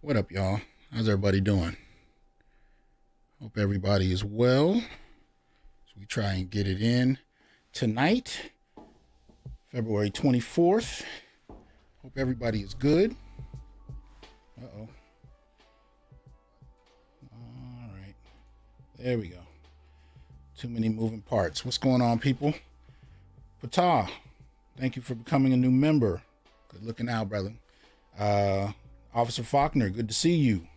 What up, y'all? How's everybody doing? Hope everybody is well. So we try and get it in tonight, February 24th. Hope everybody is good. Uh-oh. All right. There we go. Too many moving parts. What's going on, people? Patah, thank you for becoming a new member. Good looking out, brother. Officer Faulkner, good to see you.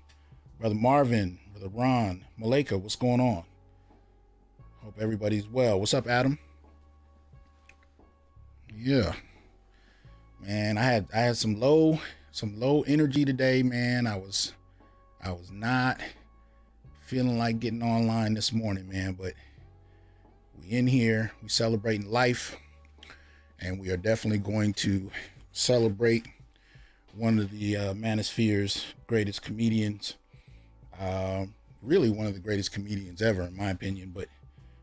Brother Marvin, Brother Ron, Malika, what's going on? Hope everybody's well. What's up, Adam? Yeah. Man, I had some low energy today, man. I was not feeling like getting online this morning, man, but we in here, we celebrating life, and we are definitely going to celebrate one of the Manosphere's greatest comedians, really one of the greatest comedians ever, in my opinion, but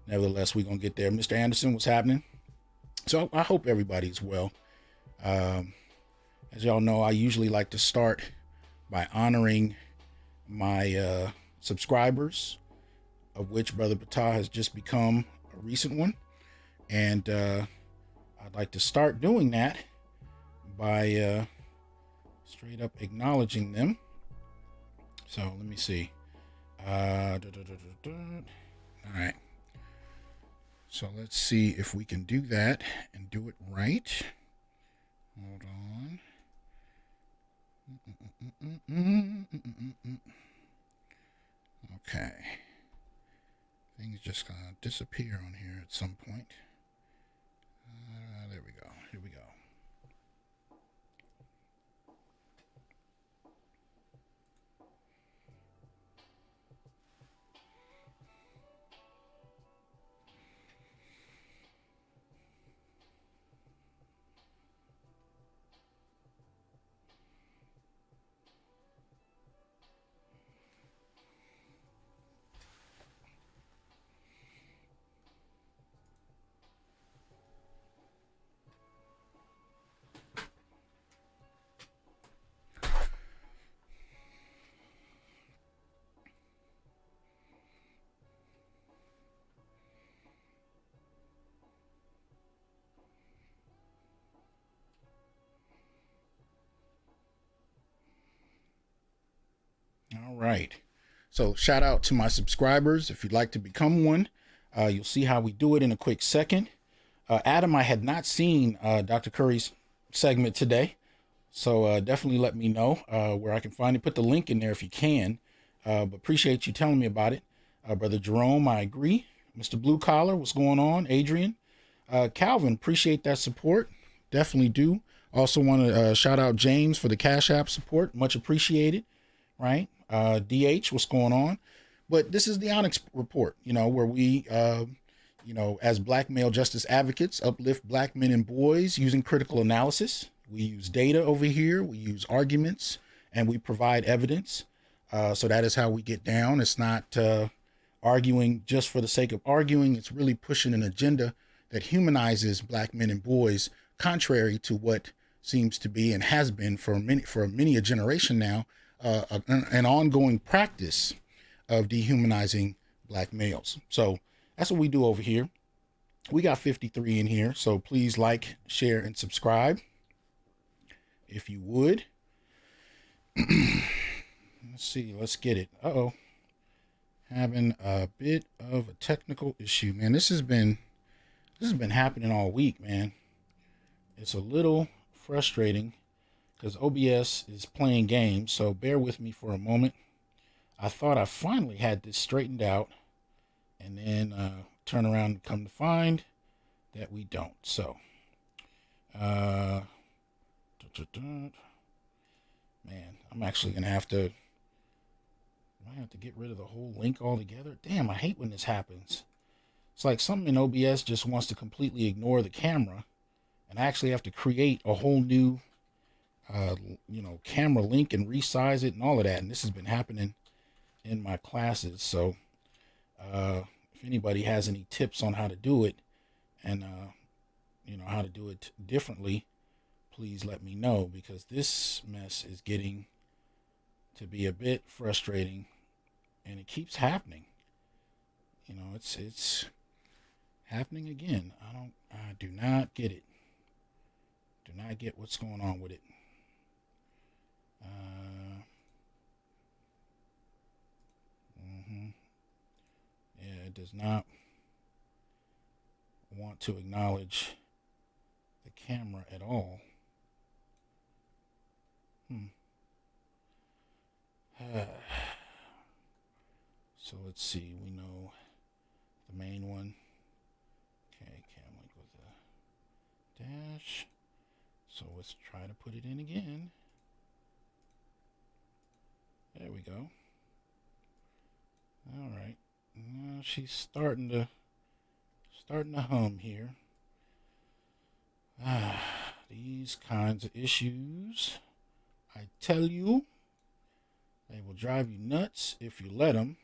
nevertheless, we're going to get there. Mr. Anderson, what's happening? So I hope everybody's well. As y'all know, I usually like to start by honoring my subscribers, of which Brother Patah has just become a recent one. And I'd like to start doing that by straight up acknowledging them. So let me see. All right. So let's see if we can do that and do it right. Hold on. Okay. Things just gonna disappear on here at some point. There we go. Here we go. All right. So shout out to my subscribers. If you'd like to become one, you'll see how we do it in a quick second. Adam, I had not seen Dr. Curry's segment today, so definitely let me know where I can find it. Put the link in there if you can. But appreciate you telling me about it. Brother Jerome, I agree. Mr. Blue Collar, what's going on? Adrian, Calvin, appreciate that support. Definitely do. Also want to shout out James for the Cash App support. Much appreciated, right? DH, what's going on? But this is the Onyx Report, where we, as Black male justice advocates, uplift Black men and boys using critical analysis. We use data over here, we use arguments, and we provide evidence. So that is how we get down. It's not arguing just for the sake of arguing. It's really pushing an agenda that humanizes Black men and boys, contrary to what seems to be and has been for many a generation now, an ongoing practice of dehumanizing Black males. So that's what we do over here. We got 53 in here, so please like, share, and subscribe if you would. Let's see, let's get it. Uh-oh. Having a bit of a technical issue, man. This has been happening all week, man. It's a little frustrating because OBS is playing games, so bear with me for a moment. I thought I finally had this straightened out, and then turn around and come to find that we don't. So, man, I'm actually gonna have to. I have to get rid of the whole link altogether. Damn, I hate when this happens. It's like something in OBS just wants to completely ignore the camera, and I actually have to create a whole new camera link and resize it and all of that. And this has been happening in my classes. So if anybody has any tips on how to do it and how to do it differently, please let me know, because this mess is getting to be a bit frustrating, and it keeps happening. You know, it's happening again. I do not get it. Do not get what's going on with it. Yeah, it does not want to acknowledge the camera at all. So let's see. We know the main one. Okay, cam link with a dash. So let's try to put it in again. There we go. All right. Now she's starting to hum here. These kinds of issues, I tell you, they will drive you nuts if you let them.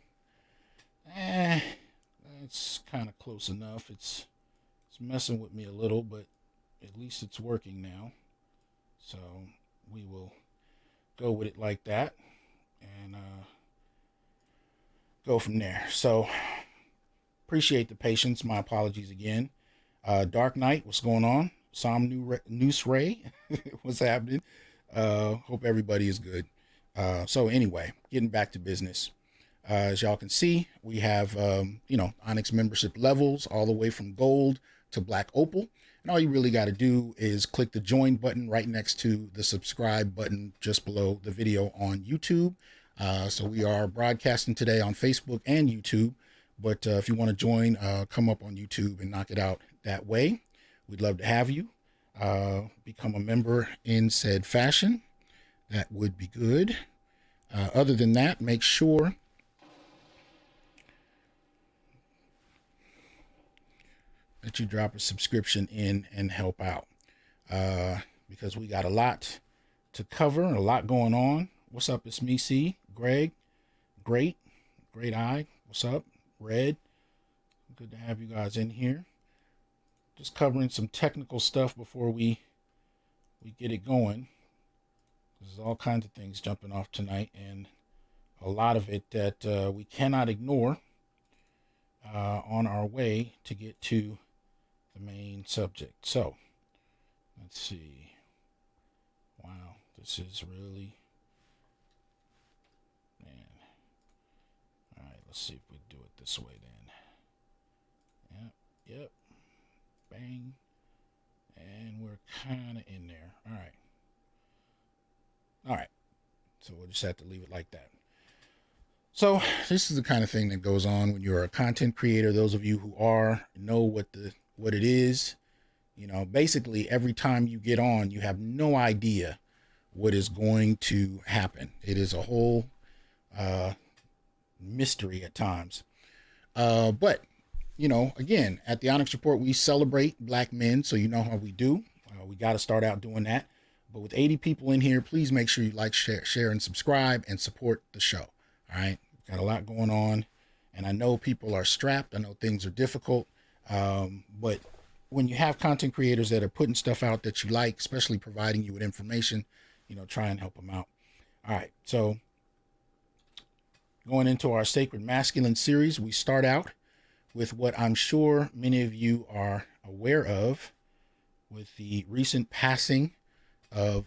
It's kind of close enough. It's messing with me a little, but at least it's working now. So we will go with it like that and go from there. So appreciate the patience. My apologies again. Dark Knight, what's going on? Noose Ray, what's happening? Hope everybody is good. So anyway, getting back to business. As y'all can see, we have, Onyx membership levels all the way from gold to black opal. And all you really got to do is click the join button right next to the subscribe button just below the video on YouTube. So we are broadcasting today on Facebook and YouTube. But if you want to join, come up on YouTube and knock it out that way. We'd love to have you become a member in said fashion. That would be good. Other than that, make sure that you drop a subscription in and help out, because we got a lot to cover and a lot going on. What's up? It's me, C. Greg. Great Eye. What's up? Red. Good to have you guys in here. Just covering some technical stuff before we get it going. There's all kinds of things jumping off tonight, and a lot of it that we cannot ignore on our way to get to the main subject. So let's see. Wow, this is really, man. All right, let's see if we do it this way then. Yep. Bang. And we're kind of in there. All right. So we'll just have to leave it like that. So this is the kind of thing that goes on when you're a content creator. Those of you who know what it is. You know, basically every time you get on, you have no idea what is going to happen. It is a whole mystery at times. But, again, at the Onyx Report, we celebrate black men. So you know how we do. We got to start out doing that. But with 80 people in here, please make sure you like, share, and subscribe and support the show. All right. Got a lot going on. And I know people are strapped. I know things are difficult. But when you have content creators that are putting stuff out that you like, especially providing you with information, try and help them out. All right. So going into our Sacred Masculine series, we start out with what I'm sure many of you are aware of, with the recent passing of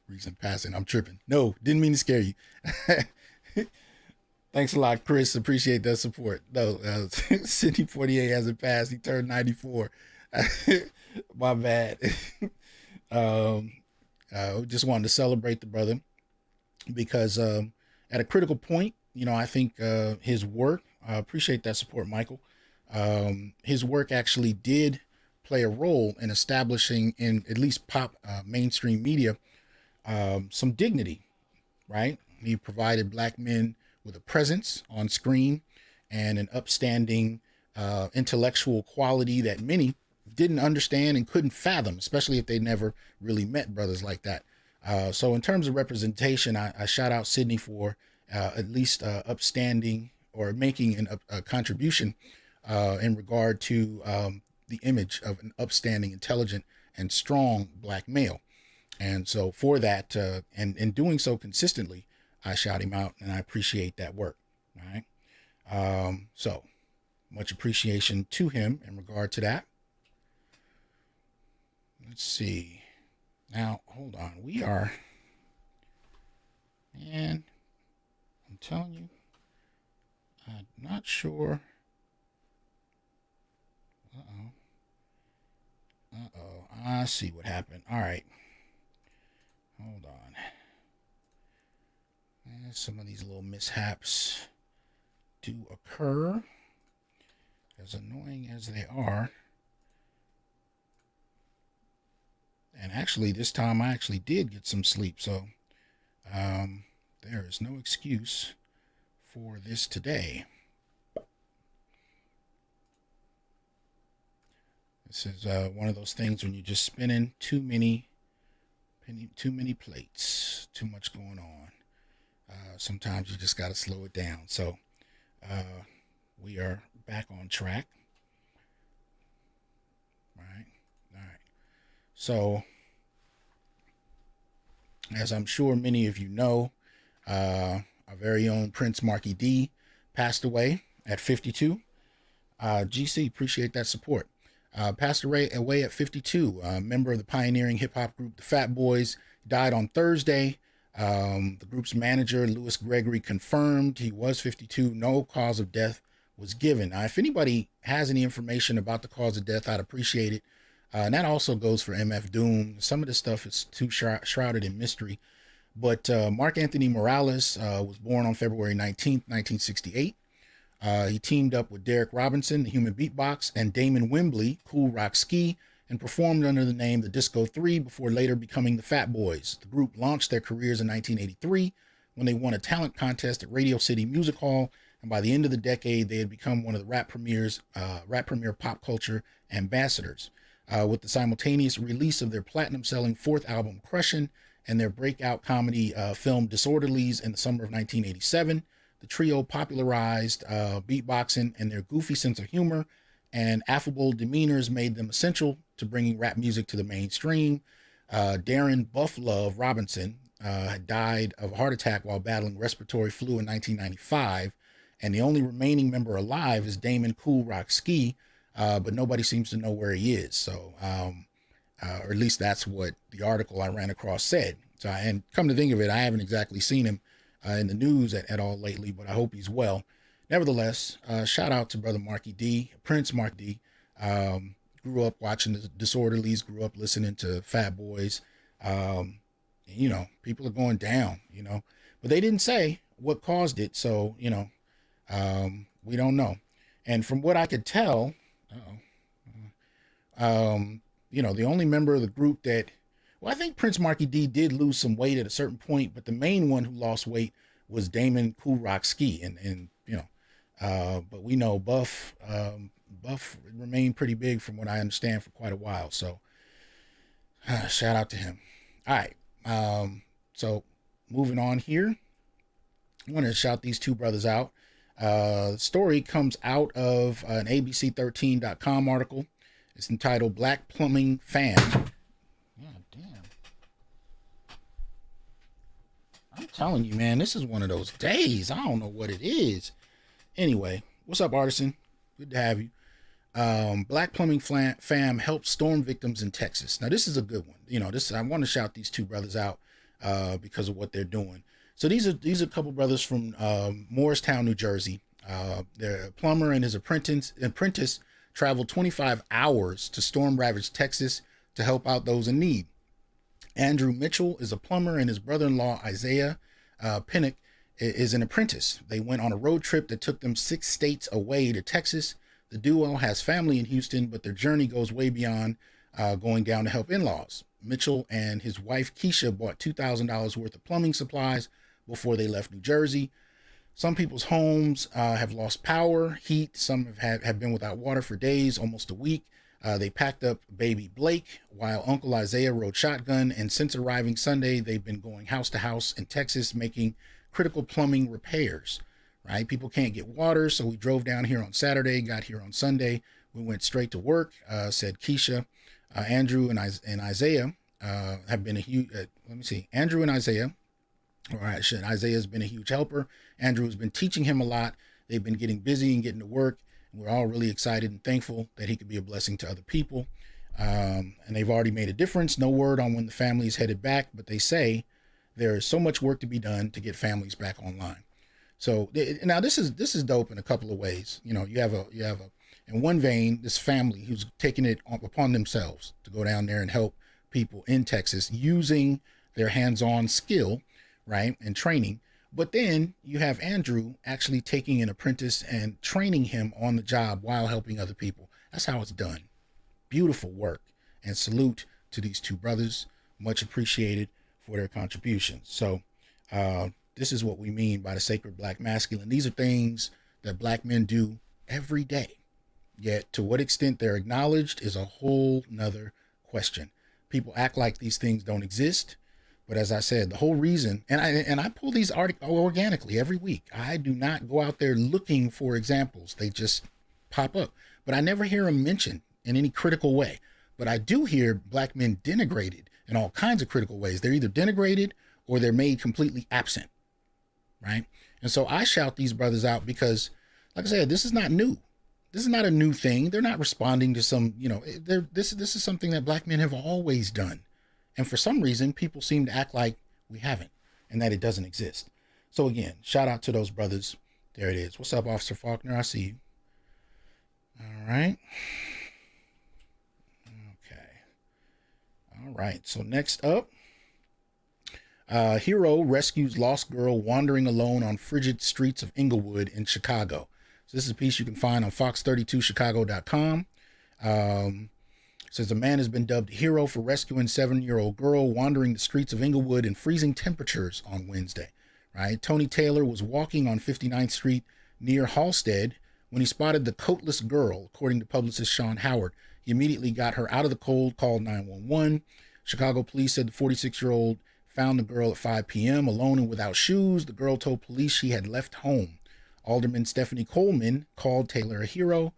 recent passing. I'm tripping. No, didn't mean to scare you. Thanks a lot, Chris. Appreciate that support. No, Sidney Portier hasn't passed. He turned 94. My bad. Just wanted to celebrate the brother because at a critical point, I think his work, I appreciate that support, Michael. His work actually did play a role in establishing, in at least pop mainstream media, some dignity, right? He provided black men with a presence on screen and an upstanding intellectual quality that many didn't understand and couldn't fathom, especially if they never really met brothers like that. So in terms of representation, I shout out Sidney for at least upstanding or making a contribution in regard to the image of an upstanding, intelligent, and strong black male. And so for that, and doing so consistently, I shout him out, and I appreciate that work. All right. So much appreciation to him in regard to that. Let's see. Now, hold on. We are, and I'm telling you, I'm not sure. I see what happened. All right. Hold on. And some of these little mishaps do occur. As annoying as they are. And actually, this time I actually did get some sleep. So there is no excuse for this today. This is one of those things when you're just spinning too many plates, too much going on. Sometimes you just got to slow it down. So we are back on track. All right. So, as I'm sure many of you know, our very own Prince Markie Dee passed away at 52. GC, appreciate that support. Passed away at 52. Member of the pioneering hip-hop group The Fat Boys, died on Thursday. The group's manager, Louis Gregory, confirmed he was 52. No cause of death was given. Now, if anybody has any information about the cause of death, I'd appreciate it. And that also goes for MF Doom. Some of this stuff is too shrouded in mystery. But Mark Anthony Morales was born on February 19th, 1968. He teamed up with Derek Robinson, the Human Beatbox, and Damon Wembley, Cool Rock Ski, and performed under the name The Disco Three before later becoming the Fat Boys. The group launched their careers in 1983 when they won a talent contest at Radio City Music Hall, and by the end of the decade, they had become one of the rap premier pop culture ambassadors. With the simultaneous release of their platinum-selling fourth album, Crushin', and their breakout comedy film Disorderlies in the summer of 1987, the trio popularized beatboxing, and their goofy sense of humor and affable demeanors made them essential to bringing rap music to the mainstream. Darren Buff Love Robinson had died of a heart attack while battling respiratory flu in 1995, and the only remaining member alive is Damon Cool Rock Ski, but nobody seems to know where he is. So, or at least that's what the article I ran across said. So, and come to think of it, I haven't exactly seen him in the news at all lately, but I hope he's well. Nevertheless, shout out to brother Markie Dee, Prince Markie Dee. Grew up watching the Disorderlies, grew up listening to Fat Boys. You know, people are going down, you know, but they didn't say what caused it. So, you know, we don't know. And from what I could tell, you know, the only member of the group that, well, I think Prince Markie Dee did lose some weight at a certain point, but the main one who lost weight was Damon Cool Rock Ski. And you know, but we know Buff remained pretty big from what I understand for quite a while. So shout out to him. All right. So moving on here, I want to shout these two brothers out. The story comes out of an ABC13.com article. It's entitled Black Plumbing Fam. God damn. I'm telling you, man, this is one of those days. I don't know what it is. Anyway, what's up, Artisan? Good to have you. Black Plumbing Fam helps storm victims in Texas. Now, this is a good one. You know, I want to shout these two brothers out because of what they're doing. So these are a couple brothers from Morristown, New Jersey. They're a plumber and his apprentice traveled 25 hours to storm-ravaged Texas to help out those in need. Andrew Mitchell is a plumber, and his brother-in-law, Isaiah Pinnock, is an apprentice. They went on a road trip that took them 6 states away to Texas. The duo has family in Houston, but their journey goes way beyond going down to help in-laws. Mitchell and his wife, Keisha, bought $2,000 worth of plumbing supplies before they left New Jersey. Some people's homes have lost power, heat. Some have been without water for days, almost a week. They packed up baby Blake while Uncle Isaiah rode shotgun. And since arriving Sunday, they've been going house to house in Texas, making critical plumbing repairs, right? People can't get water. So we drove down here on Saturday, got here on Sunday. We went straight to work, said Keisha. Andrew and Isaiah have been a huge, Andrew and Isaiah All right, shit. Isaiah's been a huge helper. Andrew's been teaching him a lot. They've been getting busy and getting to work. We're all really excited and thankful that he could be a blessing to other people. And they've already made a difference. No word on when the family is headed back, but they say there is so much work to be done to get families back online. So now this is dope in a couple of ways. You know, you have a in one vein, this family who's taking it upon themselves to go down there and help people in Texas using their hands-on skill, right, and training. But then you have Andrew actually taking an apprentice and training him on the job while helping other people. That's how it's done. Beautiful work, and salute to these two brothers. Much appreciated for their contributions. So this is what we mean by the sacred black masculine. These are things that black men do every day. Yet to what extent they're acknowledged is a whole nother question. People act like these things don't exist. But as I said, the whole reason, and I pull these articles organically every week. I do not go out there looking for examples. They just pop up. But I never hear them mentioned in any critical way. But I do hear black men denigrated in all kinds of critical ways. They're either denigrated or they're made completely absent, right? And so I shout these brothers out because, like I said, this is not new. This is not a new thing. They're not responding to some, you know, this is something that black men have always done. And for some reason, people seem to act like we haven't and that it doesn't exist. So again, shout out to those brothers. There it is. What's up, Officer Faulkner? I see you. All right. Okay. All right. So next up, hero rescues lost girl wandering alone on frigid streets of Inglewood in Chicago. So this is a piece you can find on fox32chicago.com. Says a man has been dubbed hero for rescuing 7-year-old girl wandering the streets of Inglewood in freezing temperatures on Wednesday. Right? Tony Taylor was walking on 59th Street near Halstead when he spotted the coatless girl, according to publicist Sean Howard. He immediately got her out of the cold, called 911. Chicago police said the 46-year-old found the girl at 5 p.m. alone and without shoes. The girl told police she had left home. Alderman Stephanie Coleman called Taylor a hero.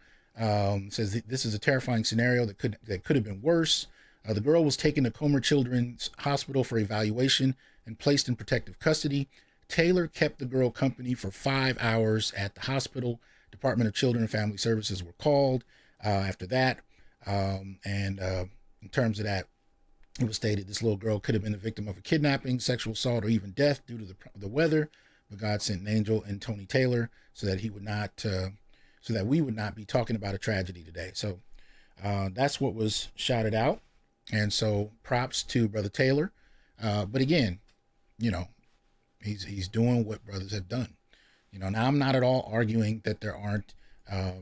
Says this is a terrifying scenario that could have been worse. The girl was taken to Comer Children's Hospital for evaluation and placed in protective custody. Taylor kept the girl company for 5 hours at the hospital. Department of Children and Family Services were called after that. In terms of that, it was stated this little girl could have been the victim of a kidnapping, sexual assault, or even death due to the weather. But God sent an angel and Tony Taylor so that he would not, so that we would not be talking about a tragedy today. So that's what was shouted out. And so props to Brother Taylor. But again, you know, he's doing what brothers have done. You know, now I'm not at all arguing that there aren't,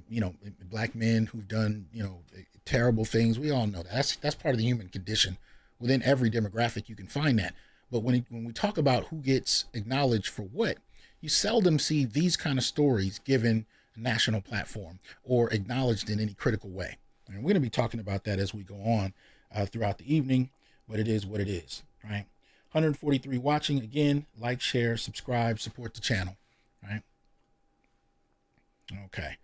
you know, black men who've done, you know, terrible things. We all know that. That's part of the human condition. Within every demographic, you can find that. But when we talk about who gets acknowledged for what, you seldom see these kind of stories given a national platform or acknowledged in any critical way. And we're going to be talking about that as we go on throughout the evening, but it is what it is, right? 143 watching. Again, like, share, subscribe, support the channel, right? Okay.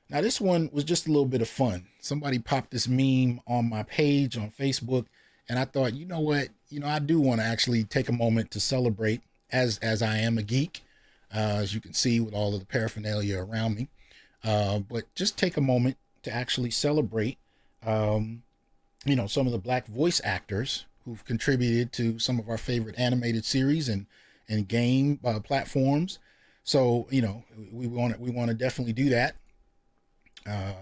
Now, this one was just a little bit of fun. Somebody popped this meme on my page on Facebook, and I thought, you know what? You know, I do want to actually take a moment to celebrate as I am a geek, as you can see with all of the paraphernalia around me. But just take a moment to actually celebrate, you know, some of the black voice actors who've contributed to some of our favorite animated series and game platforms. So, you know, we want to definitely do that. Oh,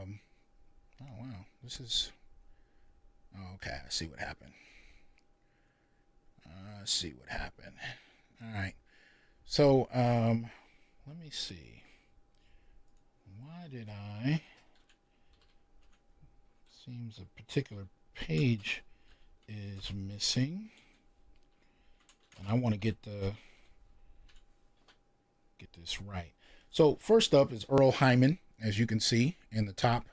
wow. This is, okay. I see what happened. All right. So, let me see. Why did seems a particular page is missing. And I want to get this right. So first up is Earl Hyman, as you can see in the top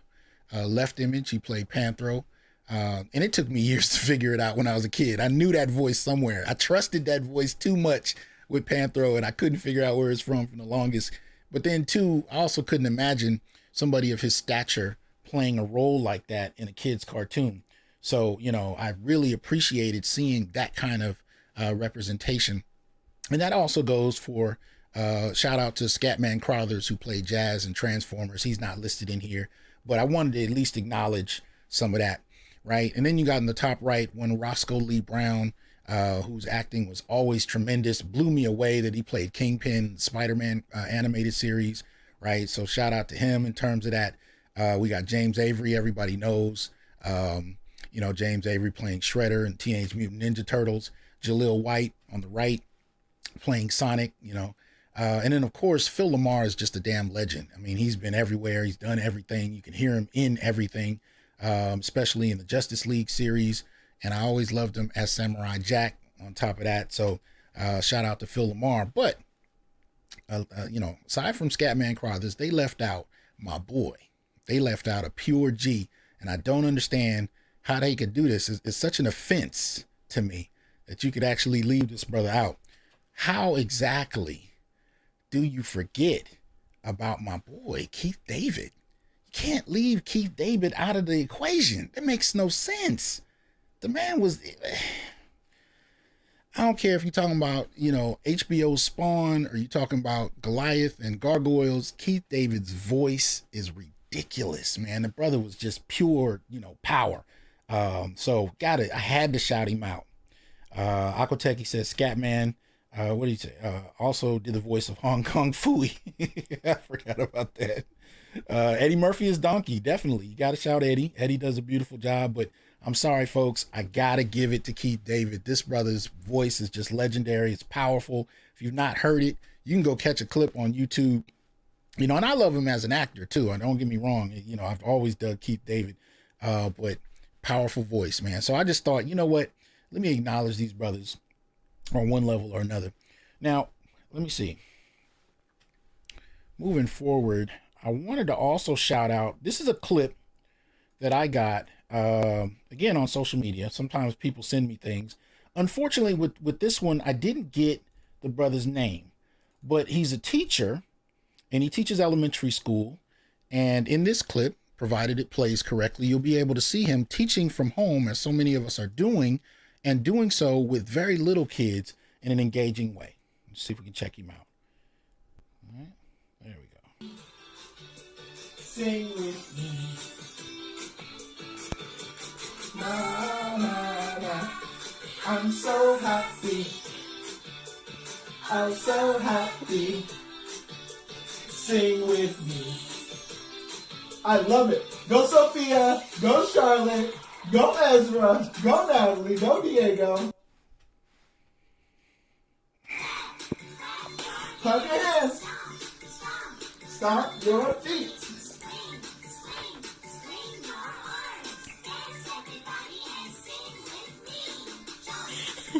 left image. He played Panthro. And it took me years to figure it out when I was a kid. I knew that voice somewhere. I trusted that voice too much with Panthro, and I couldn't figure out where it's from the longest. But then, too, I also couldn't imagine somebody of his stature playing a role like that in a kid's cartoon. So, you know, I really appreciated seeing that kind of representation And that also goes for shout out to Scatman Crothers, who played Jazz and Transformers. He's not listed in here, but I wanted to at least acknowledge some of that, right? And then you got in the top right one Roscoe Lee Brown, whose acting was always tremendous. Blew me away that he played Kingpin, Spider-Man animated series, right? So shout out to him in terms of that. We got James Avery, everybody knows. James Avery playing Shredder and Teenage Mutant Ninja Turtles. Jaleel White on the right playing Sonic, and then of course Phil Lamar is just a damn legend. I mean, he's been everywhere, he's done everything. You can hear him in everything, especially in the Justice League series, and I always loved him as Samurai Jack on top of that. So shout out to Phil Lamar. But aside from Scatman Crothers, they left out my boy. They left out a pure G, and I don't understand how they could do this. It's such an offense to me that you could actually leave this brother out. How exactly do you forget about my boy, Keith David? You can't leave Keith David out of the equation. That makes no sense. The man was, I don't care if you're talking about, HBO's Spawn, or you're talking about Goliath and Gargoyles. Keith David's voice is ridiculous, man. The brother was just pure, power. So I had to shout him out. Akoteki says Scatman. What did he say? Also did the voice of Hong Kong Phooey. I forgot about that. Eddie Murphy is Donkey. Definitely. You got to shout Eddie. Eddie does a beautiful job, but I'm sorry, folks. I got to give it to Keith David. This brother's voice is just legendary. It's powerful. If you've not heard it, you can go catch a clip on YouTube. And I love him as an actor too. And don't get me wrong. I've always dug Keith David, but powerful voice, man. So I just thought, you know what? Let me acknowledge these brothers on one level or another. Now, let me see. Moving forward, I wanted to also shout out, this is a clip that I got, again, on social media. Sometimes people send me things. Unfortunately, with this one, I didn't get the brother's name, but he's a teacher, and he teaches elementary school. And in this clip, provided it plays correctly, you'll be able to see him teaching from home, as so many of us are doing, and doing so with very little kids in an engaging way. Let's see if we can check him out. All right, there we go. Sing with me. Na, na, na. I'm so happy. I'm so happy. Sing with me. I love it. Go Sophia. Go Charlotte. Go Ezra, go Natalie, go Diego. Clap your hands. Stomp your feet.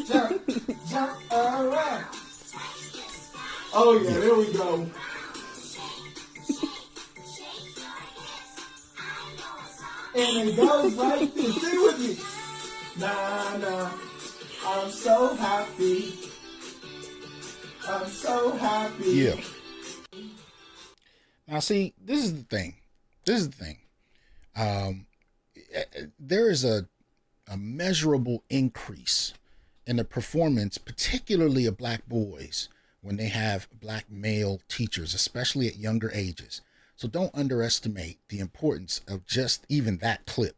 Jump, jump around. Oh yeah, there we go. And it goes like this. Sing with me. Nah, nah. I'm so happy. I'm so happy. Yeah. Now, see, this is the thing. There is a measurable increase in the performance, particularly of black boys, when they have black male teachers, especially at younger ages. So don't underestimate the importance of just even that clip,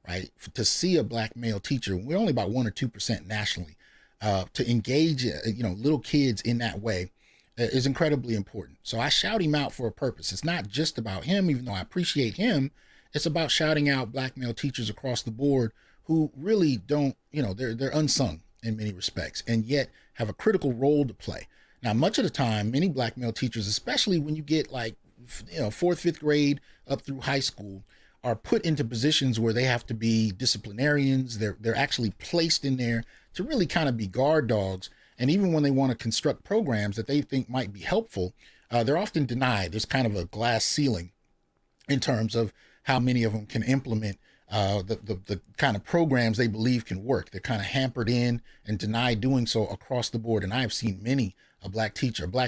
right? To see a black male teacher, we're only about 1 or 2% nationally, to engage, little kids in that way is incredibly important. So I shout him out for a purpose. It's not just about him, even though I appreciate him. It's about shouting out black male teachers across the board who really don't, they're unsung in many respects, and yet have a critical role to play. Now, much of the time, many black male teachers, especially when you get like, 4th, 5th grade up through high school, are put into positions where they have to be disciplinarians. They're actually placed in there to really kind of be guard dogs. And even when they want to construct programs that they think might be helpful, they're often denied. There's kind of a glass ceiling in terms of how many of them can implement the kind of programs they believe can work. They're kind of hampered in and denied doing so across the board. And I have seen many a black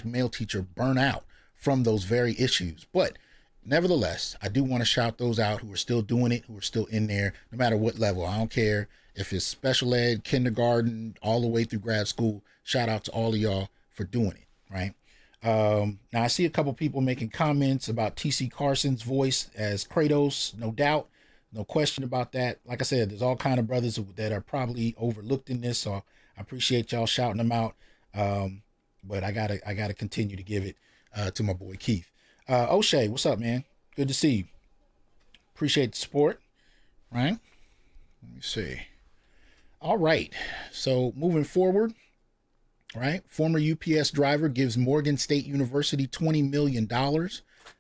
male teacher burn out from those very issues. But nevertheless, I do want to shout those out who are still doing it, who are still in there, no matter what level. I don't care if it's special ed, kindergarten, all the way through grad school. Shout out to all of y'all for doing it, right? Now I see a couple people making comments about TC Carson's voice as Kratos, no doubt, no question about that. Like I said, there's all kind of brothers that are probably overlooked in this, so I appreciate y'all shouting them out. But I gotta continue to give it to my boy Keith. O'Shea, what's up, man? Good to see you. Appreciate the support, right? Let me see. All right, so moving forward, right? Former UPS driver gives Morgan State University $20 million,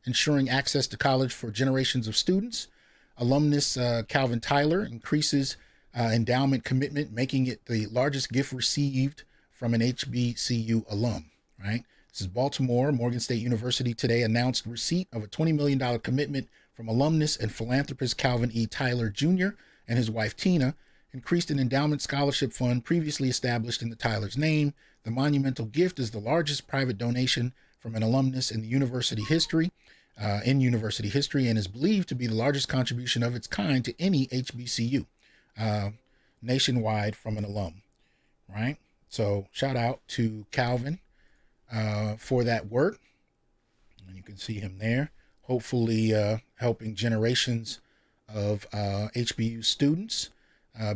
ensuring access to college for generations of students. Alumnus Calvin Tyler increases endowment commitment, making it the largest gift received from an HBCU alum, right? This is Baltimore. Morgan State University today announced receipt of a $20 million commitment from alumnus and philanthropist Calvin E. Tyler Jr. and his wife Tina, increased an endowment scholarship fund previously established in the Tyler's name. The monumental gift is the largest private donation from an alumnus in university history, and is believed to be the largest contribution of its kind to any HBCU nationwide from an alum, right? So shout out to Calvin for that work. And you can see him there, hopefully helping generations of HBU students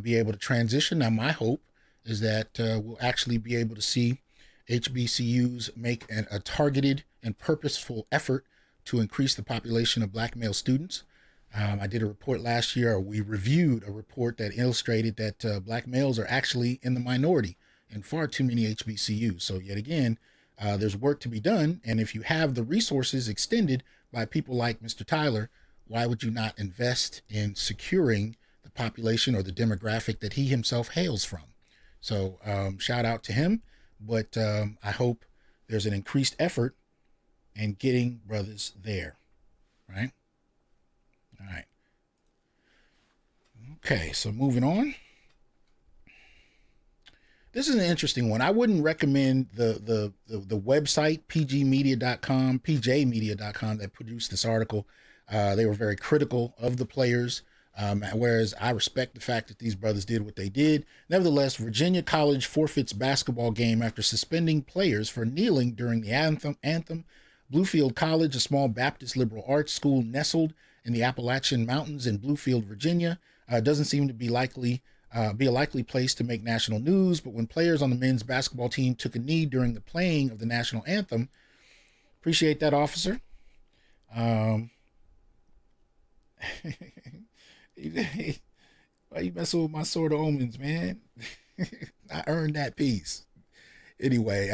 be able to transition. Now, my hope is that we'll actually be able to see HBCUs make a targeted and purposeful effort to increase the population of Black male students. I did a report last year, or we reviewed a report that illustrated that Black males are actually in the minority in far too many HBCUs. So yet again, there's work to be done. And if you have the resources extended by people like Mr. Tyler, why would you not invest in securing the population or the demographic that he himself hails from? So shout out to him. But I hope there's an increased effort in getting brothers there, right? All right. Okay, so moving on. This is an interesting one. I wouldn't recommend the website, pjmedia.com that produced this article. They were very critical of the players, whereas I respect the fact that these brothers did what they did. Nevertheless, Virginia College forfeits basketball game after suspending players for kneeling during the anthem. Bluefield College, a small Baptist liberal arts school nestled in the Appalachian Mountains in Bluefield, Virginia, doesn't seem to be a likely place to make national news, but when players on the men's basketball team took a knee during the playing of the national anthem, appreciate that, officer. Why you messing with my sword of omens, man? I earned that piece. Anyway,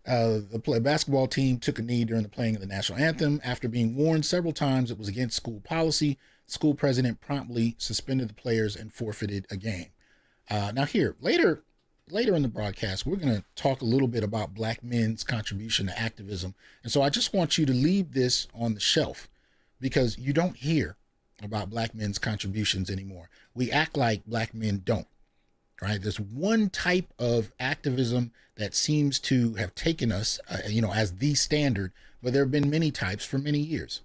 the basketball team took a knee during the playing of the national anthem. After being warned several times it was against school policy, school president promptly suspended the players and forfeited a game. Now here, later in the broadcast, we're going to talk a little bit about Black men's contribution to activism. And so I just want you to leave this on the shelf because you don't hear about Black men's contributions anymore. We act like Black men don't, right? There's one type of activism that seems to have taken us, as the standard, but there have been many types for many years.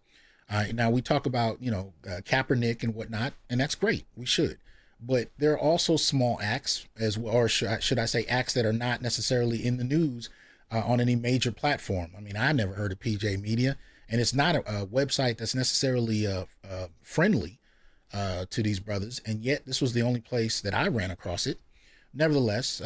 Now we talk about, Kaepernick and whatnot, and that's great. We should. But there are also small acts as well, or should I say acts that are not necessarily in the news on any major platform. I mean, I never heard of PJ Media, and it's not a website that's necessarily friendly to these brothers. And yet this was the only place that I ran across it. Nevertheless,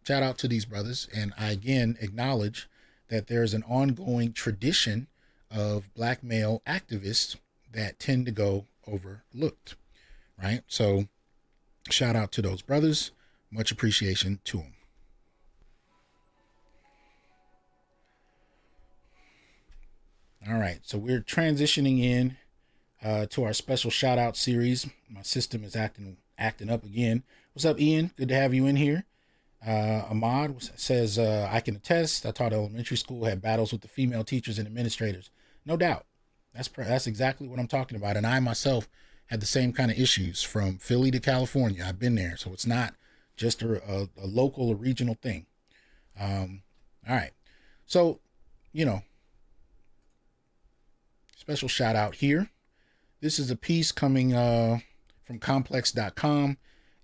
shout out to these brothers. And I again acknowledge that there's an ongoing tradition of Black male activists that tend to go overlooked, right? So shout out to those brothers. Much appreciation to them. All right, so we're transitioning in to our special shout out series. My system is acting up again. What's up, Ian? Good to have you in here. Ahmad says, I can attest. I taught elementary school, had battles with the female teachers and administrators. No doubt. That's exactly what I'm talking about. And I myself had the same kind of issues from Philly to California. I've been there. So it's not just a local or regional thing. All right. So, special shout out here. This is a piece coming from complex.com,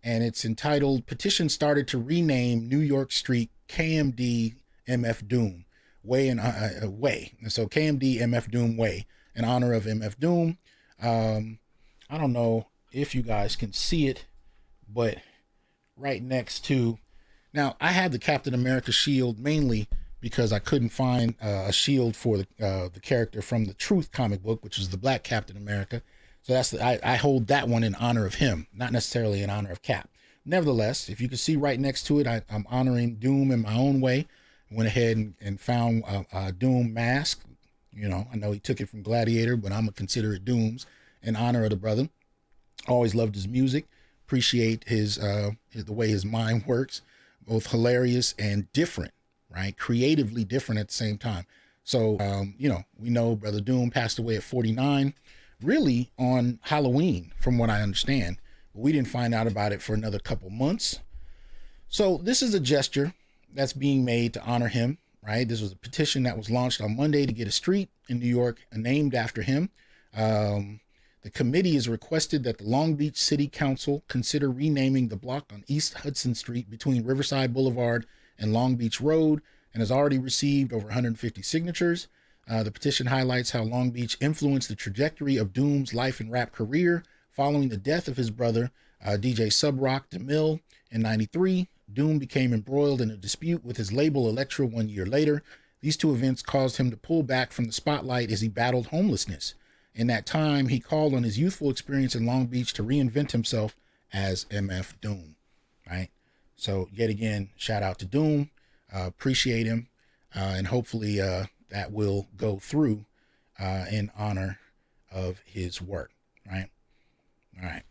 and it's entitled Petition Started to Rename New York Street KMD MF Doom, Way and Way. And so KMD MF Doom Way in honor of MF Doom. I don't know if you guys can see it, but right next to, now I had the Captain America shield mainly because I couldn't find a shield for the character from the Truth comic book, which is the Black Captain America. So that's I hold that one in honor of him, not necessarily in honor of Cap. Nevertheless, if you can see right next to it, I'm honoring Doom in my own way. Went ahead and found a Doom mask. You know, I know he took it from Gladiator, but I'm gonna consider it Doom's in honor of the brother. Always loved his music. Appreciate his the way his mind works, both hilarious and different, right? Creatively different at the same time. So, you know, we know Brother Doom passed away at 49, really on Halloween, from what I understand. But we didn't find out about it for another couple months. So this is a gesture that's being made to honor him, right? This was a petition that was launched on Monday to get a street in New York named after him. The committee has requested that the Long Beach City Council consider renaming the block on East Hudson Street between Riverside Boulevard and Long Beach Road, and has already received over 150 signatures. The petition highlights how Long Beach influenced the trajectory of Doom's life and rap career following the death of his brother, DJ Subrock DeMille, in 93. Doom became embroiled in a dispute with his label Elektra 1 year later. These two events caused him to pull back from the spotlight as he battled homelessness. In that time, he called on his youthful experience in Long Beach to reinvent himself as MF Doom, right? So yet again, shout out to Doom, appreciate him, and hopefully that will go through in honor of his work, right? All right.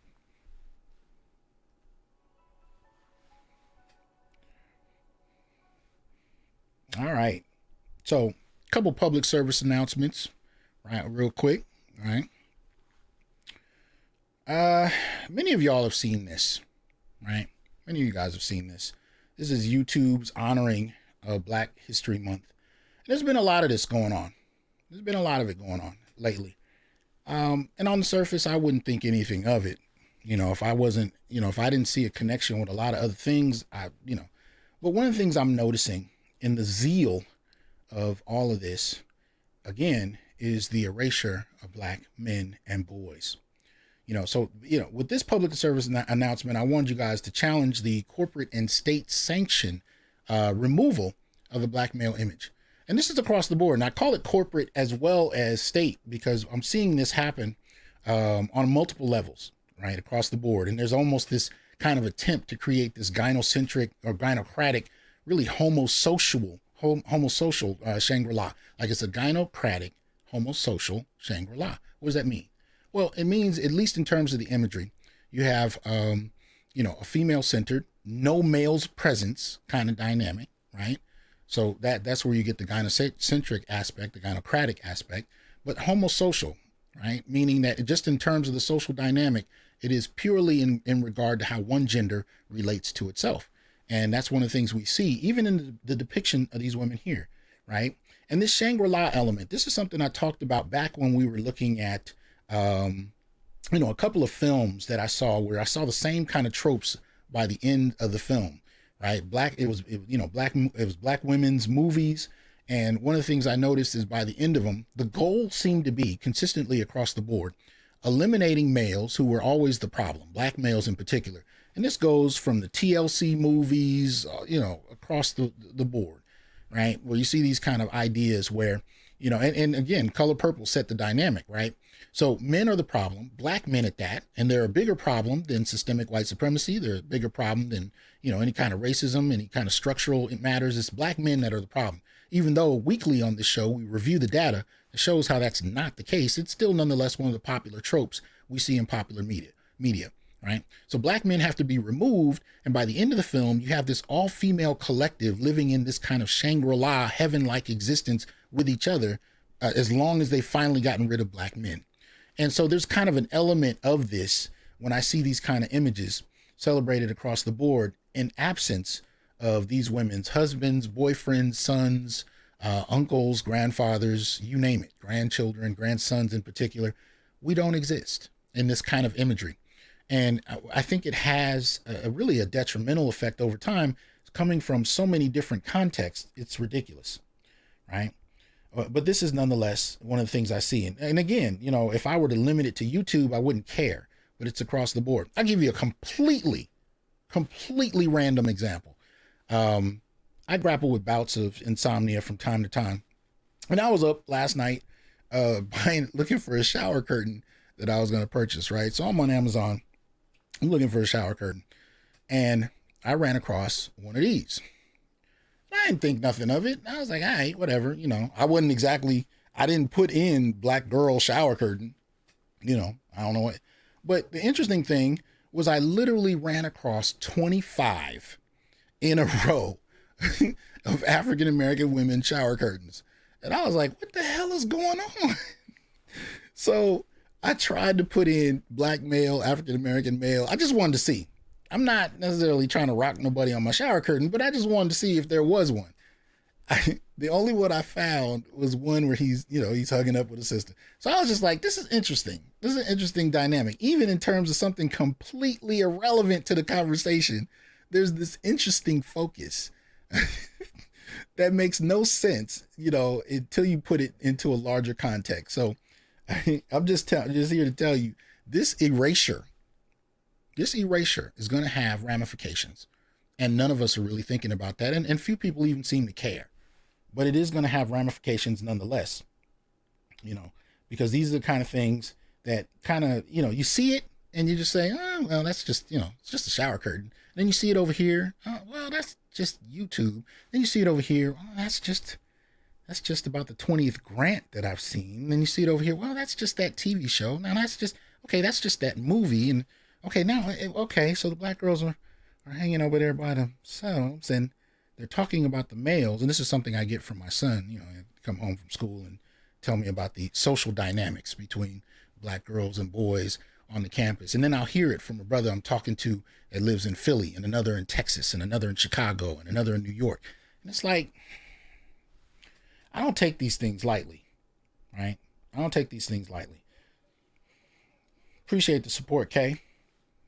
All right. So a couple public service announcements, right? Real quick. All right. Many of y'all have seen this, right? Many of you guys have seen this. This is YouTube's honoring of Black History Month. And there's been a lot of this going on. There's been a lot of it going on lately. And on the surface, I wouldn't think anything of it. You know, if I wasn't, you know, if I didn't see a connection with a lot of other things, but one of the things I'm noticing in the zeal of all of this, again, is the erasure of Black men and boys. So with this public service announcement, I wanted you guys to challenge the corporate and state sanction removal of the Black male image. And this is across the board. And I call it corporate as well as state because I'm seeing this happen on multiple levels, right, across the board. And there's almost this kind of attempt to create this gynocentric or gynocratic, really homosocial Shangri-La. Like it's a gynocratic, homosocial Shangri-La. What does that mean? Well, it means, at least in terms of the imagery, you have, a female-centered, no male's presence kind of dynamic, right? So that's where you get the gynocentric aspect, the gynocratic aspect, but homosocial, right? Meaning that just in terms of the social dynamic, it is purely in regard to how one gender relates to itself. And that's one of the things we see, even in the depiction of these women here, right? And this Shangri-La element, this is something I talked about back when we were looking at, a couple of films that I saw where I saw the same kind of tropes by the end of the film, right? It was Black women's movies. And one of the things I noticed is by the end of them, the goal seemed to be consistently across the board, eliminating males who were always the problem, Black males in particular. And this goes from the TLC movies, across the board, right? Where you see these kind of ideas where, and again, Color Purple set the dynamic, right? So men are the problem, Black men at that, and they're a bigger problem than systemic white supremacy. They're a bigger problem than, any kind of racism, any kind of structural matters. It's Black men that are the problem. Even though weekly on this show, we review the data that shows how that's not the case, it's still nonetheless one of the popular tropes we see in popular media, right? So Black men have to be removed. And by the end of the film, you have this all-female collective living in this kind of Shangri-La heaven-like existence with each other, as long as they've finally gotten rid of Black men. And so there's kind of an element of this when I see these kind of images celebrated across the board in absence of these women's husbands, boyfriends, sons, uncles, grandfathers, you name it, grandchildren, grandsons in particular. We don't exist in this kind of imagery. And I think it has really a detrimental effect over time, coming from so many different contexts, it's ridiculous, right? But this is nonetheless one of the things I see. And again, you know, if I were to limit it to YouTube, I wouldn't care, but it's across the board. I'll give you a completely random example. I grapple with bouts of insomnia from time to time. And I was up last night looking for a shower curtain that I was going to purchase, right? So I'm on Amazon. I'm looking for a shower curtain. And I ran across one of these. I didn't think nothing of it. I was like, all right, whatever. You know, I didn't put in black girl shower curtain. You know, I don't know what. But the interesting thing was I literally ran across 25 in a row of African-American women shower curtains. And I was like, what the hell is going on? So I tried to put in black male, African-American male. I just wanted to see. I'm not necessarily trying to rock nobody on my shower curtain, but I just wanted to see if there was one. The only one I found was one where he's hugging up with a sister. So I was just like, this is interesting. This is an interesting dynamic. Even in terms of something completely irrelevant to the conversation, there's this interesting focus that makes no sense, you know, until you put it into a larger context. So I'm just here to tell you, this erasure is going to have ramifications, and none of us are really thinking about that. And few people even seem to care, but it is going to have ramifications nonetheless, you know, because these are the kind of things that kind of, you know, you see it and you just say, oh, well, that's just, you know, it's just a shower curtain. Then you see it over here. Oh, well, that's just YouTube. Then you see it over here. Oh, that's just about the 20th grant that I've seen. Then you see it over here. Well, that's just that TV show. Now that's just that movie. And so the black girls are hanging over there by themselves, and they're talking about the males. And this is something I get from my son. You know, I come home from school and tell me about the social dynamics between black girls and boys on the campus. And then I'll hear it from a brother I'm talking to that lives in Philly, and another in Texas, and another in Chicago, and another in New York. And it's like, I don't take these things lightly, right? I don't take these things lightly. Appreciate the support, Kay.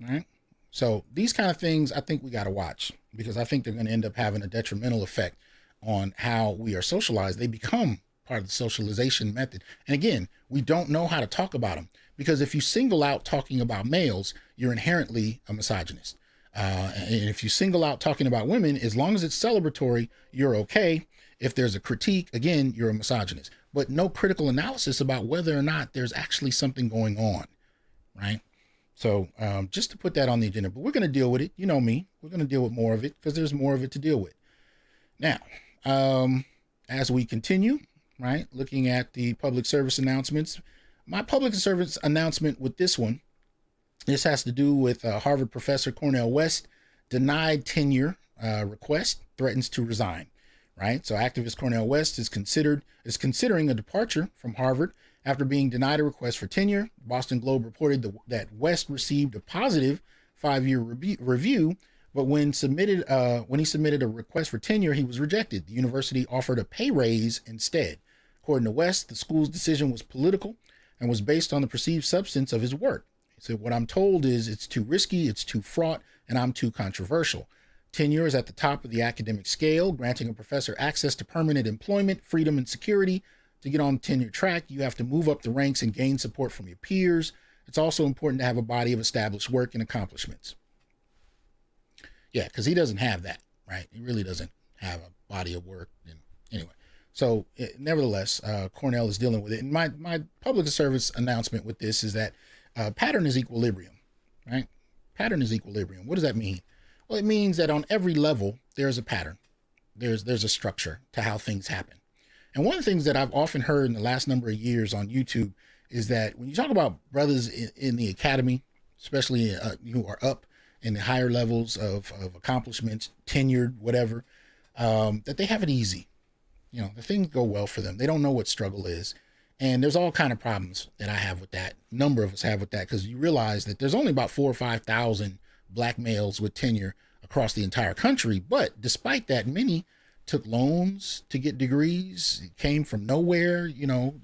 All right. So these kind of things, I think we got to watch, because I think they're going to end up having a detrimental effect on how we are socialized. They become part of the socialization method. And again, we don't know how to talk about them, because if you single out talking about males, you're inherently a misogynist. And if you single out talking about women, as long as it's celebratory, you're okay. If there's a critique, again, you're a misogynist. But no critical analysis about whether or not there's actually something going on, right? So just to put that on the agenda, but we're going to deal with it. You know me, we're going to deal with more of it because there's more of it to deal with. Now, as we continue, right, looking at the public service announcements, my public service announcement with this has to do with Harvard professor Cornel West denied tenure request, threatens to resign, right? So activist Cornel West is considering a departure from Harvard after being denied a request for tenure. Boston Globe reported that West received a positive 5-year review, but when he submitted a request for tenure, he was rejected. The university offered a pay raise instead. According to West, the school's decision was political and was based on the perceived substance of his work. He said, "What I'm told is it's too risky, it's too fraught, and I'm too controversial. Tenure is at the top of the academic scale, granting a professor access to permanent employment, freedom, and security. To get on the tenure track, you have to move up the ranks and gain support from your peers. It's also important to have a body of established work and accomplishments." Yeah, because he doesn't have that, right? He really doesn't have a body of work. And anyway, so nevertheless, Cornel is dealing with it. And my public service announcement with this is that pattern is equilibrium, right? Pattern is equilibrium. What does that mean? Well, it means that on every level, there's a pattern. There's a structure to how things happen. And one of the things that I've often heard in the last number of years on YouTube is that when you talk about brothers in the academy, especially who are up in the higher levels of accomplishments, tenured, whatever, that they have it easy. You know, the things go well for them. They don't know what struggle is. And there's all kind of problems that I have with that. A number of us have with that, because you realize that there's only about 4,000 or 5,000 black males with tenure across the entire country. But despite that, many took loans to get degrees. It came from nowhere. You know,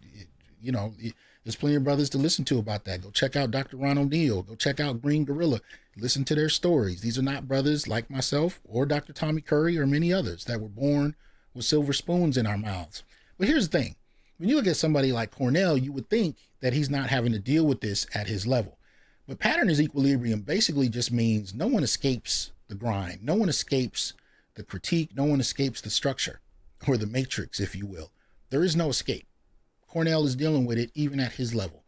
there's plenty of brothers to listen to about that. Go check out Dr. Ron O'Neill. Go check out Green Gorilla. Listen to their stories. These are not brothers like myself or Dr. Tommy Curry or many others that were born with silver spoons in our mouths. But here's the thing. When you look at somebody like Cornel, you would think that he's not having to deal with this at his level. But pattern is equilibrium basically just means no one escapes the grind. No one escapes the critique. No one escapes the structure or the matrix, if you will. There is no escape. Cornel is dealing with it even at his level,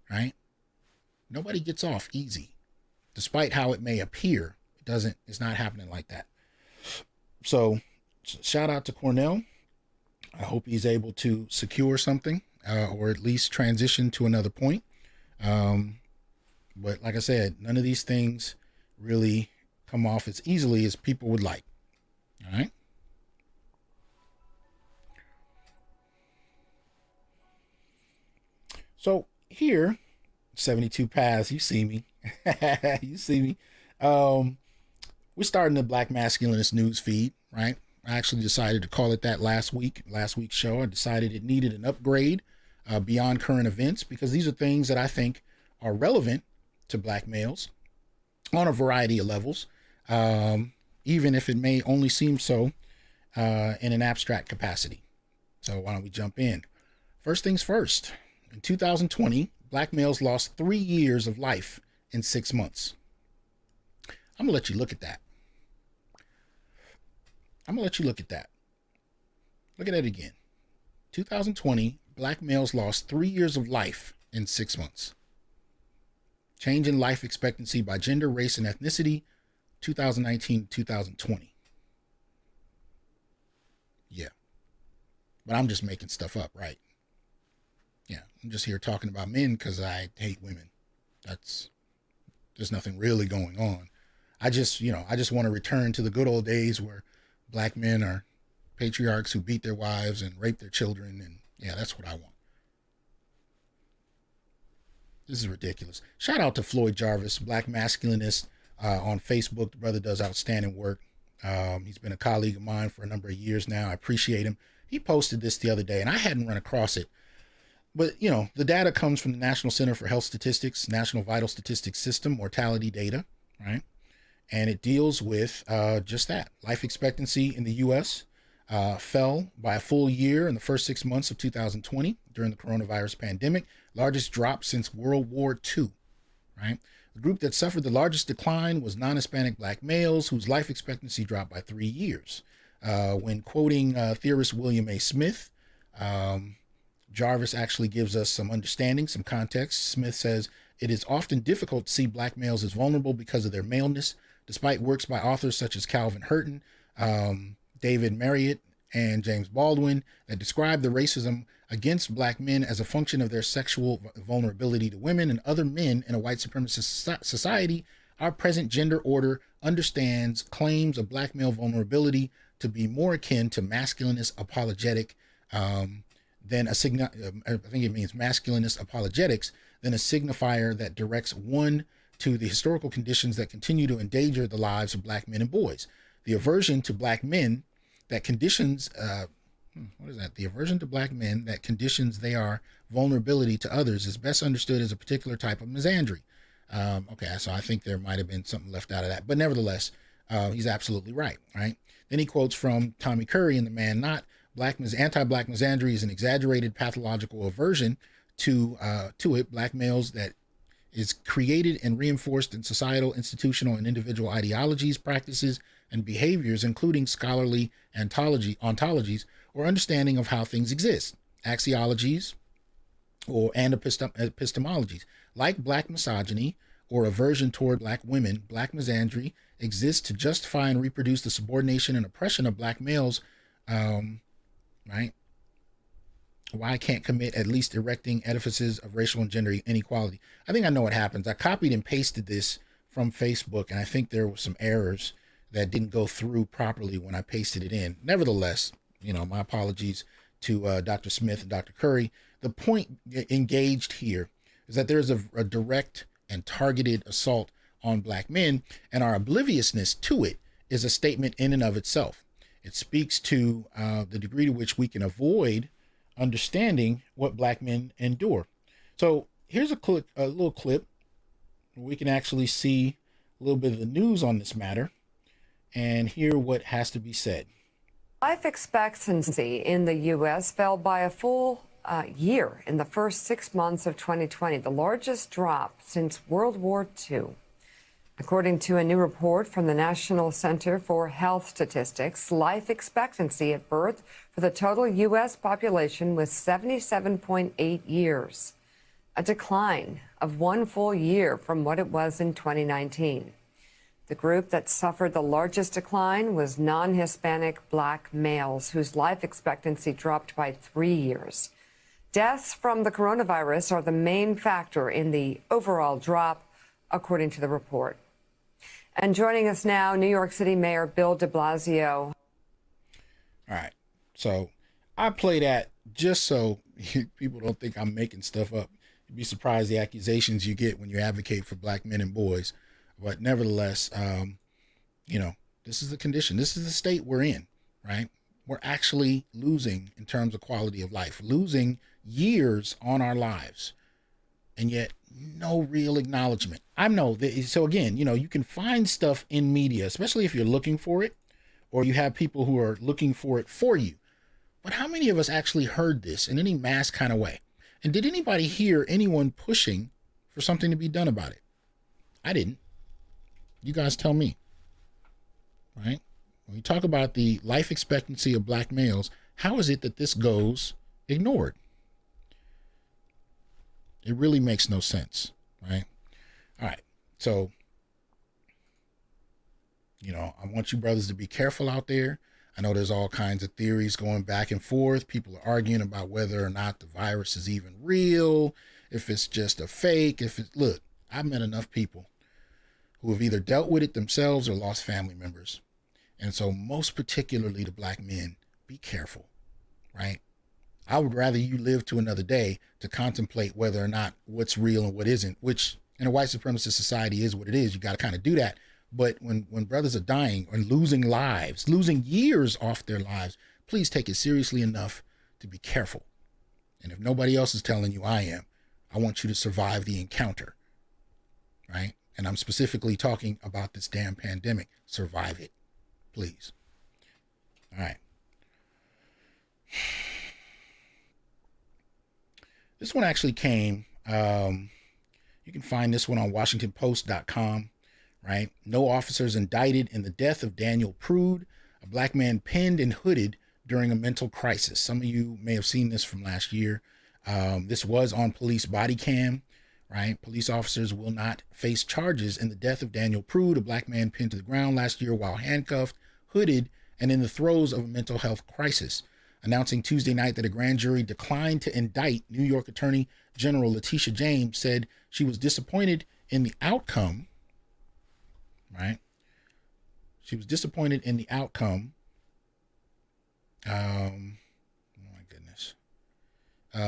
right? Nobody gets off easy. Despite how it may appear, it's not happening like that. So shout out to Cornel. I hope he's able to secure something or at least transition to another point. But like I said, none of these things really come off as easily as people would like. All right. So here, 72 paths, you see me. You see me. We're starting the Black Masculinist news feed, right? I actually decided to call it that last week's show. I decided it needed an upgrade beyond current events because these are things that I think are relevant to Black males on a variety of levels, even if it may only seem so in an abstract capacity. So why don't we jump in? First things first. In 2020, Black males lost 3 years of life in 6 months. I'm going to let you look at that. Look at that again. 2020, Black males lost 3 years of life in 6 months. Change in life expectancy by gender, race, and ethnicity, 2019 to 2020. Yeah. But I'm just making stuff up, right? Yeah, I'm just here talking about men because I hate women. There's nothing really going on. I just want to return to the good old days where Black men are patriarchs who beat their wives and rape their children. And yeah, that's what I want. This is ridiculous. Shout out to Floyd Jarvis, Black masculinist on Facebook. The brother does outstanding work. He's been a colleague of mine for a number of years now. I appreciate him. He posted this the other day and I hadn't run across it. But, the data comes from the National Center for Health Statistics, National Vital Statistics System, mortality data, right? And it deals with just that. Life expectancy in the U.S. Fell by a full year in the first 6 months of 2020 during the coronavirus pandemic, largest drop since World War II, right? The group that suffered the largest decline was non-Hispanic Black males, whose life expectancy dropped by 3 years. When quoting theorist William A. Smith, Jarvis actually gives us some understanding, some context. Smith says, it is often difficult to see Black males as vulnerable because of their maleness, despite works by authors such as Calvin Hurton, David Marriott, and James Baldwin that describe the racism against Black men as a function of their sexual vulnerability to women and other men in a white supremacist society. Our present gender order understands claims of Black male vulnerability to be more akin to masculinist apologetic than I think it means masculinist apologetics, than a signifier that directs one to the historical conditions that continue to endanger the lives of Black men and boys. The aversion to Black men that conditions, The aversion to Black men that conditions their vulnerability to others is best understood as a particular type of misandry. Okay, so I think there might have been something left out of that, but nevertheless, he's absolutely right, right? Then he quotes from Tommy Curry in The Man Not, anti-Black misandry is an exaggerated pathological aversion to it, Black males that is created and reinforced in societal, institutional, and individual ideologies, practices, and behaviors, including scholarly ontologies or understanding of how things exist, axiologies, and epistemologies. Like Black misogyny or aversion toward Black women, Black misandry exists to justify and reproduce the subordination and oppression of Black males, right? Why I can't commit at least erecting edifices of racial and gender inequality. I think I know what happens. I copied and pasted this from Facebook, and I think there were some errors that didn't go through properly when I pasted it in. Nevertheless, my apologies to Dr. Smith and Dr. Curry. The point engaged here is that there's a direct and targeted assault on Black men, and our obliviousness to it is a statement in and of itself. It speaks to the degree to which we can avoid understanding what black men endure. So here's a little clip where we can actually see a little bit of the news on this matter and hear what has to be said. Life expectancy in the U.S. fell by a full year in the first 6 months of 2020, the largest drop since World War II. According to a new report from the National Center for Health Statistics, life expectancy at birth for the total U.S. population was 77.8 years, a decline of 1 full year from what it was in 2019. The group that suffered the largest decline was non-Hispanic black males, whose life expectancy dropped by 3 years. Deaths from the coronavirus are the main factor in the overall drop, according to the report. And joining us now, New York City Mayor Bill de Blasio. All right. So I play that just so people don't think I'm making stuff up. You'd be surprised the accusations you get when you advocate for black men and boys. But nevertheless, this is the condition. This is the state we're in, right? We're actually losing in terms of quality of life, losing years on our lives, and yet no real acknowledgement. I know that. So again, you can find stuff in media, especially if you're looking for it, or you have people who are looking for it for you. But how many of us actually heard this in any mass kind of way? And did anybody hear anyone pushing for something to be done about it? I didn't. You guys tell me, right? When we talk about the life expectancy of black males, how is it that this goes ignored? It really makes no sense, right? All right. So, I want you brothers to be careful out there. I know there's all kinds of theories going back and forth. People are arguing about whether or not the virus is even real, if it's just a fake, look, I've met enough people who have either dealt with it themselves or lost family members. And so most particularly the black men, be careful, right? I would rather you live to another day to contemplate whether or not what's real and what isn't, which in a white supremacist society is what it is. You got to kind of do that. But when brothers are dying and losing lives, losing years off their lives, please take it seriously enough to be careful. And if nobody else is telling you I am, I want you to survive the encounter, right? And I'm specifically talking about this damn pandemic. Survive it, please. All right. This one actually came, you can find this one on WashingtonPost.com, right? No officers indicted in the death of Daniel Prude, a black man pinned and hooded during a mental crisis. Some of you may have seen this from last year. This was on police body cam. Right? Police officers will not face charges in the death of Daniel Prude, a black man pinned to the ground last year while handcuffed, hooded, and in the throes of a mental health crisis. Announcing Tuesday night that a grand jury declined to indict, New York Attorney General Letitia James said she was disappointed in the outcome, right? She was disappointed in the outcome.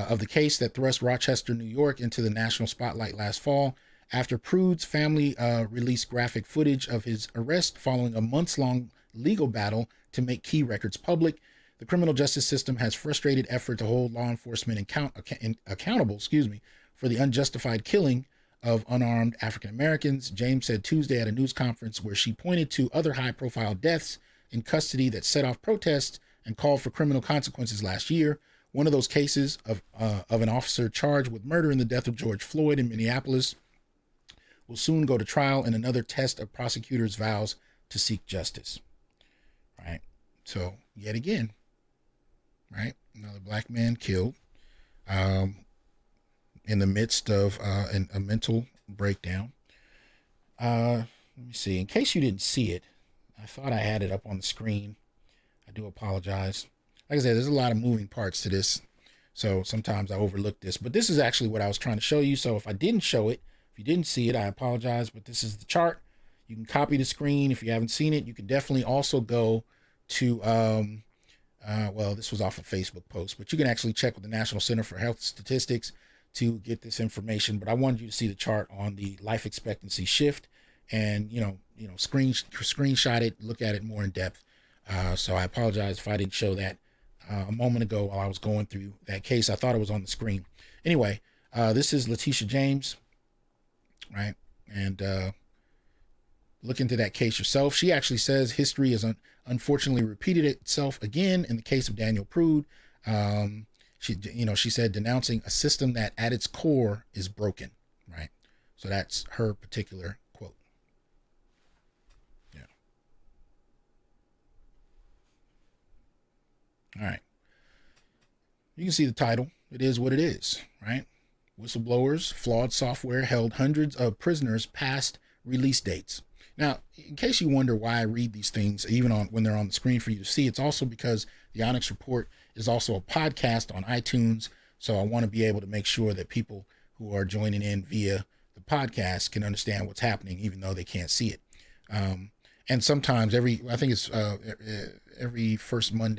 Of the case that thrust Rochester, New York into the national spotlight last fall after Prude's family released graphic footage of his arrest following a months-long legal battle to make key records public. The criminal justice system has frustrated effort to hold law enforcement accountable, for the unjustified killing of unarmed African Americans, James said Tuesday at a news conference where she pointed to other high-profile deaths in custody that set off protests and called for criminal consequences last year. One of those cases of an officer charged with murder in the death of George Floyd in Minneapolis will soon go to trial in another test of prosecutors' vows to seek justice. Right? So, yet again, right? Another black man killed in the midst of a mental breakdown. Let me see. In case you didn't see it, I thought I had it up on the screen. I do apologize. Like I said, there's a lot of moving parts to this, so sometimes I overlook this. But this is actually what I was trying to show you. So if I didn't show it, if you didn't see it, I apologize. But this is the chart. You can copy the screen. If you haven't seen it, you can definitely also go to, well, this was off a Facebook post, but you can actually check with the National Center for Health Statistics to get this information. But I wanted you to see the chart on the life expectancy shift and, screenshot it, look at it more in depth. So I apologize if I didn't show that. a moment ago while I was going through that case. I thought it was on the screen. Anyway, this is Letitia James, right? And look into that case yourself. She actually says history has unfortunately repeated itself again in the case of Daniel Prude. She said denouncing a system that at its core is broken, right? So that's her particular quote. Yeah. All right. You can see the title. It is what it is, right? Whistleblowers, flawed software held hundreds of prisoners past release dates. Now, in case you wonder why I read these things, even when they're on the screen for you to see, it's also because the Onyx Report is also a podcast on iTunes. So I want to be able to make sure that people who are joining in via the podcast can understand what's happening, even though they can't see it. And sometimes every first and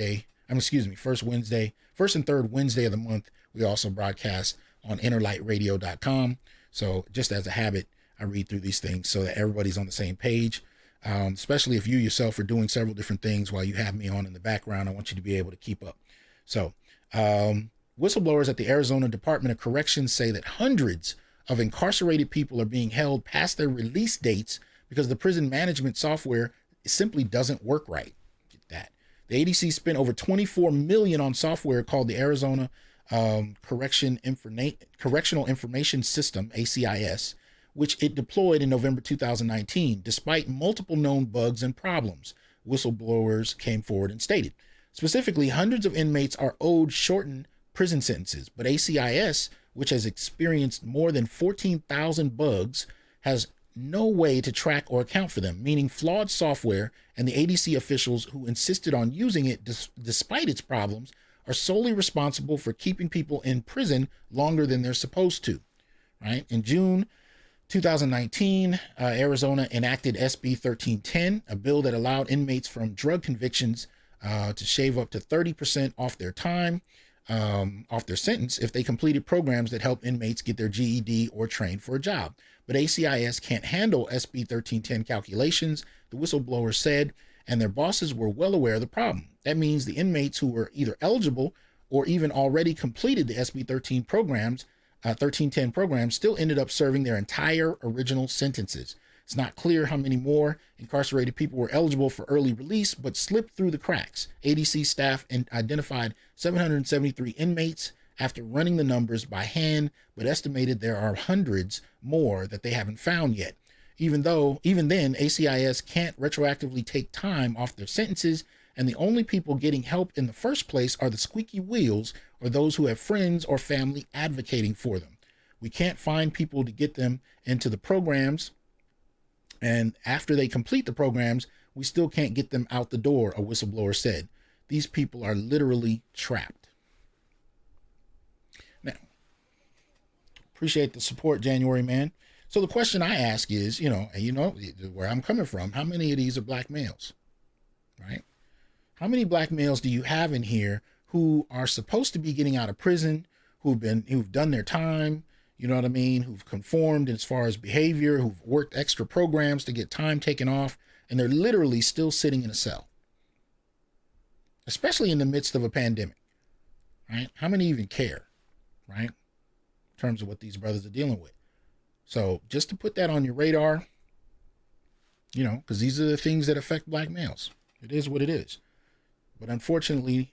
third Wednesday of the month, we also broadcast on innerlightradio.com. So just as a habit, I read through these things so that everybody's on the same page, especially if you yourself are doing several different things while you have me on in the background. I want you to be able to keep up. So whistleblowers at the Arizona Department of Corrections say that hundreds of incarcerated people are being held past their release dates because the prison management software simply doesn't work right. Get that. The ADC spent over $24 million on software called the Arizona Correctional Information System, ACIS, which it deployed in November 2019, despite multiple known bugs and problems, whistleblowers came forward and stated. Specifically, hundreds of inmates are owed shortened prison sentences, but ACIS, which has experienced more than 14,000 bugs, has no way to track or account for them, meaning flawed software and the ADC officials who insisted on using it despite its problems are solely responsible for keeping people in prison longer than they're supposed to, right? In June 2019, Arizona enacted SB 1310, a bill that allowed inmates from drug convictions to shave up to 30% off their time, off their sentence, if they completed programs that help inmates get their GED or train for a job. But ACIS can't handle SB 1310 calculations, the whistleblower said, and their bosses were well aware of the problem. That means the inmates who were either eligible or even already completed the SB 1310 programs still ended up serving their entire original sentences. It's not clear how many more incarcerated people were eligible for early release, but slipped through the cracks. ADC staff identified 773 inmates after running the numbers by hand, but estimated there are hundreds more that they haven't found yet. Even then, ACIS can't retroactively take time off their sentences, and the only people getting help in the first place are the squeaky wheels or those who have friends or family advocating for them. We can't find people to get them into the programs, and after they complete the programs, we still can't get them out the door, a whistleblower said. These people are literally trapped. Now, appreciate the support, January man. So the question I ask is, where I'm coming from, how many of these are black males, right? How many black males do you have in here who are supposed to be getting out of prison, who've done their time, you know what I mean, who've conformed as far as behavior, who've worked extra programs to get time taken off, and they're literally still sitting in a cell, especially in the midst of a pandemic, right? How many even care, right, in terms of what these brothers are dealing with? So just to put that on your radar, because these are the things that affect black males. It is what it is. But unfortunately,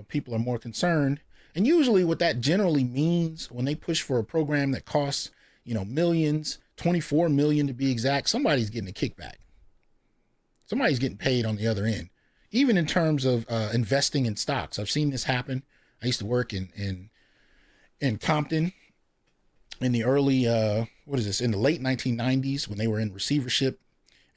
people are more concerned. And usually what that generally means when they push for a program that costs, millions, 24 million to be exact, somebody's getting a kickback. Somebody's getting paid on the other end. Even in terms of investing in stocks. I've seen this happen. I used to work in Compton in the early, in the late 1990s when they were in receivership.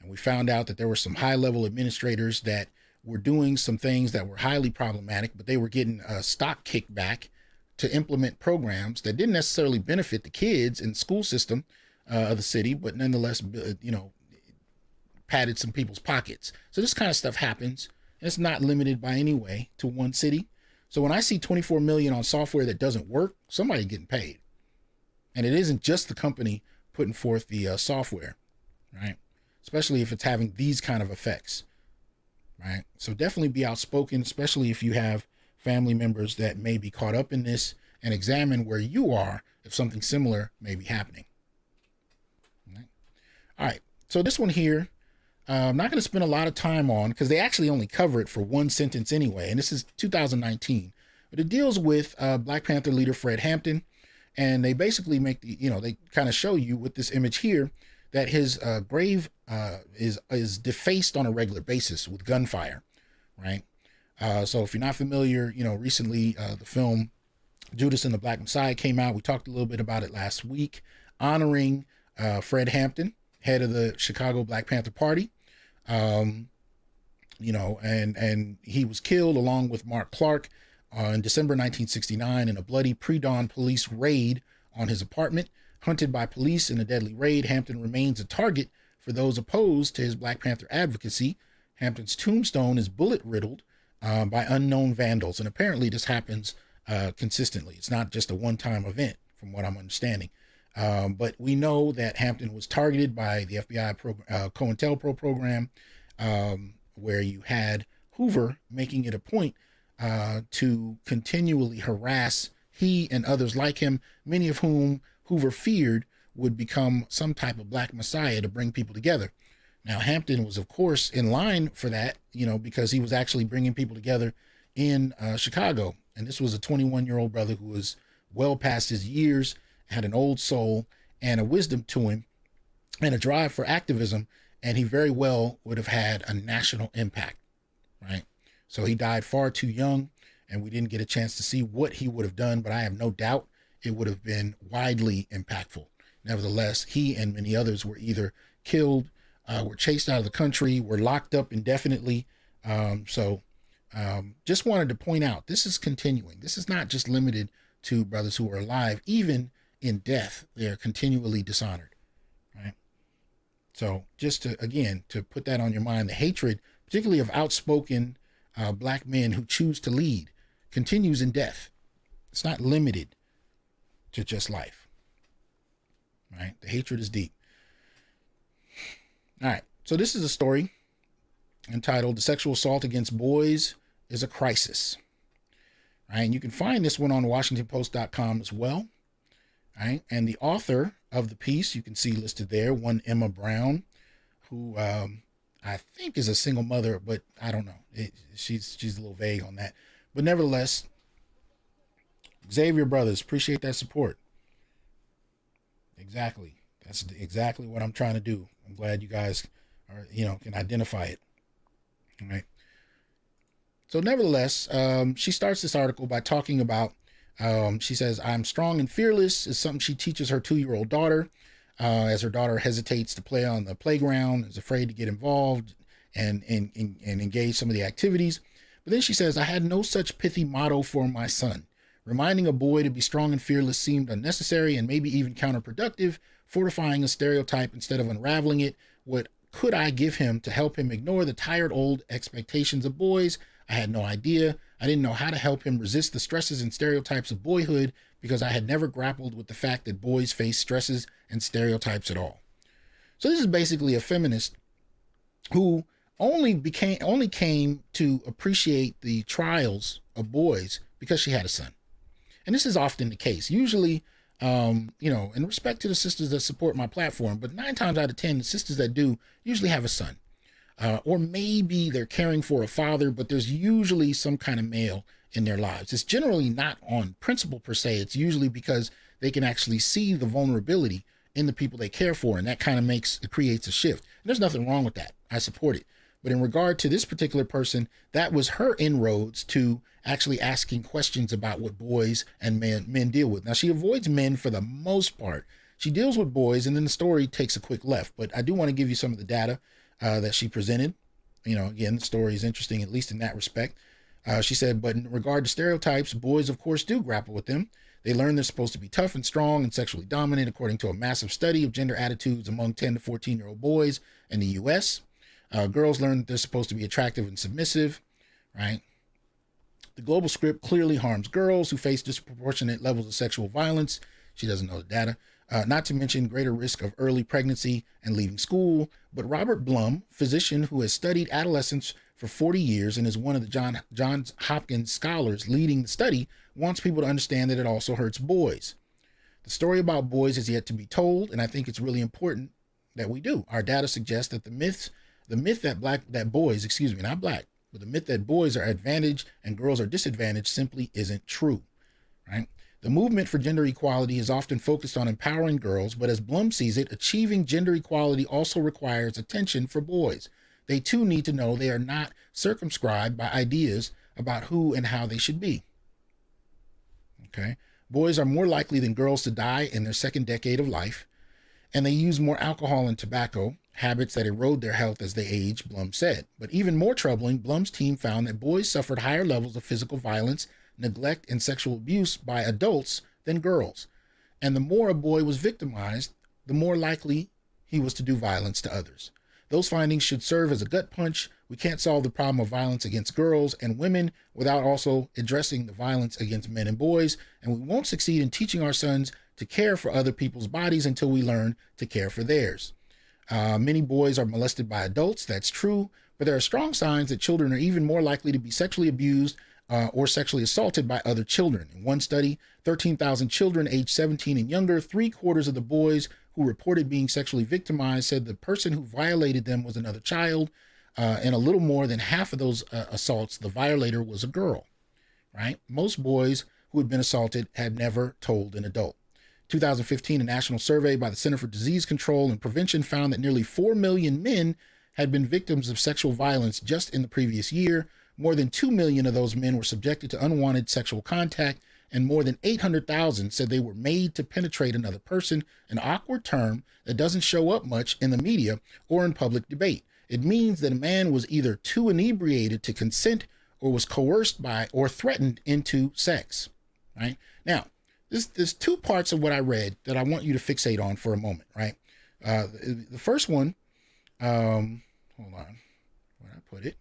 And we found out that there were some high-level administrators that were doing some things that were highly problematic, but they were getting a stock kickback to implement programs that didn't necessarily benefit the kids in the school system of the city, but nonetheless, padded some people's pockets. So this kind of stuff happens. And it's not limited by any way to one city. So when I see 24 million on software that doesn't work, somebody's getting paid. And it isn't just the company putting forth the software, right? Especially if it's having these kind of effects. Right. So definitely be outspoken, especially if you have family members that may be caught up in this, and examine where you are if something similar may be happening. All right, so this one here, I'm not going to spend a lot of time on because they actually only cover it for one sentence anyway, and this is 2019. But it deals with Black Panther leader Fred Hampton, and they basically make they kind of show you with this image here that his grave is defaced on a regular basis with gunfire, right? So if you're not familiar, recently the film Judas and the Black Messiah came out. We talked a little bit about it last week, honoring Fred Hampton, head of the Chicago Black Panther Party. And he was killed along with Mark Clark in December 1969 in a bloody pre-dawn police raid on his apartment. Hunted by police in a deadly raid, Hampton remains a target for those opposed to his Black Panther advocacy. Hampton's tombstone is bullet-riddled by unknown vandals, and apparently this happens consistently. It's not just a one-time event, from what I'm understanding. But we know that Hampton was targeted by the FBI COINTELPRO program, where you had Hoover making it a point to continually harass he and others like him, many of whom Hoover feared would become some type of Black Messiah to bring people together. Now, Hampton was, of course, in line for that, because he was actually bringing people together in Chicago. And this was a 21-year-old brother who was well past his years, had an old soul and a wisdom to him and a drive for activism. And he very well would have had a national impact, right? So he died far too young, and we didn't get a chance to see what he would have done, but I have no doubt it would have been widely impactful. Nevertheless, he and many others were either killed, were chased out of the country, were locked up indefinitely. Just wanted to point out, this is continuing. This is not just limited to brothers who are alive. Even in death, they are continually dishonored, right? So just to put that on your mind, the hatred, particularly of outspoken Black men who choose to lead, continues in death. It's not limited to just life, right? The hatred is deep. All right, so this is a story entitled "The Sexual Assault Against Boys is a Crisis." Right, and you can find this one on WashingtonPost.com as well. Right, and the author of the piece you can see listed there, one Emma Brown, who I think is a single mother, but I don't know. She's a little vague on that. But nevertheless, Xavier Brothers, appreciate that support. Exactly. That's exactly what I'm trying to do. I'm glad you guys are, can identify it. All right. So nevertheless, she starts this article by talking about, she says, "I'm strong and fearless" is something she teaches her 2-year-old daughter, as her daughter hesitates to play on the playground, is afraid to get involved and engage some of the activities. But then she says, "I had no such pithy motto for my son. Reminding a boy to be strong and fearless seemed unnecessary and maybe even counterproductive, fortifying a stereotype instead of unraveling it. What could I give him to help him ignore the tired old expectations of boys? I had no idea. I didn't know how to help him resist the stresses and stereotypes of boyhood because I had never grappled with the fact that boys face stresses and stereotypes at all." So this is basically a feminist who only came to appreciate the trials of boys because she had a son. And this is often the case. Usually, in respect to the sisters that support my platform, but 9 times out of 10, the sisters that do usually have a son. Or maybe they're caring for a father, but there's usually some kind of male in their lives. It's generally not on principle per se. It's usually because they can actually see the vulnerability in the people they care for, and that kind of creates a shift. And there's nothing wrong with that. I support it. But in regard to this particular person, that was her inroads to actually asking questions about what boys and men deal with. Now, she avoids men for the most part. She deals with boys, and then the story takes a quick left. But I do want to give you some of the data that she presented. Again, the story is interesting, at least in that respect. She said, but in regard to stereotypes, boys, of course, do grapple with them. They learn they're supposed to be tough and strong and sexually dominant, according to a massive study of gender attitudes among 10 to 14-year-old boys in the U.S. Girls learn that they're supposed to be attractive and submissive, right? The global script clearly harms girls who face disproportionate levels of sexual violence. She doesn't know the data. not to mention greater risk of early pregnancy and leaving school. But Robert Blum, physician who has studied adolescence for 40 years and is one of the Johns Hopkins scholars leading the study, wants people to understand that it also hurts boys. The story about boys is yet to be told, and I think it's really important that we do. Our data suggests that the myth that boys, not black, but the myth that boys are advantaged and girls are disadvantaged simply isn't true, right? The movement for gender equality is often focused on empowering girls, but as Blum sees it, achieving gender equality also requires attention for boys. They too need to know they are not circumscribed by ideas about who and how they should be. Okay. Boys are more likely than girls to die in their second decade of life, and they use more alcohol and tobacco, habits that erode their health as they age, Blum said. But even more troubling, Blum's team found that boys suffered higher levels of physical violence, neglect, and sexual abuse by adults than girls. And the more a boy was victimized, the more likely he was to do violence to others. Those findings should serve as a gut punch. We can't solve the problem of violence against girls and women without also addressing the violence against men and boys, and we won't succeed in teaching our sons to care for other people's bodies until we learn to care for theirs. Many boys are molested by adults, that's true, but there are strong signs that children are even more likely to be sexually abused or sexually assaulted by other children. In one study, 13,000 children aged 17 and younger, 3/4 of the boys who reported being sexually victimized said the person who violated them was another child, and a little more than half of those assaults, the violator was a girl, right? Most boys who had been assaulted had never told an adult. 2015, a national survey by the Center for Disease Control and Prevention found that nearly 4 million men had been victims of sexual violence just in the previous year. More than 2 million of those men were subjected to unwanted sexual contact, and more than 800,000 said they were made to penetrate another person, an awkward term that doesn't show up much in the media or in public debate. It means that a man was either too inebriated to consent or was coerced by or threatened into sex, right? Now, there's two parts of what I read that I want you to fixate on for a moment, right? The first one, hold on, where did I put it?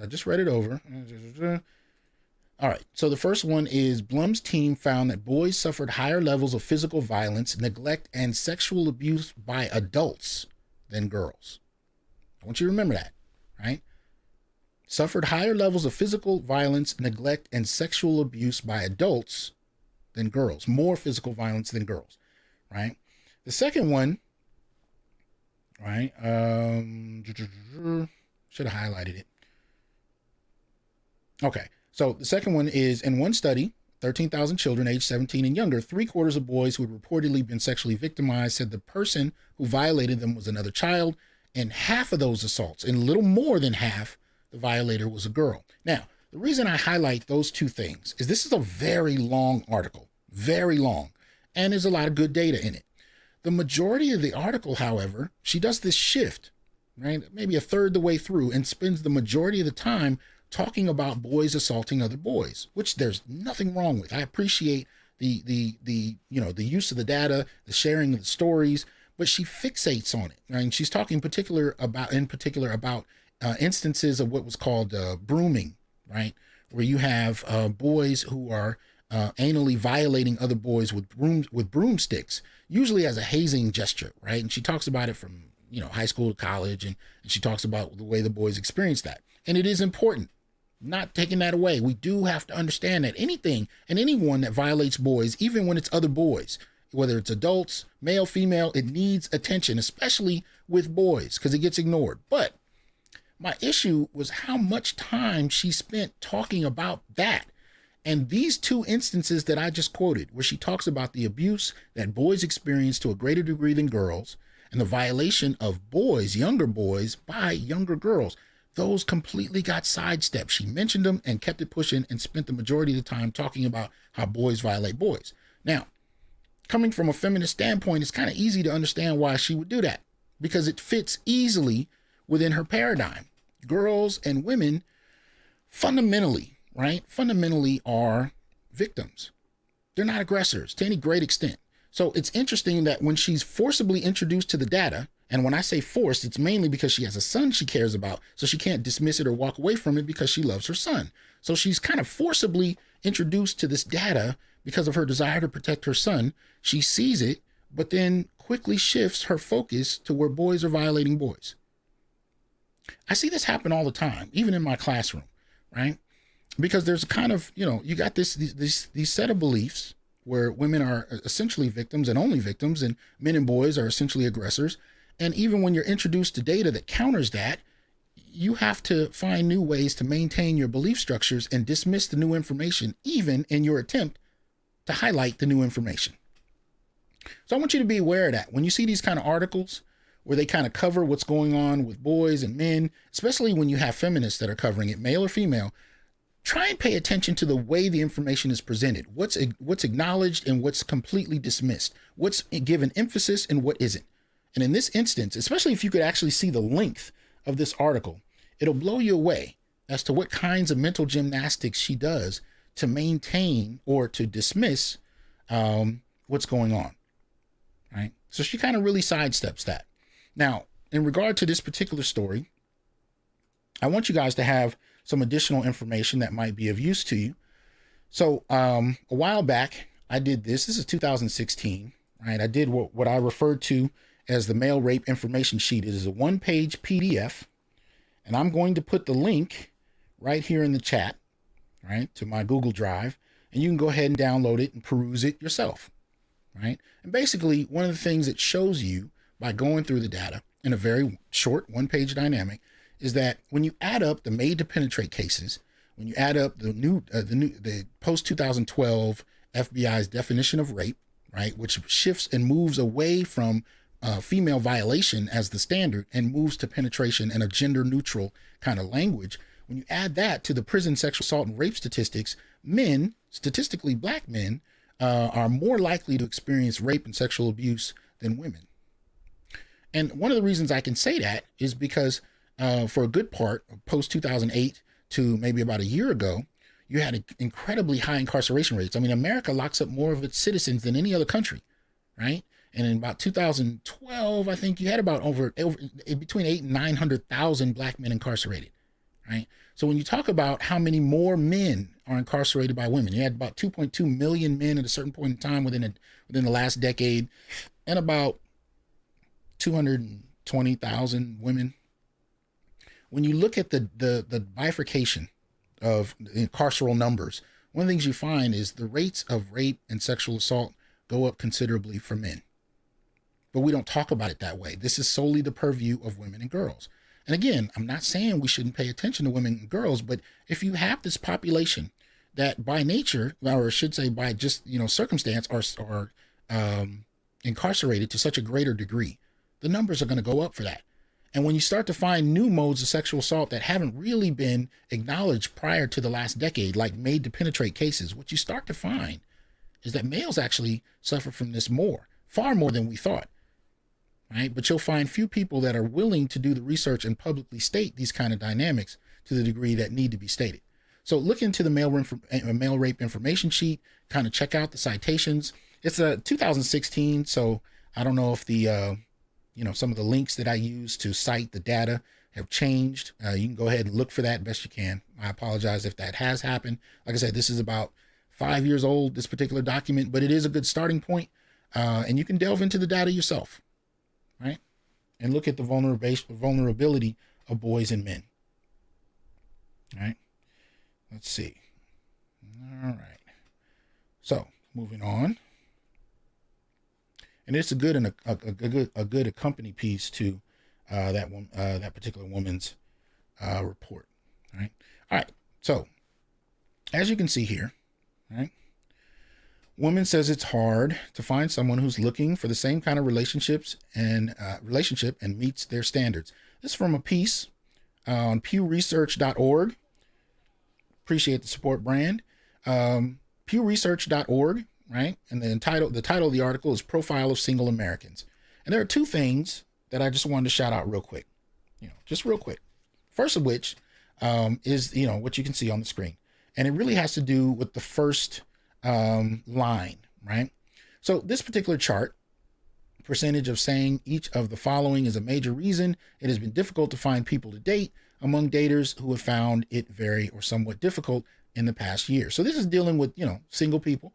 I just read it over. All right, so the first one is Blum's team found that boys suffered higher levels of physical violence, neglect, and sexual abuse by adults than girls. I want you to remember that, right? Suffered higher levels of physical violence, neglect, and sexual abuse by adults than girls. More physical violence than girls, right? The second one, right, should have highlighted it. Okay. So the second one is, in one study, 13,000 children aged 17 and younger, 3/4 of boys who had reportedly been sexually victimized said the person who violated them was another child, and half of those assaults, and a little more than half, the violator was a girl. Now, the reason I highlight those two things is this is a very long article, very long, and there's a lot of good data in it. The majority of the article, however, she does this shift, right, maybe a third the way through, and spends the majority of the time talking about boys assaulting other boys, which there's nothing wrong with. I appreciate the use of the data, the sharing of the stories, but she fixates on it. Right? And she's talking in particular about instances of what was called brooming, right? Where you have boys who are anally violating other boys with broomsticks, usually as a hazing gesture, right? And she talks about it from high school to college, and she talks about the way the boys experience that. And it is important. Not taking that away. We do have to understand that anything and anyone that violates boys, even when it's other boys, whether it's adults, male, female, it needs attention, especially with boys, because it gets ignored. But my issue was how much time she spent talking about that. And these two instances that I just quoted, where she talks about the abuse that boys experience to a greater degree than girls, and the violation of boys, younger boys, by younger girls, those completely got sidestepped. She mentioned them and kept it pushing and spent the majority of the time talking about how boys violate boys. Now, coming from a feminist standpoint, it's kind of easy to understand why she would do that, because it fits easily within her paradigm. Girls and women fundamentally are victims. They're not aggressors to any great extent. So it's interesting that when she's forcibly introduced to the data, and when I say forced, it's mainly because she has a son she cares about, so she can't dismiss it or walk away from it because she loves her son. So she's kind of forcibly introduced to this data because of her desire to protect her son. She sees it, but then quickly shifts her focus to where boys are violating boys. I see this happen all the time, even in my classroom, right? Because there's a kind of, you got these set of beliefs where women are essentially victims and only victims, and men and boys are essentially aggressors. And even when you're introduced to data that counters that, you have to find new ways to maintain your belief structures and dismiss the new information, even in your attempt to highlight the new information. So I want you to be aware of that. When you see these kind of articles where they kind of cover what's going on with boys and men, especially when you have feminists that are covering it, male or female, try and pay attention to the way the information is presented. What's acknowledged and what's completely dismissed. What's given emphasis and what isn't. And in this instance, especially if you could actually see the length of this article, it'll blow you away as to what kinds of mental gymnastics she does to maintain or to dismiss what's going on, right? So she kind of really sidesteps that. Now, in regard to this particular story, I want you guys to have some additional information that might be of use to you. So a while back, I did this. This is 2016, right? I did what I referred to as the male rape information sheet. It is a one-page PDF, and I'm going to put the link right here in the chat, right, to my Google Drive, and you can go ahead and download it and peruse it yourself, right? And basically, one of the things it shows you by going through the data in a very short one-page dynamic is that when you add up the made to penetrate cases, when you add up the post 2012 FBI's definition of rape, right, which shifts and moves away from female violation as the standard and moves to penetration and a gender neutral kind of language. When you add that to the prison sexual assault and rape statistics, men, statistically black men, are more likely to experience rape and sexual abuse than women. And one of the reasons I can say that is because for a good part of post 2008 to maybe about a year ago, you had incredibly high incarceration rates. I mean, America locks up more of its citizens than any other country, right? And in about 2012, I think you had about over between 800,000 and 900,000 black men incarcerated, right? So when you talk about how many more men are incarcerated by women, you had about 2.2 million men at a certain point in time within the last decade, and about 220,000 women. When you look at the bifurcation of the carceral numbers, one of the things you find is the rates of rape and sexual assault go up considerably for men. But we don't talk about it that way. This is solely the purview of women and girls. And again, I'm not saying we shouldn't pay attention to women and girls, but if you have this population that by nature, or I should say by just, circumstance, are incarcerated to such a greater degree, the numbers are going to go up for that. And when you start to find new modes of sexual assault that haven't really been acknowledged prior to the last decade, like made to penetrate cases, what you start to find is that males actually suffer from this far more than we thought, right? But you'll find few people that are willing to do the research and publicly state these kind of dynamics to the degree that need to be stated. So look into the male rape information sheet, kind of check out the citations. It's a 2016, so I don't know if the some of the links that I use to cite the data have changed. You can go ahead and look for that best you can. I apologize if that has happened. Like I said, this is about 5 years old, this particular document, but it is a good starting point. And you can delve into the data yourself, right? And look at the vulnerability of boys and men. All right. Let's see. All right. So moving on. And it's a good accompany piece to that particular woman's report. Right. All right. So as you can see here, right, woman says it's hard to find someone who's looking for the same kind of relationship and meets their standards. This is from a piece on pewresearch.org. Appreciate the support, brand. Pewresearch.org. Right. And the title of the article is Profile of Single Americans. And there are two things that I just wanted to shout out real quick, just real quick. First of which is, what you can see on the screen. And it really has to do with the first line, right? So this particular chart, percentage of saying each of the following is a major reason it has been difficult to find people to date among daters who have found it very or somewhat difficult in the past year. So this is dealing with, single people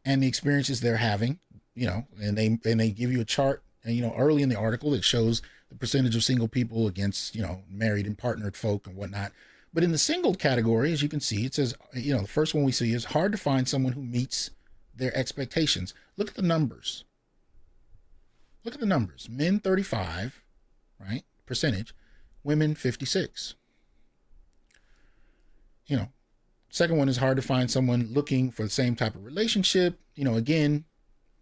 and the experiences they're having, and they give you a chart, and, early in the article that shows the percentage of single people against, married and partnered folk and whatnot. But in the single category, as you can see, it says, the first one we see is hard to find someone who meets their expectations. Look at the numbers. Look at the numbers. Men 35, right? Percentage. Women 56. Second one is hard to find someone looking for the same type of relationship. Again,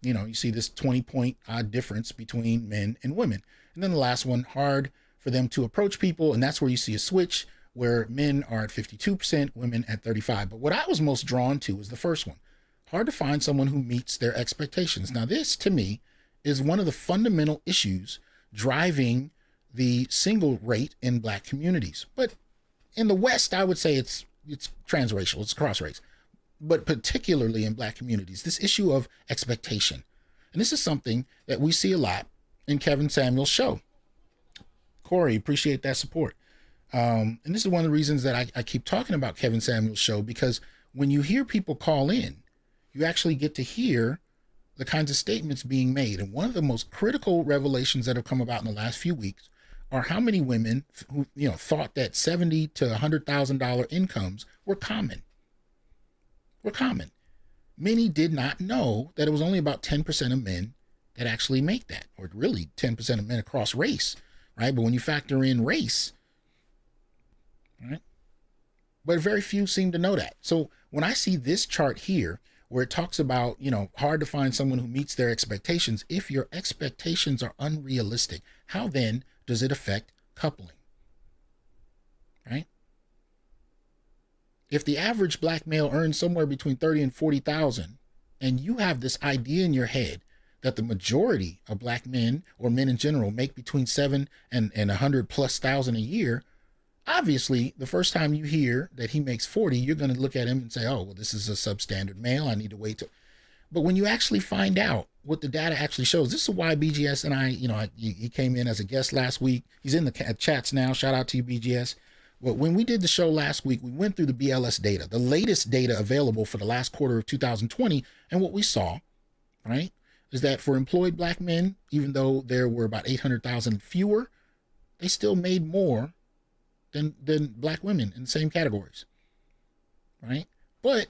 you see this 20-point odd difference between men and women. And then the last one, hard for them to approach people. And that's where you see a switch where men are at 52%, women at 35%. But what I was most drawn to was the first one. Hard to find someone who meets their expectations. Now, this, to me, is one of the fundamental issues driving the single rate in Black communities. But in the West, I would say it's transracial, it's cross-race. But particularly in Black communities, this issue of expectation. And this is something that we see a lot in Kevin Samuel's show. Corey, appreciate that support. And this is one of the reasons that I keep talking about Kevin Samuel's show, because when you hear people call in, you actually get to hear the kinds of statements being made. And one of the most critical revelations that have come about in the last few weeks are how many women who thought that $70,000 to $100,000 incomes were common. Many did not know that it was only about 10% of men that actually make that, or really 10% of men across race, right? But when you factor in race, right? But very few seem to know that. So when I see this chart here, where it talks about, hard to find someone who meets their expectations, if your expectations are unrealistic, how then does it affect coupling, right? If the average Black male earns somewhere between 30 and 40,000, and you have this idea in your head that the majority of Black men, or men in general, make between 7 and 100,000+ a year, obviously, the first time you hear that he makes 40, you're going to look at him and say, oh, well, this is a substandard male. I need to wait. But when you actually find out what the data actually shows, this is why BGS and he came in as a guest last week. He's in the chats now. Shout out to you, BGS. But when we did the show last week, we went through the BLS data, the latest data available for the last quarter of 2020. And what we saw, right, is that for employed Black men, even though there were about 800,000 fewer, they still made more than Black women in the same categories, right? But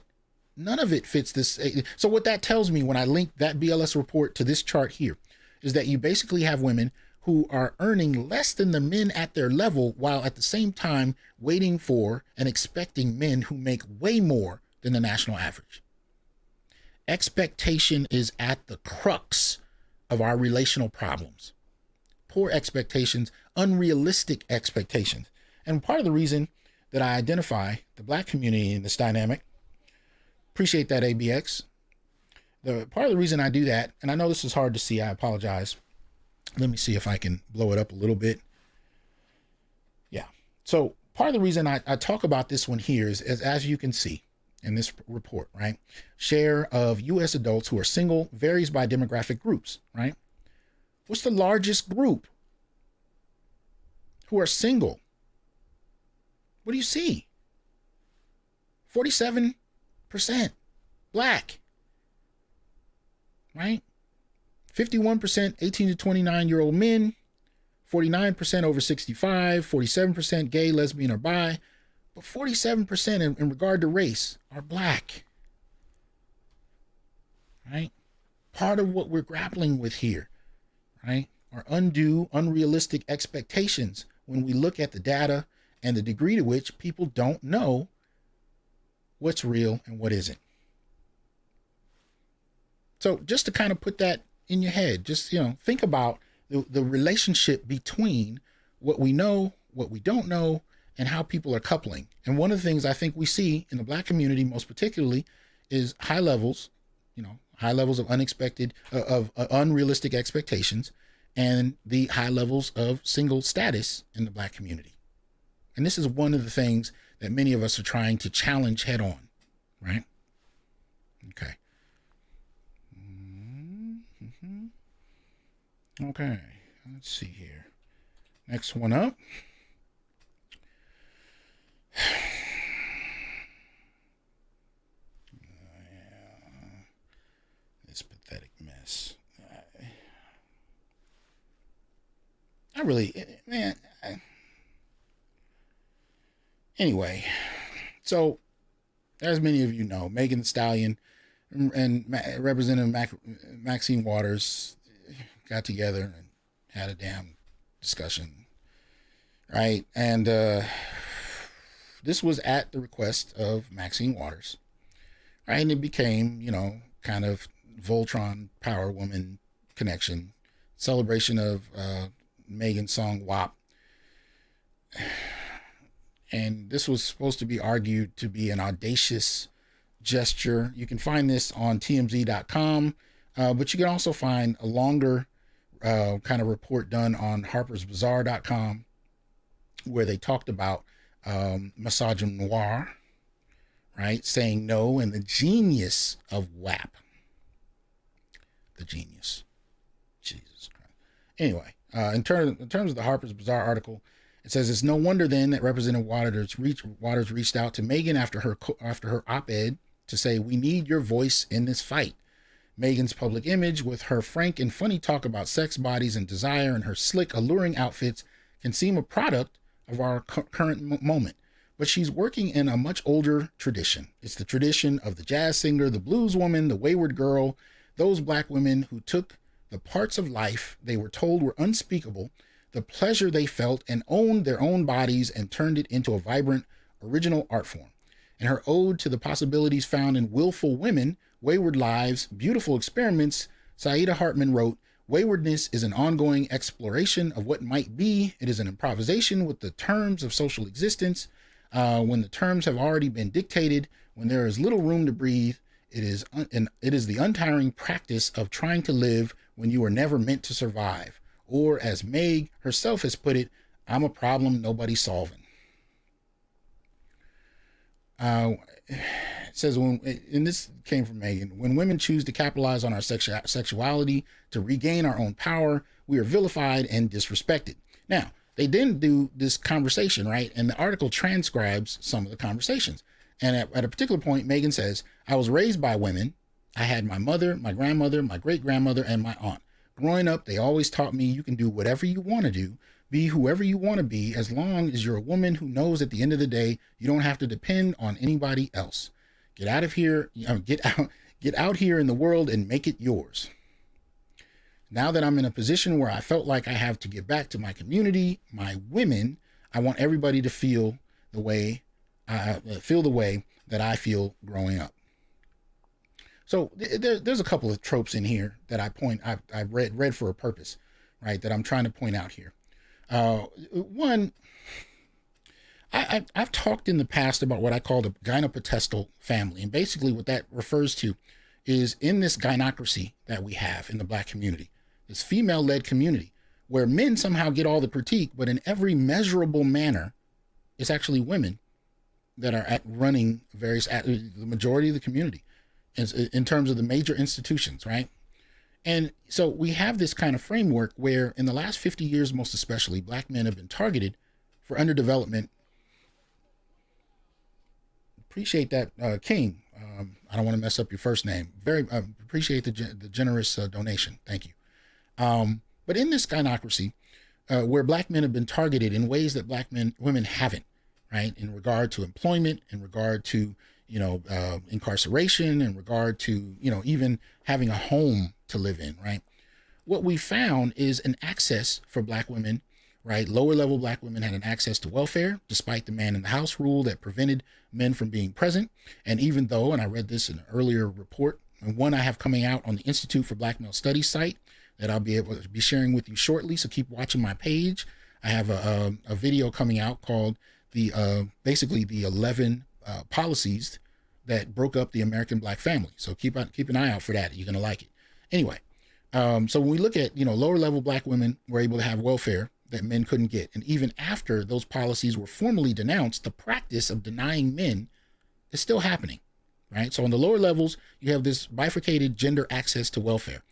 none of it fits this. So what that tells me when I link that BLS report to this chart here is that you basically have women who are earning less than the men at their level, while at the same time waiting for and expecting men who make way more than the national average. Expectation is at the crux of our relational problems. Poor expectations, unrealistic expectations. And part of the reason that I identify the Black community in this dynamic, appreciate that, ABX. Part of the reason I do that, and I know this is hard to see, I apologize. Let me see if I can blow it up a little bit. Yeah. So part of the reason I talk about this one here is, as you can see in this report, right? Share of U.S. adults who are single varies by demographic groups, right? What's the largest group who are single? What do you see? 47% Black, right? 51% 18 to 29-year-old men, 49% over 65, 47% gay, lesbian, or bi, but 47% in regard to race are Black, right? Part of what we're grappling with here, right, are undue, unrealistic expectations when we look at the data and the degree to which people don't know what's real and what isn't. So just to kind of put that in your head, just, think about the relationship between what we know, what we don't know, and how people are coupling. And one of the things I think we see in the Black community most particularly is high levels of unexpected, of unrealistic expectations, and the high levels of single status in the Black community. And this is one of the things that many of us are trying to challenge head on, right? Okay. Okay, let's see here. Next one up. I really, man. Anyway, so as many of you know, Megan Thee Stallion and Representative Maxine Waters got together and had a damn discussion, right? And this was at the request of Maxine Waters, right? And it became, you know, kind of Voltron Power Woman connection, celebration of Megan's song WAP. And this was supposed to be argued to be an audacious gesture. You can find this on TMZ.com, but you can also find a longer kind of report done on Harper'sBazaar.com, where they talked about misogynoir, right? Saying no, and the genius of WAP. The genius. Jesus Christ. Anyway, in terms of the Harper's Bazaar article, it says it's no wonder then that Representative Waters reached out to Megan after her op-ed to say, we need your voice in this fight. Megan's public image, with her frank and funny talk about sex, bodies, and desire, and her slick, alluring outfits, can seem a product of our current moment. But she's working in a much older tradition. It's the tradition of the jazz singer, the blues woman, the wayward girl, those black women who took the parts of life they were told were unspeakable, the pleasure they felt, and owned their own bodies and turned it into a vibrant, original art form. In her ode to the possibilities found in willful women, wayward lives, beautiful experiments, Saida Hartman wrote, waywardness is an ongoing exploration of what might be. It is an improvisation with the terms of social existence. When the terms have already been dictated, when there is little room to breathe, it is the untiring practice of trying to live when you were never meant to survive. Or, as Meg herself has put it, I'm a problem nobody's solving. It says, and this came from Megan, when women choose to capitalize on our sexuality to regain our own power, we are vilified and disrespected. Now, they didn't do this conversation, right? And the article transcribes some of the conversations. And at a particular point, Megan says, I was raised by women. I had my mother, my grandmother, my great-grandmother, and my aunt. Growing up, they always taught me you can do whatever you want to do, be whoever you want to be, as long as you're a woman who knows at the end of the day, you don't have to depend on anybody else. Get out of here, get out here in the world and make it yours. Now that I'm in a position where I felt like I have to give back to my community, my women, I want everybody to feel the way that I feel growing up. So there's a couple of tropes in here that I read for a purpose, right? That I'm trying to point out here. One, I've talked in the past about what I call the gynopotestal family. And basically what that refers to is in this gynocracy that we have in the black community, this female-led community where men somehow get all the critique, but in every measurable manner, it's actually women that are running the majority of the community in terms of the major institutions, right? And so we have this kind of framework where in the last 50 years, most especially, black men have been targeted for underdevelopment. Appreciate that, King. I don't want to mess up your first name. Very appreciate the generous donation. Thank you. But in this gynocracy, where black men have been targeted in ways that women haven't, right? In regard to employment, in regard to, incarceration, in regard to, even having a home to live in, right? What we found is an access for black women, right? Lower level black women had an access to welfare, despite the man in the house rule that prevented men from being present. And even though, and I read this in an earlier report, and one I have coming out on the Institute for Black Male Studies site that I'll be able to be sharing with you shortly. So keep watching my page. I have a video coming out called basically the 11 policies that broke up the American black family. So keep an eye out for that. You're going to like it. Anyway, so when we look at, lower level black women were able to have welfare that men couldn't get. And even after those policies were formally denounced, the practice of denying men is still happening, right? So on the lower levels, you have this bifurcated gender access to welfare.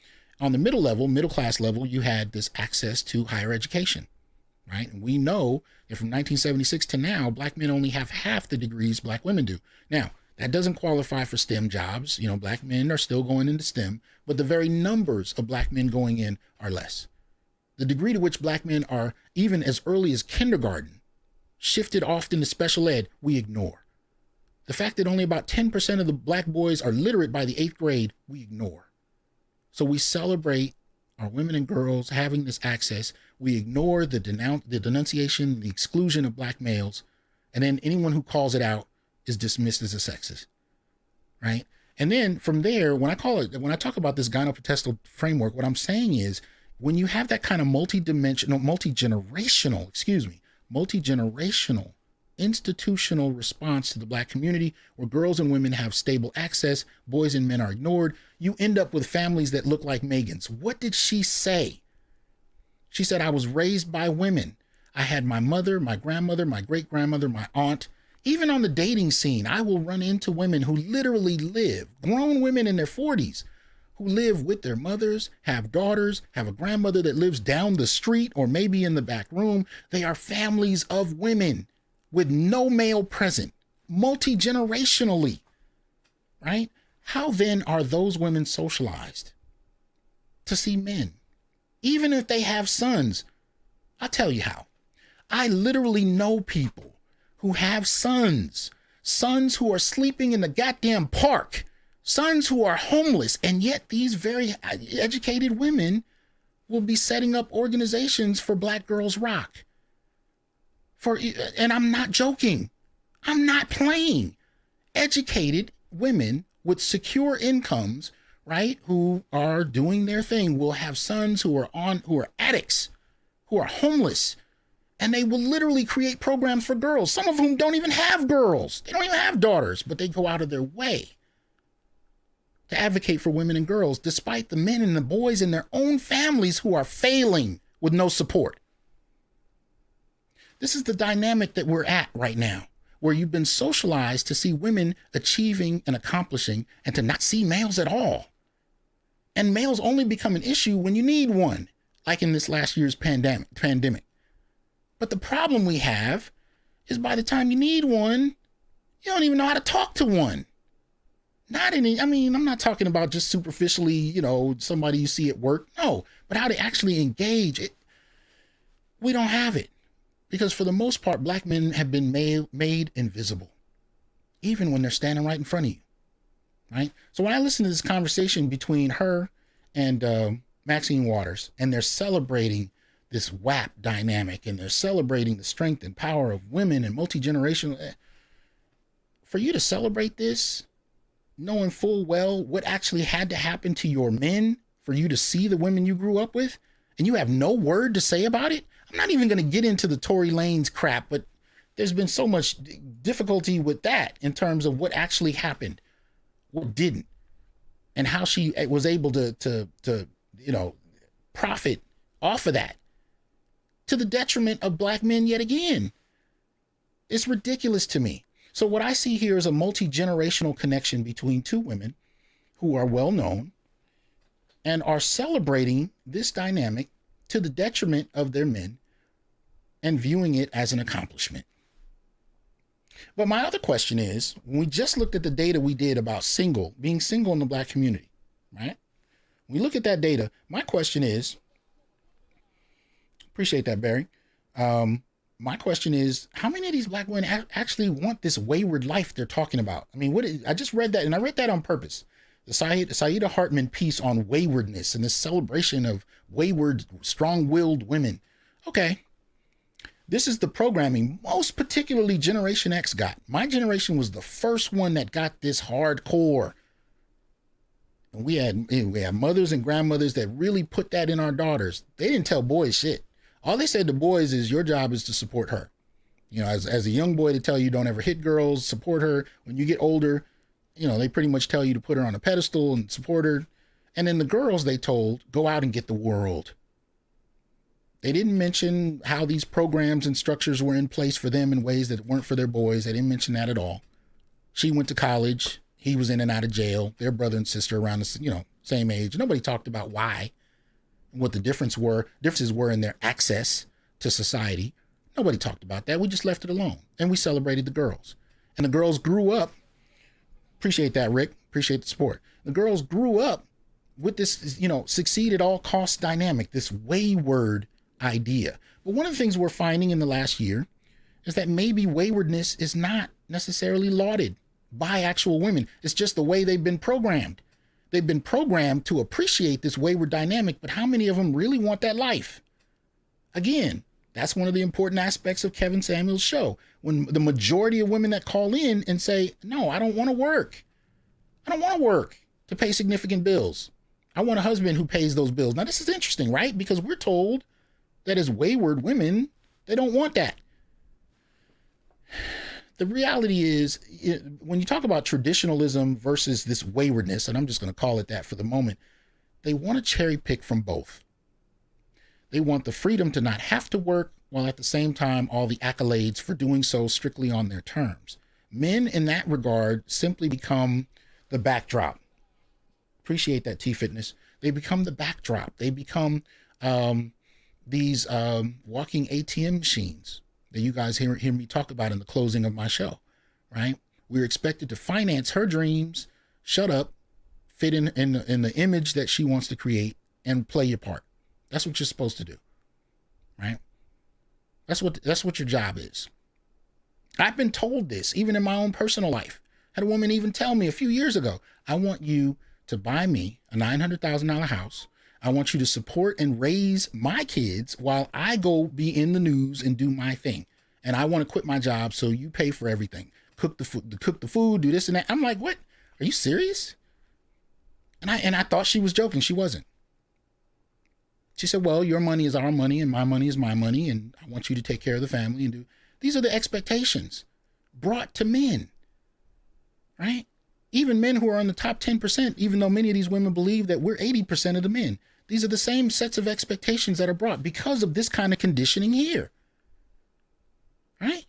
On the middle level, middle class level, you had this access to higher education, right? And we know that from 1976 to now, black men only have half the degrees black women do. Now, that doesn't qualify for STEM jobs. Black men are still going into STEM, but the very numbers of black men going in are less. The degree to which black men are, even as early as kindergarten, shifted often to special ed, we ignore. The fact that only about 10% of the black boys are literate by the 8th grade, we ignore. So we celebrate our women and girls having this access. We ignore the denunciation, the exclusion of black males, and then anyone who calls it out is dismissed as a sexist, right? And then from there, when I talk about this gynoprotestal framework, what I'm saying is when you have that kind of multi-generational institutional response to the black community where girls and women have stable access, boys and men are ignored, you end up with families that look like Megan's. What did she say? She said, I was raised by women. I had my mother, my grandmother, my great-grandmother, my aunt. Even on the dating scene, I will run into women who literally live, grown women in their 40s, who live with their mothers, have daughters, have a grandmother that lives down the street or maybe in the back room. They are families of women with no male present, multi-generationally, right? How then are those women socialized to see men? Even if they have sons, I'll tell you how. I literally know people who have sons who are sleeping in the goddamn park, sons who are homeless, and yet these very educated women will be setting up organizations for Black Girls Rock. And I'm not joking. I'm not playing. Educated women with secure incomes, right, who are doing their thing, will have sons who are addicts, who are homeless, and they will literally create programs for girls, some of whom don't even have girls. They don't even have daughters, but they go out of their way to advocate for women and girls, despite the men and the boys in their own families who are failing with no support. This is the dynamic that we're at right now, where you've been socialized to see women achieving and accomplishing and to not see males at all. And males only become an issue when you need one, like in this last year's pandemic. But the problem we have is by the time you need one, you don't even know how to talk to one. I'm not talking about just superficially, somebody you see at work. No, but how to actually engage it. We don't have it. Because for the most part, black men have been made invisible, even when they're standing right in front of you, right? So when I listen to this conversation between her and Maxine Waters, and they're celebrating this WAP dynamic, and they're celebrating the strength and power of women and multi-generational, for you to celebrate this, knowing full well what actually had to happen to your men for you to see the women you grew up with, and you have no word to say about it. I'm not even going to get into the Tory Lanez crap, but there's been so much difficulty with that in terms of what actually happened, what didn't, and how she was able to profit off of that to the detriment of black men yet again. It's ridiculous to me. So what I see here is a multi-generational connection between two women who are well known and are celebrating this dynamic to the detriment of their men and viewing it as an accomplishment. But my other question is, when we just looked at the data we did about being single in the black community, right? When we look at that data, my question is, appreciate that, Barry. My question is, how many of these black women actually want this wayward life they're talking about? I mean, I just read that, and I read that on purpose. The Saida Hartman piece on waywardness and this celebration of wayward, strong-willed women. Okay, this is the programming most particularly Generation X got. My generation was the first one that got this hardcore. And we had mothers and grandmothers that really put that in our daughters. They didn't tell boys shit. All they said to boys is your job is to support her. As a young boy, to tell you don't ever hit girls, support her. When you get older, they pretty much tell you to put her on a pedestal and support her. And then the girls, they told, go out and get the world. They didn't mention how these programs and structures were in place for them in ways that weren't for their boys. They didn't mention that at all. She went to college. He was in and out of jail. Their brother and sister around the same age. Nobody talked about why, what the differences were in their access to society. Nobody talked about that. We just left it alone. And we celebrated the girls. And the girls grew up. Appreciate that, Rick. Appreciate the support. The girls grew up with this, succeed at all costs dynamic, this wayward idea. But one of the things we're finding in the last year is that maybe waywardness is not necessarily lauded by actual women. It's just the way they've been programmed. They've been programmed to appreciate this wayward dynamic, but how many of them really want that life? Again, that's one of the important aspects of Kevin Samuels' show. When the majority of women that call in and say, no, I don't want to work. I don't want to work to pay significant bills. I want a husband who pays those bills. Now, this is interesting, right? Because we're told that as wayward women, they don't want that. The reality is, when you talk about traditionalism versus this waywardness, and I'm just going to call it that for the moment, they want to cherry pick from both. They want the freedom to not have to work, while at the same time, all the accolades for doing so strictly on their terms. Men in that regard simply become the backdrop. Appreciate that, T-Fitness. They become the backdrop. They become these walking ATM machines that you guys hear me talk about in the closing of my show, right? We're expected to finance her dreams, shut up, fit in the image that she wants to create, and play your part. That's what you're supposed to do, right? That's what your job is. I've been told this, even in my own personal life. I had a woman even tell me a few years ago, I want you to buy me a $900,000 house. I want you to support and raise my kids while I go be in the news and do my thing. And I want to quit my job so you pay for everything. Cook the food, do this and that. I'm like, what? Are you serious? And I thought she was joking. She wasn't. She said, well, your money is our money and my money is my money, and I want you to take care of the family and do. These are the expectations brought to men, right? Even men who are on the top 10%, even though many of these women believe that we're 80% of the men. These are the same sets of expectations that are brought because of this kind of conditioning here, right?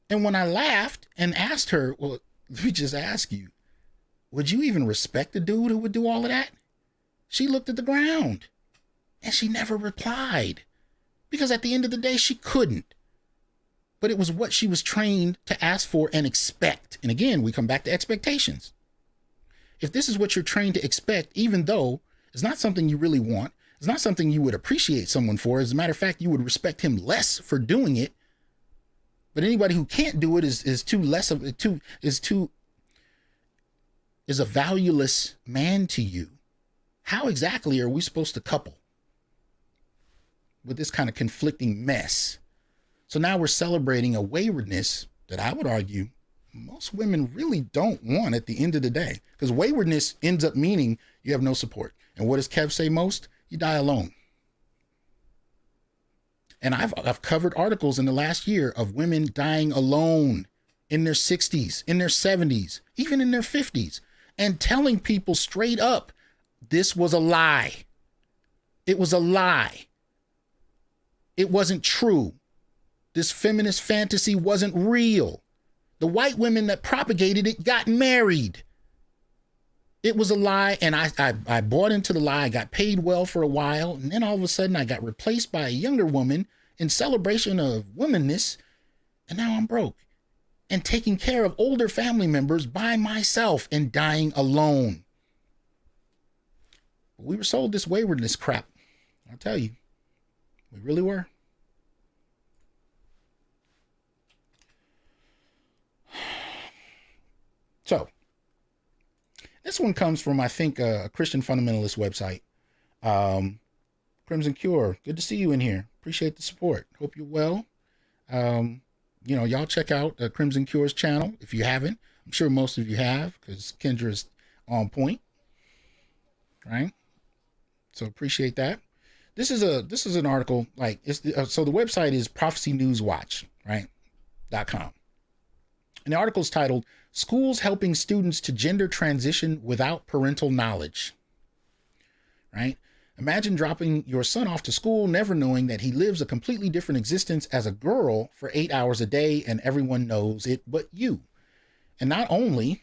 And when I laughed and asked her, well, let me just ask you, would you even respect a dude who would do all of that? She looked at the ground and she never replied because at the end of the day, she couldn't. But it was what she was trained to ask for and expect. And again, we come back to expectations. If this is what you're trained to expect, even though it's not something you really want, it's not something you would appreciate someone for. As a matter of fact, you would respect him less for doing it. But anybody who can't do it is a valueless man to you. How exactly are we supposed to couple with this kind of conflicting mess? So now we're celebrating a waywardness that I would argue most women really don't want at the end of the day, because waywardness ends up meaning you have no support. And what does Kev say most? You die alone. And I've covered articles in the last year of women dying alone in their 60s, in their 70s, even in their 50s, and telling people straight up, this was a lie. It was a lie. It wasn't true. This feminist fantasy wasn't real. The white women that propagated it got married. It was a lie, and I bought into the lie. I got paid well for a while, and then all of a sudden I got replaced by a younger woman in celebration of womanness, and now I'm broke and taking care of older family members by myself and dying alone. We were sold this waywardness crap. I'll tell you, we really were. So, this one comes from, I think, a Christian fundamentalist website. Crimson Cure, good to see you in here. Appreciate the support. Hope you're well. Y'all check out Crimson Cure's channel if you haven't. I'm sure most of you have, because Kendra is on point, right? So appreciate that. This is an article, so the website is prophecynewswatch, right? .com. And the article is titled, Schools Helping Students to Gender Transition Without Parental Knowledge, right? Imagine dropping your son off to school, never knowing that he lives a completely different existence as a girl for 8 hours a day, and everyone knows it but you. And not only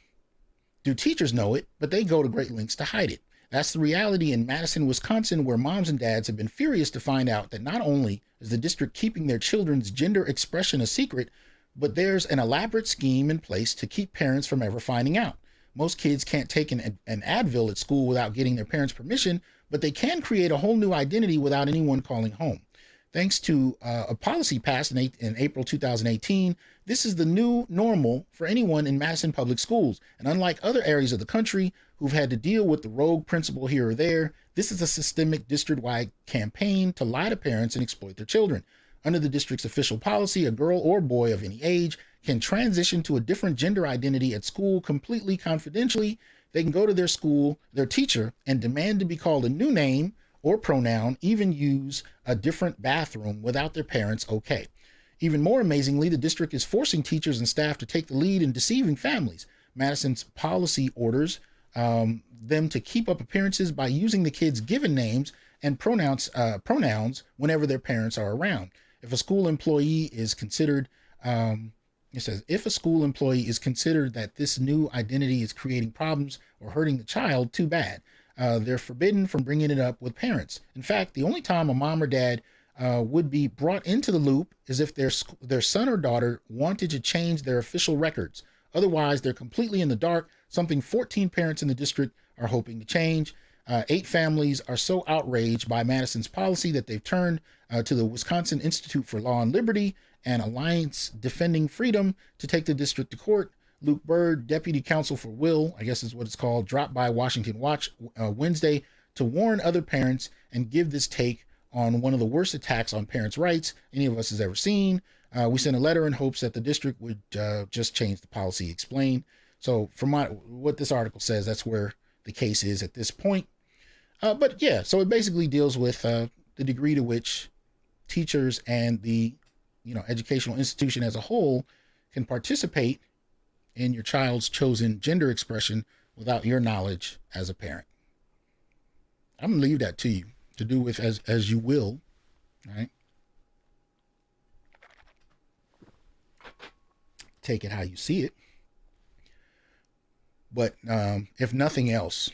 do teachers know it, but they go to great lengths to hide it. That's the reality in Madison, Wisconsin, where moms and dads have been furious to find out that not only is the district keeping their children's gender expression a secret, but there's an elaborate scheme in place to keep parents from ever finding out. Most kids can't take an Advil at school without getting their parents' permission, but they can create a whole new identity without anyone calling home. Thanks to a policy passed in April 2018, this is the new normal for anyone in Madison public schools. And unlike other areas of the country who've had to deal with the rogue principal here or there, this is a systemic district-wide campaign to lie to parents and exploit their children. Under the district's official policy, a girl or boy of any age can transition to a different gender identity at school completely confidentially. They can go to their teacher, and demand to be called a new name or pronoun, even use a different bathroom without their parents' okay. Even more amazingly, the district is forcing teachers and staff to take the lead in deceiving families. Madison's policy orders them to keep up appearances by using the kids' given names and pronouns whenever their parents are around. If a school employee is considered, it says, if a school employee is considered that this new identity is creating problems or hurting the child, too bad. They're forbidden from bringing it up with parents. In fact, the only time a mom or dad would be brought into the loop is if their son or daughter wanted to change their official records. Otherwise, they're completely in the dark, something 14 parents in the district are hoping to change. 8 families are so outraged by Madison's policy that they've turned to the Wisconsin Institute for Law and Liberty and Alliance Defending Freedom to take the district to court. Luke Bird, Deputy Counsel for Will, I guess is what it's called, dropped by Washington Watch Wednesday to warn other parents and give this take on one of the worst attacks on parents' rights any of us has ever seen. We sent a letter in hopes that the district would just change the policy, explain. So from what this article says, that's where the case is at this point. But yeah, so it basically deals with the degree to which teachers and the educational institution as a whole can participate in your child's chosen gender expression without your knowledge as a parent. I'm gonna leave that to you to do with as you will, right? Take it how you see it. But if nothing else,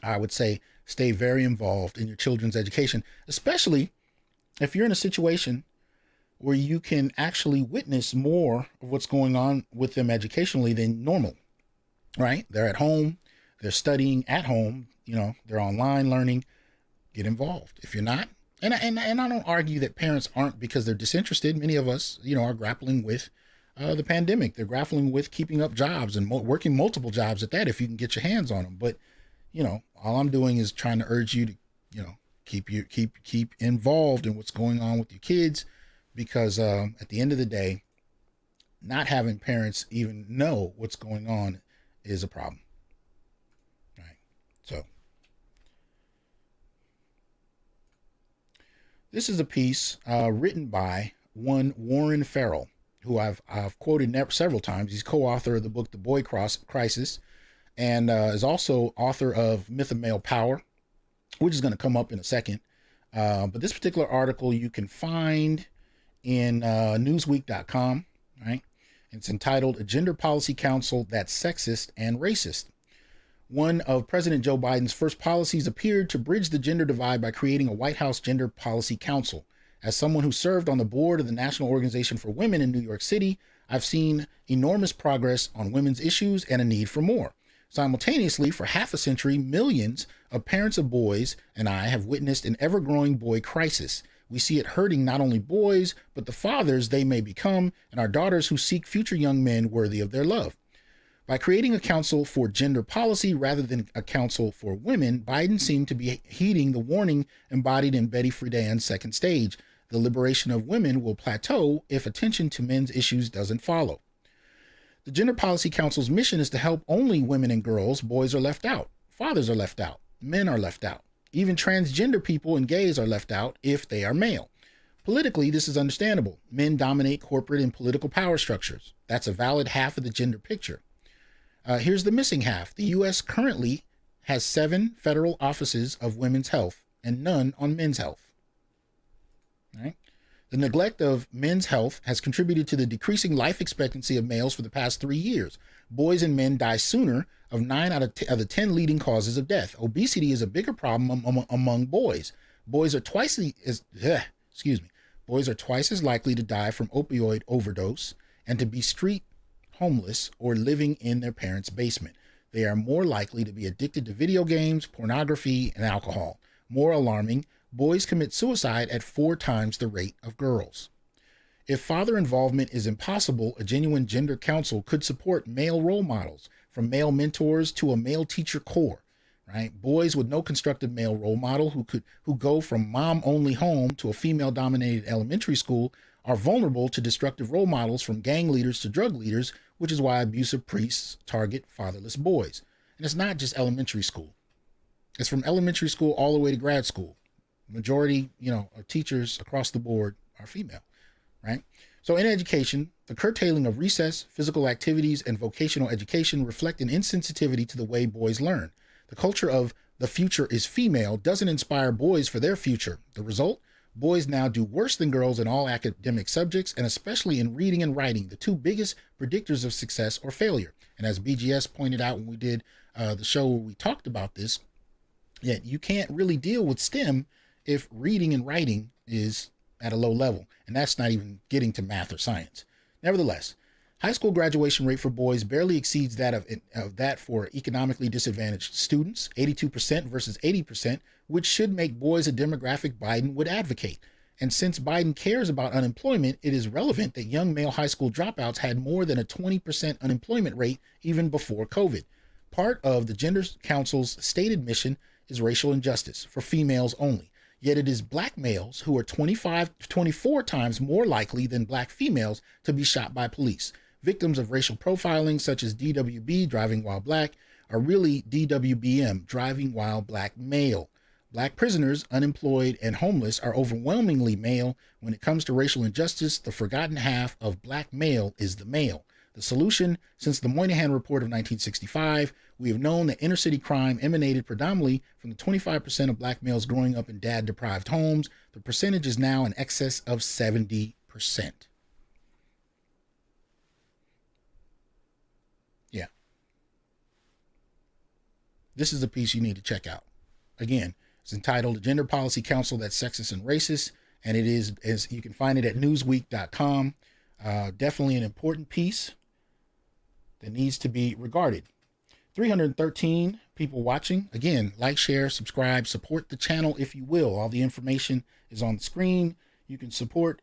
I would say stay very involved in your children's education, especially if you're in a situation where you can actually witness more of what's going on with them educationally than normal, right? They're at home, they're studying at home, they're online learning. Get involved. If you're not, and I don't argue that parents aren't because they're disinterested. Many of us, are grappling with the pandemic. They're grappling with keeping up jobs and working multiple jobs at that if you can get your hands on them. But, all I'm doing is trying to urge you to, keep involved in what's going on with your kids, because at the end of the day, not having parents even know what's going on is a problem. All right. So this is a piece written by one Warren Farrell, who I've quoted several times. He's co-author of the book The Boy Crisis, and is also author of Myth of Male Power, which is going to come up in a second. But this particular article you can find in newsweek.com, right? It's entitled A Gender Policy Council That's Sexist and Racist. One of President Joe Biden's first policies appeared to bridge the gender divide by creating a White House Gender Policy Council. As someone who served on the board of the National Organization for Women in New York City, I've seen enormous progress on women's issues and a need for more. Simultaneously, for half a century, millions of parents of boys and I have witnessed an ever-growing boy crisis. We see it hurting not only boys, but the fathers they may become, and our daughters who seek future young men worthy of their love. By creating a council for gender policy rather than a council for women, Biden seemed to be heeding the warning embodied in Betty Friedan's Second Stage. The liberation of women will plateau if attention to men's issues doesn't follow. The Gender Policy Council's mission is to help only women and girls. Boys are left out. Fathers are left out. Men are left out. Even transgender people and gays are left out if they are male. Politically, this is understandable. Men dominate corporate and political power structures. That's a valid half of the gender picture. Here's the missing half. The U.S. currently has 7 federal offices of women's health and none on men's health. All right? The neglect of men's health has contributed to the decreasing life expectancy of males for the past 3 years. Boys and men die sooner of 9 out of the 10 leading causes of death. Obesity is a bigger problem among boys. Boys are twice as likely to die from opioid overdose and to be street homeless, or living in their parents' basement. They are more likely to be addicted to video games, pornography, and alcohol. More alarming, boys commit suicide at 4 times the rate of girls. If father involvement is impossible, a genuine gender council could support male role models, from male mentors to a male teacher corps. Right? Boys with no constructive male role model who go from mom-only home to a female-dominated elementary school are vulnerable to destructive role models, from gang leaders to drug leaders, which is why abusive priests target fatherless boys. And it's not just elementary school. It's from elementary school all the way to grad school. Majority, of teachers across the board are female, right? So in education, the curtailing of recess, physical activities, and vocational education reflect an insensitivity to the way boys learn. The culture of the future is female doesn't inspire boys for their future. The result? Boys now do worse than girls in all academic subjects, and especially in reading and writing, the 2 biggest predictors of success or failure. And as BGS pointed out when we did the show where we talked about this, that you can't really deal with STEM if reading and writing is at a low level. And that's not even getting to math or science. Nevertheless, high school graduation rate for boys barely exceeds that of that for economically disadvantaged students, 82% versus 80%, which should make boys a demographic Biden would advocate. And since Biden cares about unemployment, it is relevant that young male high school dropouts had more than a 20% unemployment rate even before COVID. Part of the Gender Council's stated mission is racial injustice for females only. Yet it is black males who are 24 times more likely than black females to be shot by police. Victims of racial profiling, such as DWB, driving while black, are really DWBM, driving while black male. Black prisoners, unemployed, and homeless are overwhelmingly male. When it comes to racial injustice, the forgotten half of black male is the male. The solution: since the Moynihan Report of 1965, we have known that inner city crime emanated predominantly from the 25% of black males growing up in dad-deprived homes. The percentage is now in excess of 70%. Yeah. This is a piece you need to check out. Again, it's entitled "A Gender Policy Council That's Sexist and Racist," and it is, as you can find it at newsweek.com. Definitely an important piece that needs to be regarded. 313 people watching. Again, like, share, subscribe, support the channel if you will. All the information is on the screen. You can support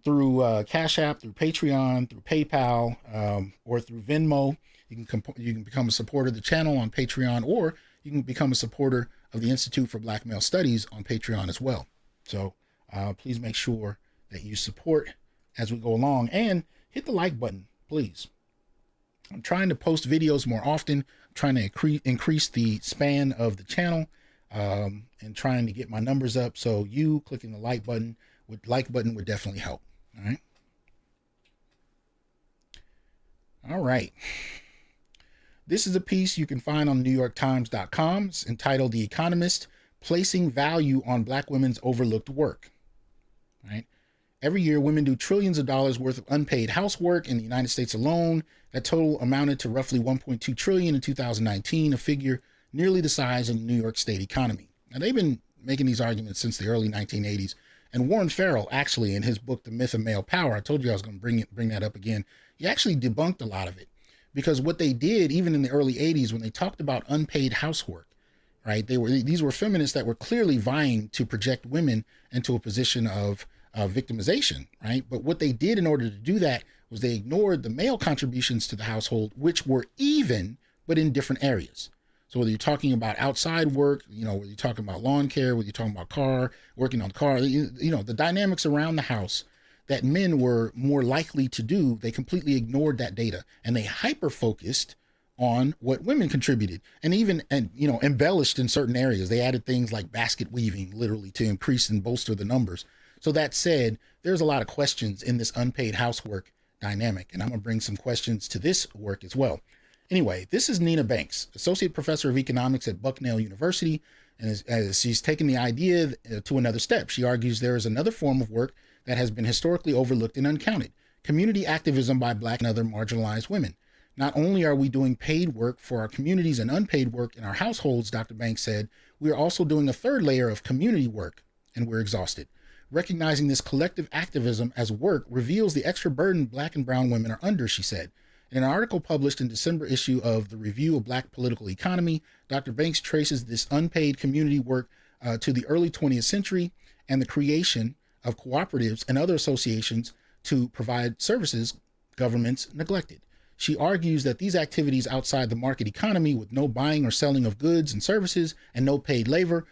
through Cash App, through Patreon, through PayPal, or through Venmo. You can become a supporter of the channel on Patreon, or you can become a supporter of the Institute for Black Male Studies on Patreon as well. So please make sure that you support as we go along, and hit the like button, please. I'm trying to post videos more often. I'm trying to increase the span of the channel, and trying to get my numbers up. So you clicking the like button would definitely help. All right. This is a piece you can find on NewYorkTimes.com. It's entitled "The Economist: Placing Value on Black Women's Overlooked Work." Right. Every year, women do trillions of dollars worth of unpaid housework in the United States alone. That total amounted to roughly $1.2 trillion in 2019, a figure nearly the size of the New York State economy. Now, they've been making these arguments since the early 1980s. And Warren Farrell, actually, in his book, The Myth of Male Power, I told you I was going to bring that up again. He actually debunked a lot of it, because what they did, even in the early 80s, when they talked about unpaid housework, right? These were feminists that were clearly vying to project women into a position of victimization, right? But what they did in order to do that was they ignored the male contributions to the household, which were even, but in different areas. So whether you're talking about outside work, whether you're talking about lawn care, whether you're talking about working on the car, the dynamics around the house that men were more likely to do, they completely ignored that data, and they hyper-focused on what women contributed, and embellished in certain areas. They added things like basket weaving, literally, to increase and bolster the numbers. So that said, there's a lot of questions in this unpaid housework dynamic, and I'm going to bring some questions to this work as well. Anyway, this is Nina Banks, Associate Professor of Economics at Bucknell University, and as she's taken the idea to another step. She argues there is another form of work that has been historically overlooked and uncounted: community activism by Black and other marginalized women. Not only are we doing paid work for our communities and unpaid work in our households, Dr. Banks said, we are also doing a third layer of community work, and we're exhausted. Recognizing this collective activism as work reveals the extra burden Black and brown women are under, she said. In an article published in December issue of the Review of Black Political Economy, Dr. Banks traces this unpaid community work to the early 20th century and the creation of cooperatives and other associations to provide services governments neglected. She argues that these activities outside the market economy, with no buying or selling of goods and services and no paid labor,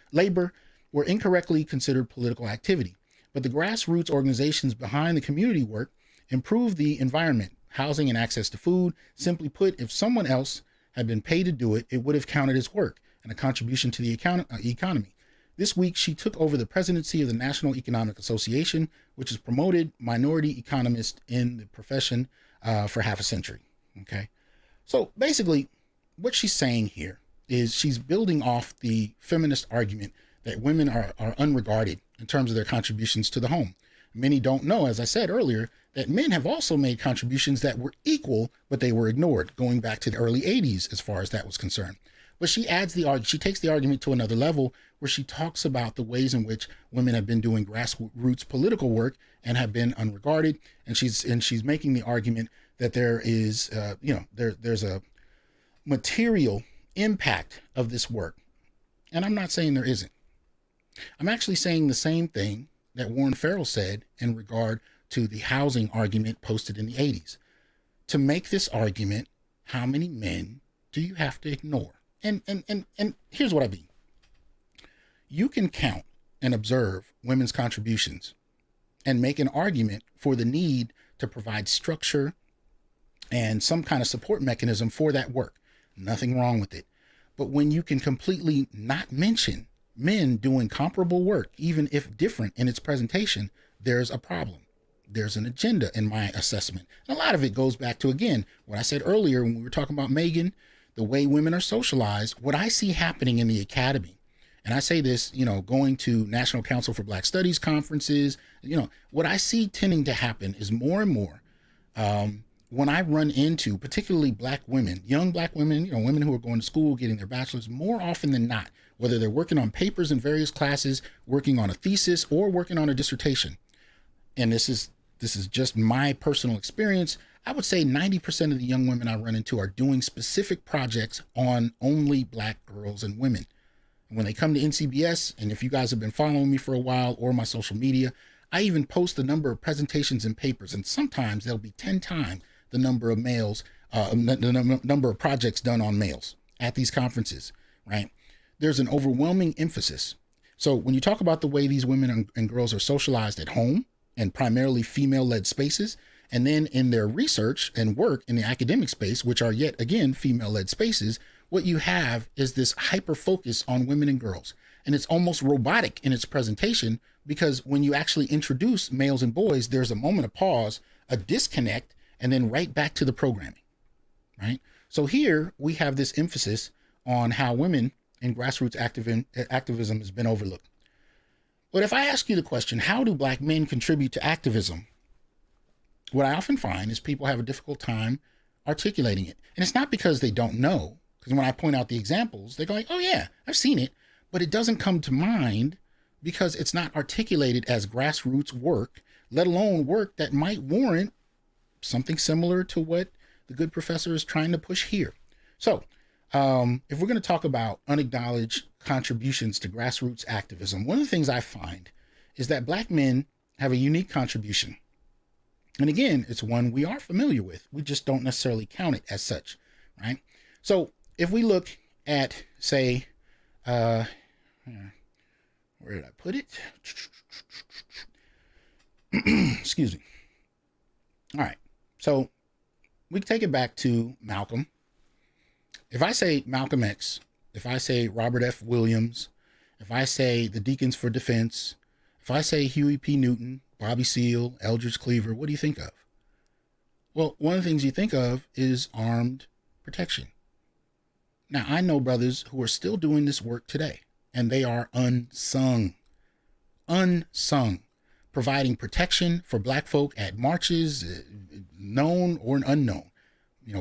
were incorrectly considered political activity. But the grassroots organizations behind the community work improve the environment, housing, and access to food. Simply put, if someone else had been paid to do it, it would have counted as work and a contribution to the economy. This week, she took over the presidency of the National Economic Association, which has promoted minority economists in the profession for half a century. Okay, so basically, what she's saying here is she's building off the feminist argument that women are unregarded in terms of their contributions to the home. Many don't know, as I said earlier, that men have also made contributions that were equal, but they were ignored, going back to the early 80s as far as that was concerned. But she takes the argument to another level, where she talks about the ways in which women have been doing grassroots political work and have been unregarded. And she's making the argument that there is, there's a material impact of this work. And I'm not saying there isn't. I'm actually saying the same thing that Warren Farrell said in regard to the housing argument posted in the 80s. To make this argument, how many men do you have to ignore? And here's what I mean. You can count and observe women's contributions and make an argument for the need to provide structure and some kind of support mechanism for that work. Nothing wrong with it. But when you can completely not mention men doing comparable work, even if different in its presentation, there's a problem. There's an agenda in my assessment. And a lot of it goes back to, again, what I said earlier when we were talking about Megan, the way women are socialized, what I see happening in the academy. And I say this, going to National Council for Black Studies conferences, what I see tending to happen is more and more, when I run into particularly Black women, young Black women, women who are going to school, getting their bachelor's, more often than not, whether they're working on papers in various classes, working on a thesis, or working on a dissertation. And this is just my personal experience. I would say 90% of the young women I run into are doing specific projects on only Black girls and women. And when they come to NCBS, and if you guys have been following me for a while or my social media, I even post the number of presentations and papers, and sometimes there'll be 10 times the number of males, the number of projects done on males at these conferences, right? There's an overwhelming emphasis. So when you talk about the way these women and girls are socialized at home and primarily female-led spaces, and then in their research and work in the academic space, which are yet again female-led spaces, what you have is this hyper focus on women and girls. And it's almost robotic in its presentation, because when you actually introduce males and boys, there's a moment of pause, a disconnect, and then right back to the programming, right? So here we have this emphasis on how women in grassroots activism has been overlooked. But if I ask you the question, how do Black men contribute to activism? What I often find is people have a difficult time articulating it. And it's not because they don't know, because when I point out the examples, they go like, oh yeah, I've seen it, but it doesn't come to mind because it's not articulated as grassroots work, let alone work that might warrant something similar to what the good professor is trying to push here. So if we're going to talk about unacknowledged contributions to grassroots activism, one of the things I find is that Black men have a unique contribution. And again, it's one we are familiar with. We just don't necessarily count it as such, right? So if we look at, say, where did I put it? Excuse me. All right. So we take it back to Malcolm. If I say Malcolm X, if I say Robert F. Williams, if I say the Deacons for Defense, if I say Huey P. Newton, Bobby Seale, Eldridge Cleaver, what do you think of? Well, one of the things you think of is armed protection. Now, I know brothers who are still doing this work today, and they are unsung, providing protection for Black folk at marches, known or unknown,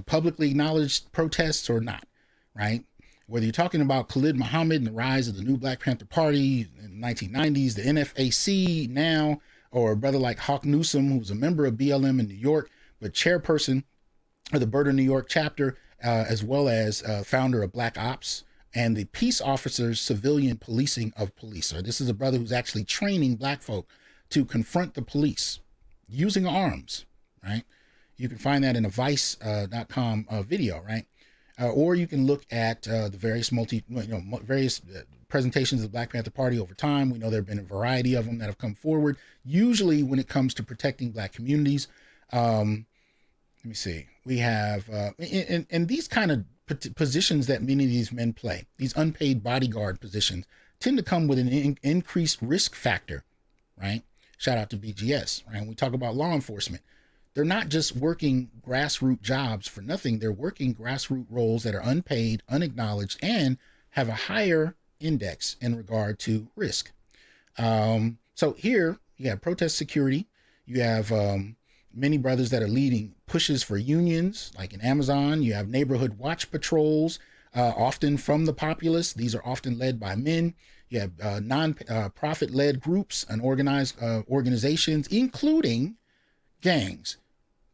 publicly acknowledged protests or not, right? Whether you're talking about Khalid Muhammad and the rise of the new Black Panther Party in the 1990s, the NFAC now, or a brother like Hawk Newsom, who's a member of BLM in New York, but chairperson of the Bird of New York chapter, as well as founder of Black Ops and the Peace Officers Civilian Policing of Police. So this is a brother who's actually training Black folk to confront the police using arms, right? You can find that in a Vice.com video, right? Or you can look at the various various presentations of the Black Panther Party over time. We know there have been a variety of them that have come forward, usually when it comes to protecting Black communities. Let me see. We have, and these kind of positions that many of these men play, these unpaid bodyguard positions, tend to come with an increased risk factor, right? Shout out to BGS, right? When we talk about law enforcement, they're not just working grassroots jobs for nothing. They're working grassroots roles that are unpaid, unacknowledged, and have a higher index in regard to risk. So here you have protest security. You have many brothers that are leading pushes for unions, like in Amazon. You have neighborhood watch patrols, often from the populace. These are often led by men. You have non-profit-led groups and organized organizations, including gangs,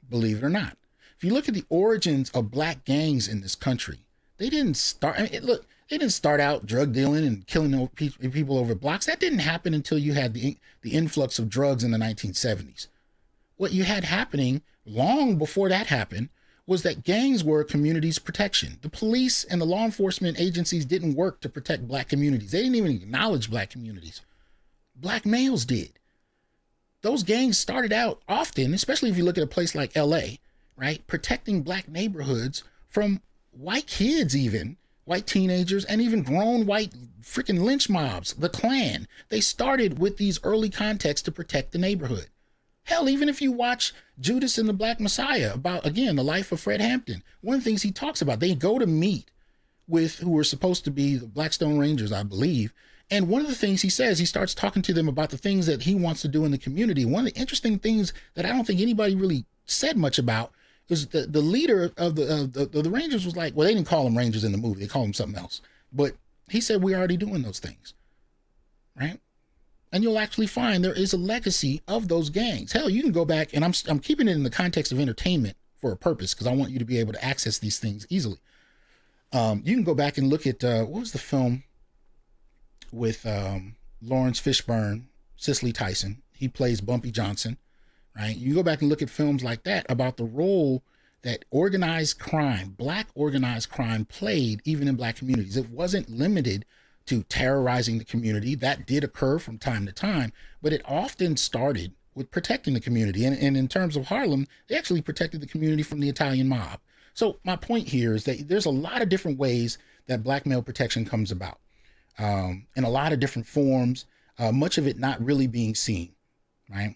believe it or not. If you look at the origins of Black gangs in this country, they didn't start, they didn't start out drug dealing and killing people over blocks. That didn't happen until you had the influx of drugs in the 1970s. What you had happening long before that happened was that gangs were a community's protection. The police and the law enforcement agencies didn't work to protect Black communities. They didn't even acknowledge Black communities. Black males did. Those gangs started out often, especially if you look at a place like LA, right? Protecting Black neighborhoods from white kids, even white teenagers, and even grown white freaking lynch mobs, the Klan. They started with these early contexts to protect the neighborhood. Hell, even if you watch Judas and the Black Messiah, about, again, the life of Fred Hampton, one of the things he talks about, they go to meet with who were supposed to be the Blackstone Rangers, I believe. And one of the things he says, he starts talking to them about the things that he wants to do in the community. One of the interesting things that I don't think anybody really said much about is the leader of the Rangers was like, well, they didn't call them Rangers in the movie. They called them something else. But he said, we're already doing those things, right? And you'll actually find there is a legacy of those gangs. Hell, you can go back, and I'm keeping it in the context of entertainment for a purpose, because I want you to be able to access these things easily. You can go back and look at, what was the film with Lawrence Fishburne, Cicely Tyson? He plays Bumpy Johnson, right? You go back and look at films like that about the role that organized crime, Black organized crime, played even in Black communities. It wasn't limited to terrorizing the community. That did occur from time to time, but it often started with protecting the community. And in terms of Harlem, they actually protected the community from the Italian mob. So my point here is that there's a lot of different ways that Black male protection comes about, in a lot of different forms, much of it not really being seen, right?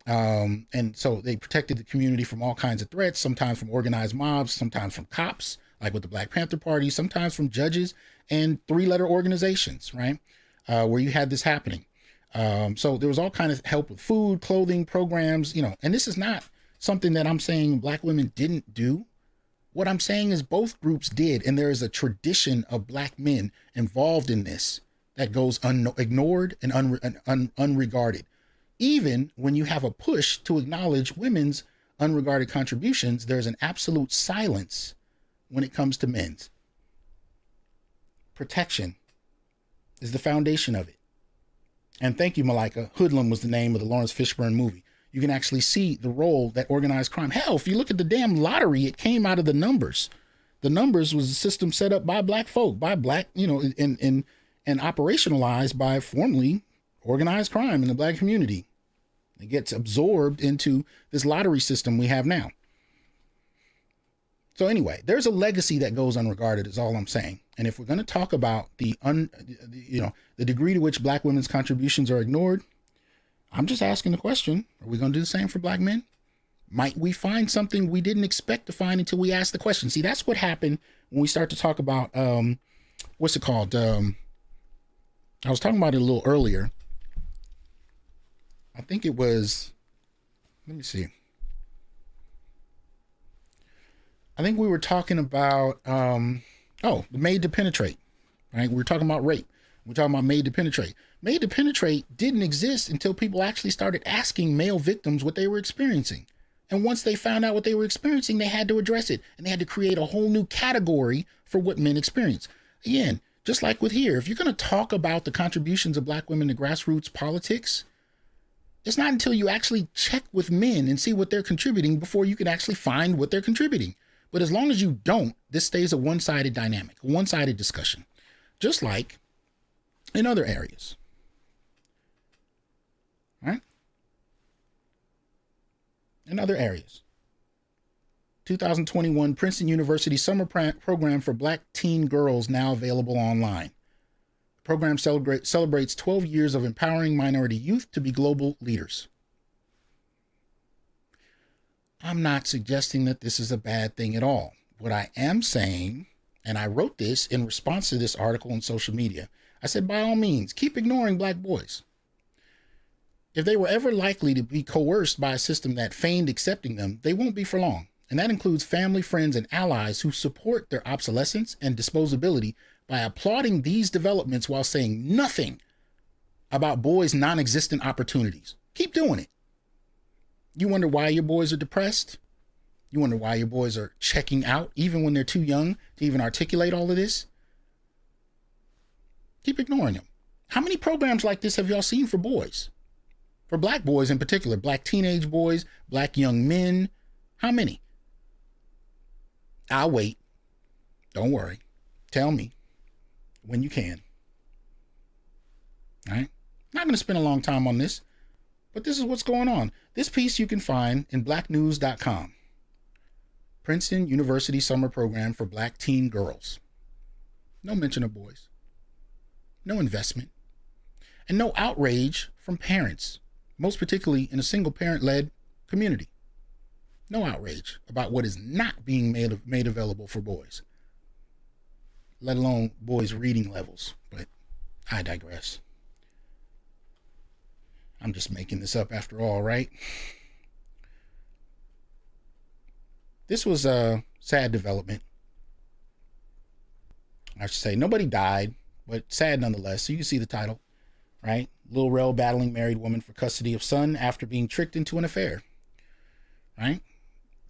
And so they protected the community from all kinds of threats, sometimes from organized mobs, sometimes from cops, like with the Black Panther Party, sometimes from judges and three-letter organizations, right? Where you had this happening. So there was all kinds of help with food, clothing, programs, and this is not something that I'm saying Black women didn't do. What I'm saying is both groups did, and there is a tradition of Black men involved in this that goes ignored and unregarded. Even when you have a push to acknowledge women's unregarded contributions, there's an absolute silence when it comes to men's. Protection is the foundation of it. And thank you, Malika. Hoodlum was the name of the Lawrence Fishburne movie. You can actually see the role that organized crime. Hell, if you look at the damn lottery, it came out of the numbers. The numbers was a system set up by Black folk, by Black, and operationalized by formerly organized crime in the Black community. It gets absorbed into this lottery system we have now. So anyway, there's a legacy that goes unregarded, is all I'm saying. And if we're going to talk about the degree to which Black women's contributions are ignored, I'm just asking the question, are we going to do the same for Black men? Might we find something we didn't expect to find until we ask the question? See, that's what happened when we start to talk about, what's it called? I was talking about it a little earlier. I think it was, let me see. I think we were talking about Oh, the made to penetrate, right? We're talking about rape. We're talking about made to penetrate. Made to penetrate didn't exist until people actually started asking male victims what they were experiencing. And once they found out what they were experiencing, they had to address it. And they had to create a whole new category for what men experience. Again, just like with here, if you're going to talk about the contributions of Black women to grassroots politics, it's not until you actually check with men and see what they're contributing before you can actually find what they're contributing. But as long as you don't, this stays a one-sided dynamic, a one-sided discussion, just like in other areas. Right? In other areas. 2021 Princeton University Summer Program for Black Teen Girls now available online. The program celebrates 12 years of empowering minority youth to be global leaders. I'm not suggesting that this is a bad thing at all. What I am saying, and I wrote this in response to this article on social media, I said, by all means, keep ignoring Black boys. If they were ever likely to be coerced by a system that feigned accepting them, they won't be for long. And that includes family, friends, and allies who support their obsolescence and disposability by applauding these developments while saying nothing about boys' non-existent opportunities. Keep doing it. You wonder why your boys are depressed? You wonder why your boys are checking out even when they're too young to even articulate all of this? Keep ignoring them. How many programs like this have y'all seen for boys? For Black boys in particular, Black teenage boys, Black young men. How many? I'll wait. Don't worry. Tell me when you can. All right? Not going to spend a long time on this, but this is what's going on. This piece you can find in blacknews.com. Princeton University Summer Program for Black Teen Girls. No mention of boys. No investment. And no outrage from parents, most particularly in a single parent-led community. No outrage about what is not being made available for boys, let alone boys' reading levels. But I digress. I'm just making this up after all, right? This was a sad development. I should say nobody died, but sad nonetheless. So you see the title, right? Lil Rel battling married woman for custody of son after being tricked into an affair, right?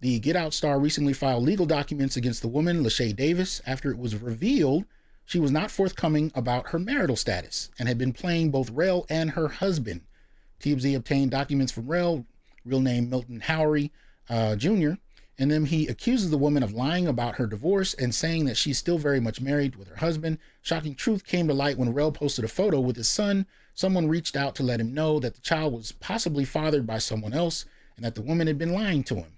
The Get Out star recently filed legal documents against the woman, Lachey Davis, after it was revealed she was not forthcoming about her marital status and had been playing both Rel and her husband. TMZ obtained documents from Rel, real name Milton Howery Jr., and then he accuses the woman of lying about her divorce and saying that she's still very much married with her husband. Shocking truth came to light when Rel posted a photo with his son. Someone reached out to let him know that the child was possibly fathered by someone else and that the woman had been lying to him.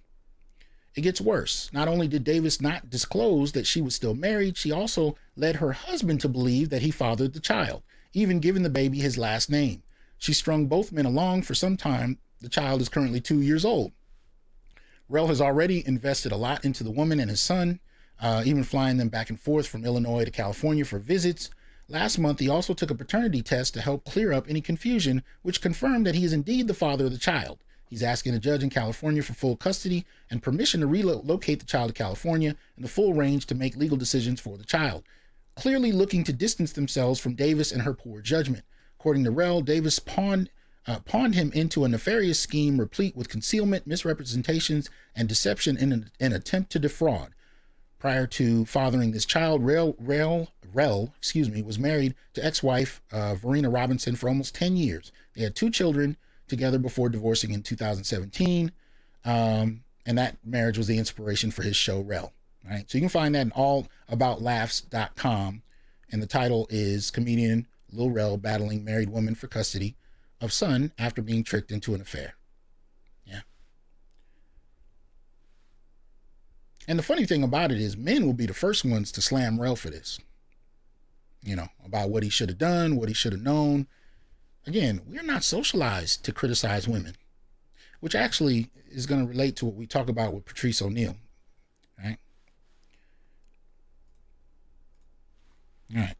It gets worse. Not only did Davis not disclose that she was still married, she also led her husband to believe that he fathered the child, even giving the baby his last name. She strung both men along for some time. The child is currently 2 years old. Rel has already invested a lot into the woman and his son, even flying them back and forth from Illinois to California for visits. Last month, he also took a paternity test to help clear up any confusion, which confirmed that he is indeed the father of the child. He's asking a judge in California for full custody and permission to relocate the child to California and the full range to make legal decisions for the child, clearly looking to distance themselves from Davis and her poor judgment. According to Rel, Davis pawned him into a nefarious scheme replete with concealment, misrepresentations, and deception in an attempt to defraud. Prior to fathering this child, Rel was married to ex-wife Verena Robinson for almost 10 years. They had 2 children together before divorcing in 2017, and that marriage was the inspiration for his show Rel. Right, so you can find that in allaboutLaughs.com, and the title is Comedian Lil Rel Battling Married Woman for Custody of Son After Being Tricked into an Affair. Yeah. And the funny thing about it is men will be the first ones to slam Rel for this. You know, about what he should have done, what he should have known. Again, we're not socialized to criticize women, which actually is going to relate to what we talk about with Patrice O'Neal. Right? All right.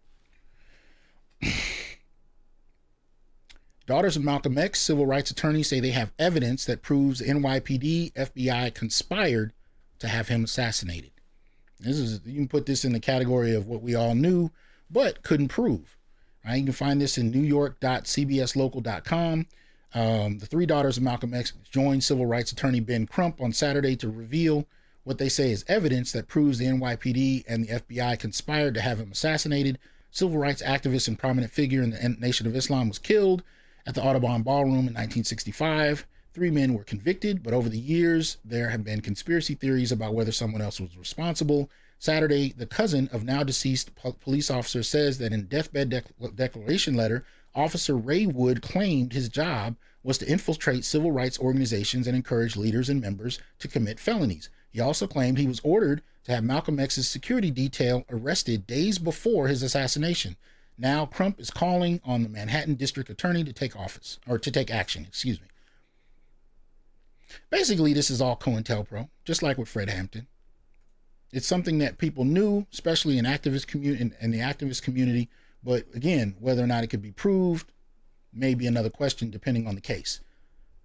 Daughters of Malcolm X civil rights attorneys say they have evidence that proves the NYPD FBI conspired to have him assassinated. You can put this in the category of what we all knew, but couldn't prove. Right? You can find this in newyork.cbslocal.com. The three daughters of Malcolm X joined civil rights attorney Ben Crump on Saturday to reveal what they say is evidence that proves the NYPD and the FBI conspired to have him assassinated. Civil rights activist and prominent figure in the Nation of Islam was killed at the Audubon Ballroom in 1965. 3 men were convicted, but over the years, there have been conspiracy theories about whether someone else was responsible. Saturday, the cousin of now deceased police officer says that in deathbed declaration letter, Officer Ray Wood claimed his job was to infiltrate civil rights organizations and encourage leaders and members to commit felonies. He also claimed he was ordered to have Malcolm X's security detail arrested days before his assassination. Now, Crump is calling on the Manhattan District Attorney to take action. Basically, this is all COINTELPRO, just like with Fred Hampton. It's something that people knew, especially in the activist community. But again, whether or not it could be proved may be another question depending on the case.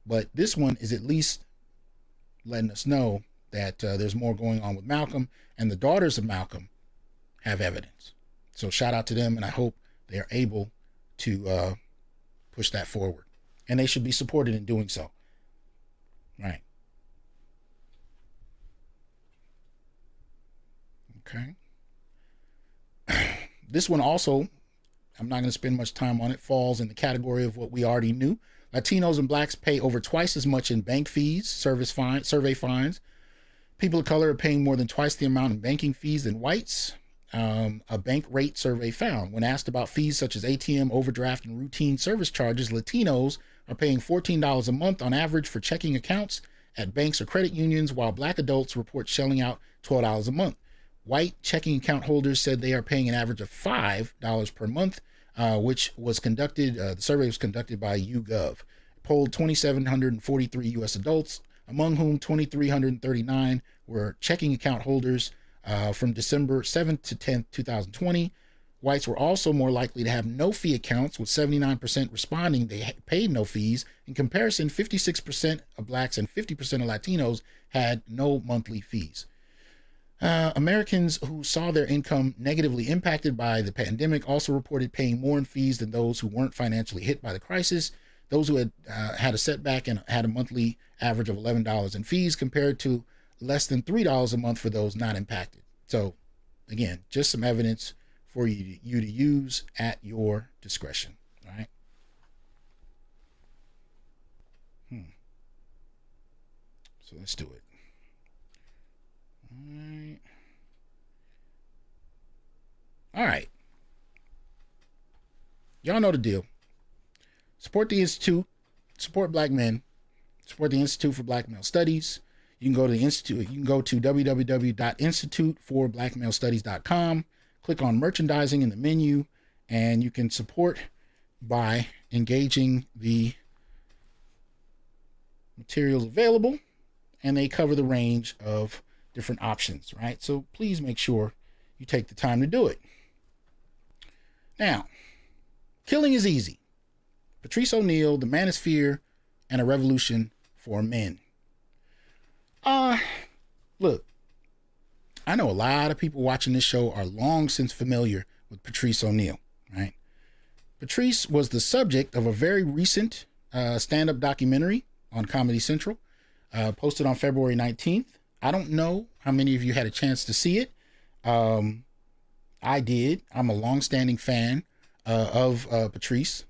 But this one is at least letting us know that there's more going on with Malcolm, and the daughters of Malcolm have evidence. So shout out to them, and I hope they are able to push that forward. And they should be supported in doing so. Right. Okay. This one also, I'm not going to spend much time on it, falls in the category of what we already knew. Latinos and blacks pay over twice as much in bank fees, survey fines. People of color are paying more than twice the amount in banking fees than whites. A bank rate survey found. When asked about fees such as ATM, overdraft, and routine service charges, Latinos are paying $14 a month on average for checking accounts at banks or credit unions, while black adults report shelling out $12 a month. White checking account holders said they are paying an average of $5 per month, which was conducted, the survey was conducted by YouGov. It polled 2,743 U.S. adults, among whom 2,339 were checking account holders from December 7th to 10th, 2020. Whites were also more likely to have no fee accounts, with 79% responding they paid no fees. In comparison, 56% of blacks and 50% of Latinos had no monthly fees. Americans who saw their income negatively impacted by the pandemic also reported paying more in fees than those who weren't financially hit by the crisis. Those who had a setback and had a monthly average of $11 in fees compared to less than $3 a month for those not impacted. So, again, just some evidence for you to use at your discretion. All right. So let's do it. All right. Y'all know the deal. Support the Institute. Support black men. Support the Institute for Black Male Studies. You can go to the Institute. You can go to www.instituteforblackmalestudies.com. Click on merchandising in the menu, and you can support by engaging the materials available, and they cover the range of different options, right? So please make sure you take the time to do it. Now, killing is easy. Patrice O'Neal, the Manosphere, and a revolution for men. Look, I know a lot of people watching this show are long since familiar with Patrice O'Neal, right? Patrice was the subject of a very recent stand-up documentary on Comedy Central, posted on February 19th. I don't know how many of you had a chance to see it. I did. I'm a long-standing fan of Patrice,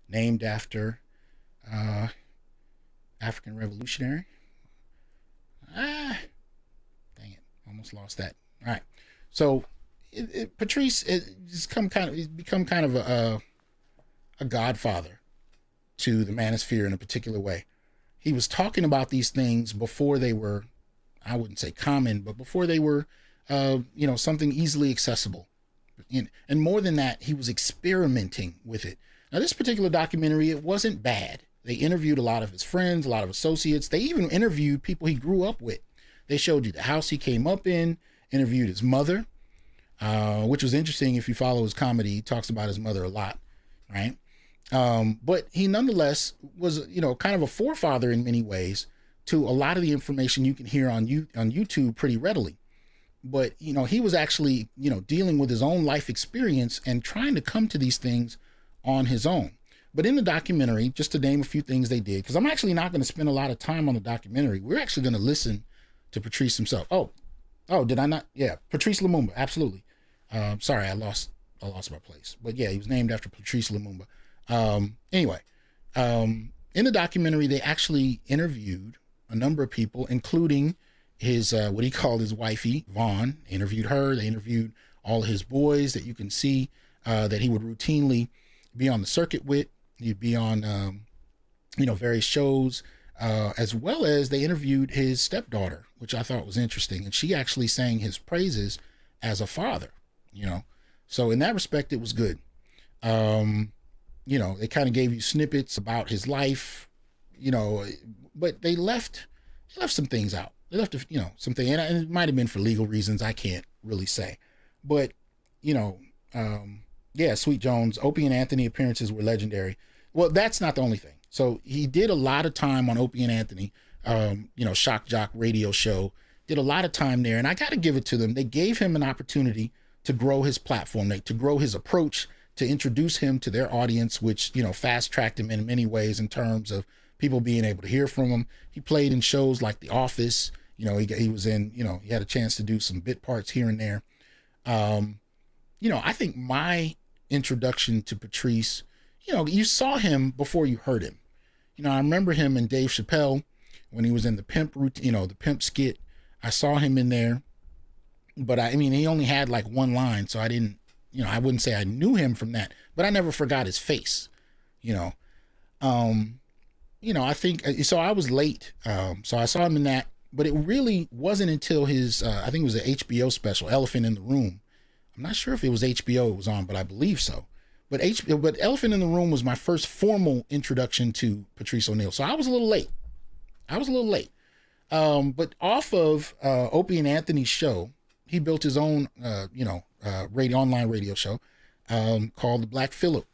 named after African revolutionary. Dang it, almost lost that. All right, so Patrice has become kind of a godfather to the Manosphere in a particular way. He was talking about these things before they were, I wouldn't say common, but before they were, something easily accessible. And more than that, he was experimenting with it. Now, this particular documentary, it wasn't bad. They interviewed a lot of his friends, a lot of associates. They even interviewed people he grew up with. They showed you the house he came up in, interviewed his mother, which was interesting. If you follow his comedy, he talks about his mother a lot, right? But he nonetheless was, kind of a forefather in many ways to a lot of the information you can hear on YouTube pretty readily. But, you know, he was actually, you know, dealing with his own life experience and trying to come to these things on his own. But in the documentary, just to name a few things they did, because I'm actually not going to spend a lot of time on the documentary. We're actually going to listen to Patrice himself. Oh, did I not? Yeah, Patrice Lumumba, absolutely. Sorry, I lost my place. But yeah, he was named after Patrice Lumumba. Anyway, in the documentary, they actually interviewed a number of people, including his, what he called his wifey, Vaughn. Interviewed her. They interviewed all his boys that you can see that he would routinely be on the circuit with. He'd be on, you know, various shows, as well as they interviewed his stepdaughter, which I thought was interesting. And she actually sang his praises as a father, you know. So in that respect, it was good. You know, they kind of gave you snippets about his life, you know, but they left some things out. They left, you know, something, and it might have been for legal reasons. I can't really say, but, you know, yeah, Sweet Jones, Opie and Anthony appearances were legendary. Well, that's not the only thing. So he did a lot of time on Opie and Anthony, you know, Shock Jock radio show, did a lot of time there. And I got to give it to them. They gave him an opportunity to grow his platform, to grow his approach, to introduce him to their audience, which, you know, fast tracked him in many ways in terms of people being able to hear from him. He played in shows like The Office. You know, he was in, you know, he had a chance to do some bit parts here and there. You know, I think my introduction to Patrice, you know, you saw him before you heard him. You know, I remember him in Dave Chappelle when he was in the pimp routine, you know, the pimp skit. I saw him in there, but I mean, he only had like one line, so I didn't, you know, I wouldn't say I knew him from that, but I never forgot his face, you know. You know, I think, so I was late. So I saw him in that, but it really wasn't until his, I think it was an HBO special, Elephant in the Room. I'm not sure if it was HBO it was on, but I believe so. But Elephant in the Room was my first formal introduction to Patrice O'Neal. So I was a little late. But off of Opie and Anthony's show, he built his own, you know, online radio show called the Black Phillip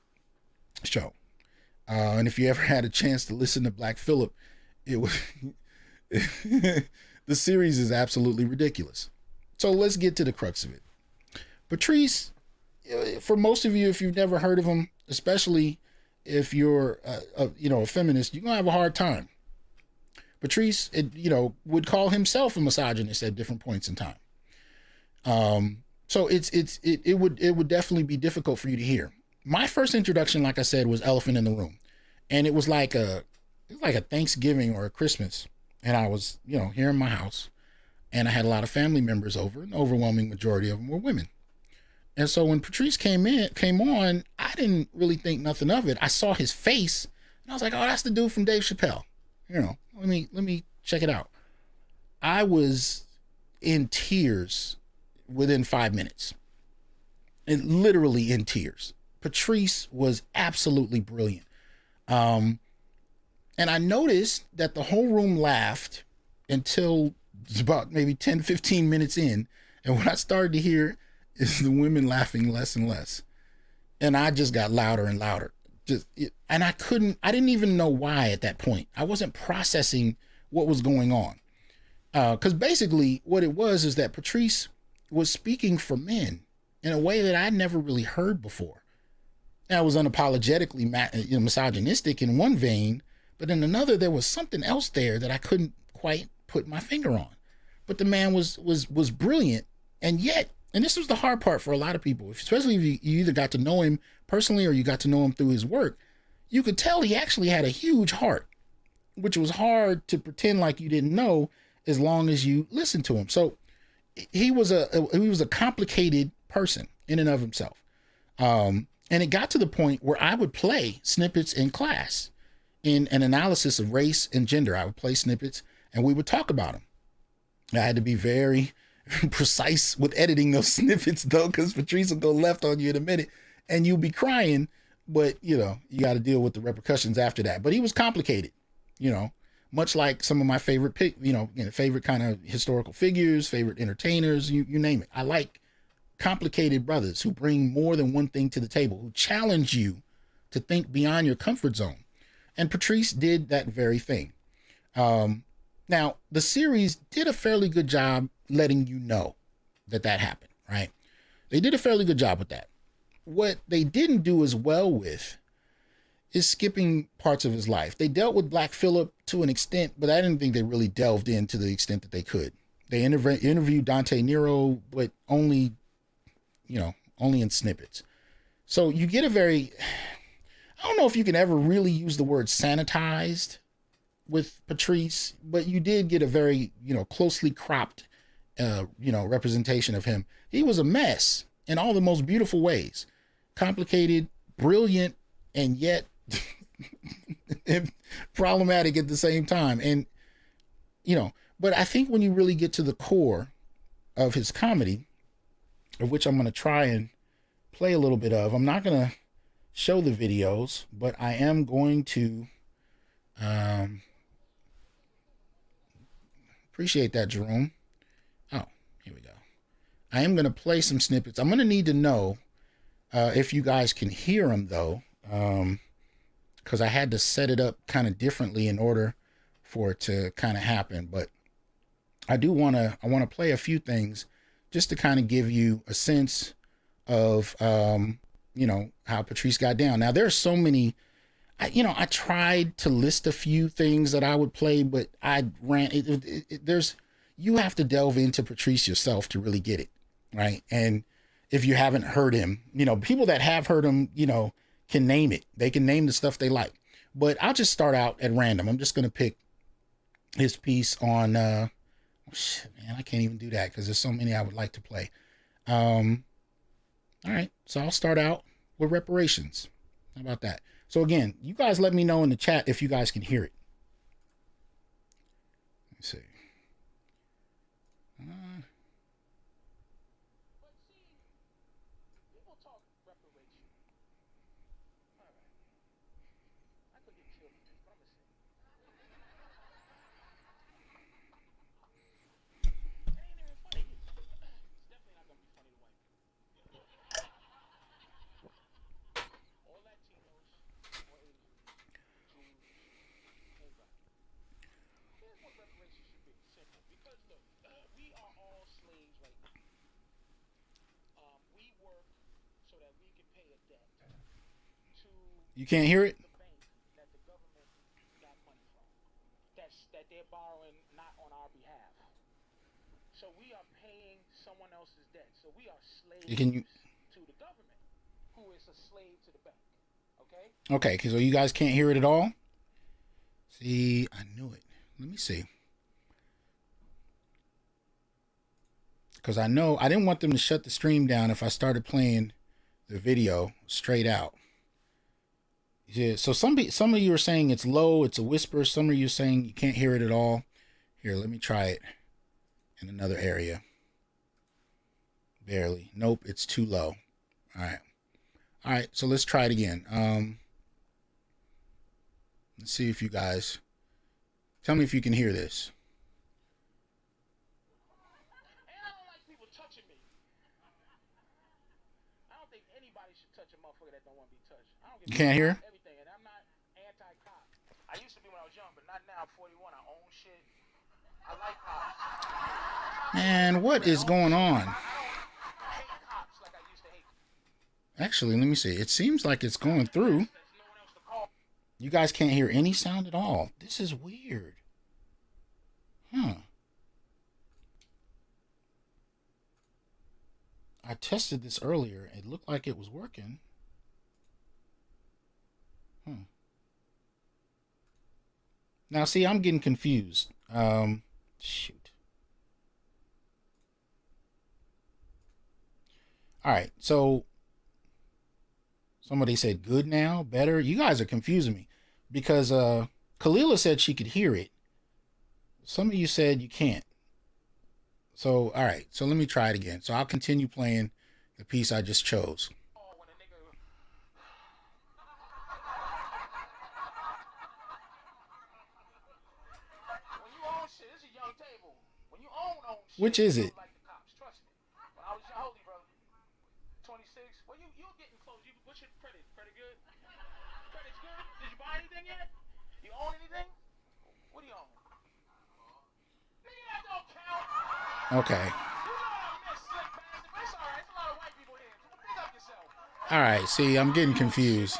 Show. And if you ever had a chance to listen to Black Phillip, it was the series is absolutely ridiculous. So let's get to the crux of it. Patrice, for most of you, if you've never heard of him, especially if you're, you know, a feminist, you're gonna have a hard time. Patrice, you know, would call himself a misogynist at different points in time. So it would definitely be difficult for you to hear. My first introduction, like I said, was Elephant in the Room, and it was like a Thanksgiving or a Christmas, and I was, you know, here in my house, and I had a lot of family members over, and the overwhelming majority of them were women. And so when Patrice came on, I didn't really think nothing of it. I saw his face, and I was like, "Oh, that's the dude from Dave Chappelle." You know, let me check it out. I was in tears within 5 minutes, and literally in tears. Patrice was absolutely brilliant. And I noticed that the whole room laughed until about maybe 10, 15 minutes in. And what I started to hear is the women laughing less and less. And I just got louder and louder. And I didn't even know why at that point. I wasn't processing what was going on. Because basically what it was is that Patrice was speaking for men in a way that I'd never really heard before. Now, it was unapologetically misogynistic in one vein, but in another, there was something else there that I couldn't quite put my finger on. But the man was brilliant, and yet, and this was the hard part for a lot of people, especially if you either got to know him personally or you got to know him through his work, you could tell he actually had a huge heart, which was hard to pretend like you didn't know as long as you listened to him. So he was a complicated person in and of himself. And it got to the point where I would play snippets in class in an analysis of race and gender. I would play snippets and we would talk about them. I had to be very precise with editing those snippets though, because Patrice will go left on you in a minute and you'll be crying, but you know, you got to deal with the repercussions after that. But he was complicated, you know, much like some of my favorite favorite kind of historical figures, favorite entertainers, you name it. I like complicated brothers who bring more than one thing to the table, who challenge you to think beyond your comfort zone. And Patrice did that very thing. Now, the series did a fairly good job letting you know that happened, right? They did a fairly good job with that. What they didn't do as well with is skipping parts of his life. They dealt with Black Phillip to an extent, but I didn't think they really delved in to the extent that they could. They interviewed Dante Nero, but only in snippets. So you get a very, I don't know if you can ever really use the word sanitized with Patrice, but you did get a very, closely cropped, representation of him. He was a mess in all the most beautiful ways. Complicated, brilliant, and yet problematic at the same time. And, but I think when you really get to the core of his comedy, of which I'm going to try and play a little bit of, I'm not going to show the videos, but I am going to, appreciate that, Jerome. Oh, here we go. I am going to play some snippets. I'm going to need to know if you guys can hear them, though, because I had to set it up kind of differently in order for it to kind of happen. But I want to play a few things just to kind of give you a sense of, how Patrice got down. Now, there's so many, I tried to list a few things that I would play, but I ran, you have to delve into Patrice yourself to really get it, right? And if you haven't heard him, people that have heard him, can name it. They can name the stuff they like. But I'll just start out at random. I'm just going to pick his piece on, I can't even do that because there's so many I would like to play. All right, so I'll start out with reparations. How about that? So again, you guys let me know in the chat if you guys can hear it. Let's see. You can't hear it? That they're borrowing not on our behalf. So we are paying someone else's debt. So we are slaves to the government, who is a slave to the bank. Okay? Okay, so you guys can't hear it at all? See, I knew it. Let me see. Because I know I didn't want them to shut the stream down if I started playing the video straight out. Yeah, so some of you are saying it's low, it's a whisper. Some of you are saying you can't hear it at all. Here, let me try it in another area. Barely. Nope, it's too low. All right, so let's try it again. Let's see if you guys, tell me if you can hear this. I don't like people touching me. I don't think anybody should touch a motherfucker that don't want to be touched. I don't give you can't hear? Everything, and I'm not anti-cop. I used to be when I was young, but not now. I'm 41. I own shit. I like cops. Man, what is going on? I don't hate cops like I used to hate them. Actually, let me see. It seems like it's going through. There's no one else to call. You guys can't hear any sound at all. This is weird. Huh. I tested this earlier. It looked like it was working. Now, see, I'm getting confused. Shoot. All right, so somebody said good now, better. You guys are confusing me because Kalila said she could hear it. Some of you said you can't. So, all right, so let me try it again. So I'll continue playing the piece I just chose. Which is it? Like the cops, trust me. When I was holy, bro, 26. Well, you're getting close. What's your credit? Credit good? Credit's good? Did you buy anything yet? You own anything? What do you own? Okay. All right. See, I'm getting confused.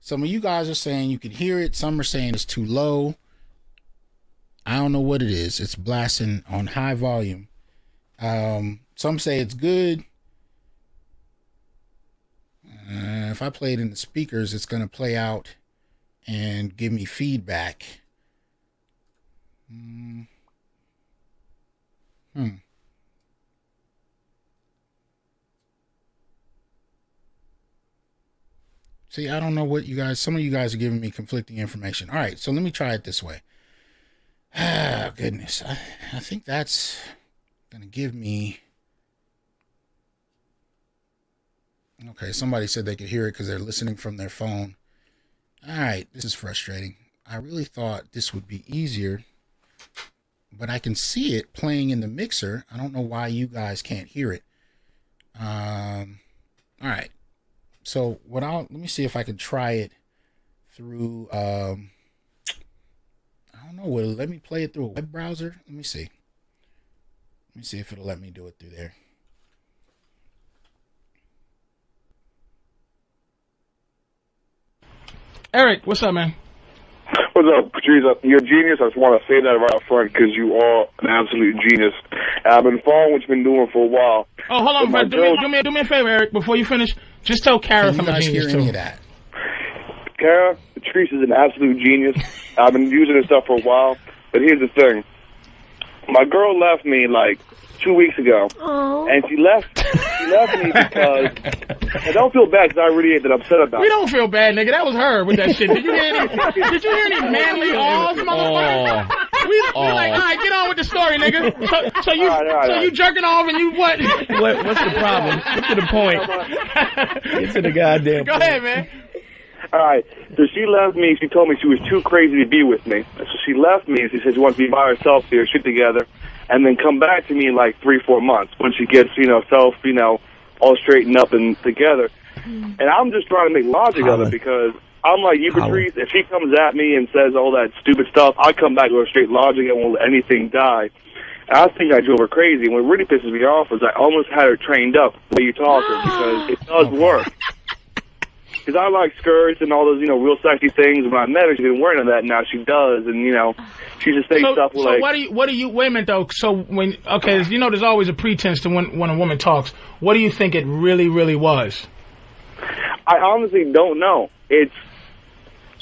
Some of you guys are saying you can hear it. Some are saying it's too low. I don't know what it is. It's blasting on high volume. Some say it's good. If I play it in the speakers, it's going to play out and give me feedback. See, I don't know what you guys, some of you guys are giving me conflicting information. All right, so let me try it this way. Ah, goodness. I think that's going to give me... Okay, somebody said they could hear it because they're listening from their phone. All right, this is frustrating. I really thought this would be easier, but I can see it playing in the mixer. I don't know why you guys can't hear it. All right. So let me see if I can try it through, I don't know, will it let me play it through a web browser? Let me see. Let me see if it'll let me do it through there. Eric, what's up, man? What's up, Patrice? You're a genius. I just want to say that right up front because you are an absolute genius. And I've been following what you've been doing for a while. Oh, hold on, bro. Do me a favor, Eric. Before you finish, just tell Kara I'm a genius, too. Any of that? Kara, Patrice is an absolute genius. I've been using his stuff for a while. But here's the thing. My girl left me, like, 2 weeks ago. Aww. And she left me because... I don't feel bad because I really ain't that upset about it. We don't feel bad, nigga. That was her with that shit. Did you hear any manly awes, motherfucker? We like, all right, get on with the story, nigga. So you jerking off and you what? What's the problem? Get to the point. Get to the goddamn point. Go ahead, man. All right. So she left me. She told me she was too crazy to be with me. So she left me and she said she wants to be by herself, get her shit together, and then come back to me in like 3-4 months when she gets, all straightened up and together. And I'm just trying to make logic of it because I'm like you, Patrice. If she comes at me and says all that stupid stuff, I come back with a straight logic and won't let anything die. And I think I drove her crazy. What really pisses me off is I almost had her trained up the way you talk her because it does work. Because I like skirts and all those, real sexy things. When I met her, she didn't wear none of that. Now she does, and she just says stuff like. So what do you? Wait a minute though. So there's always a pretense to when a woman talks. What do you think it really, really was? I honestly don't know.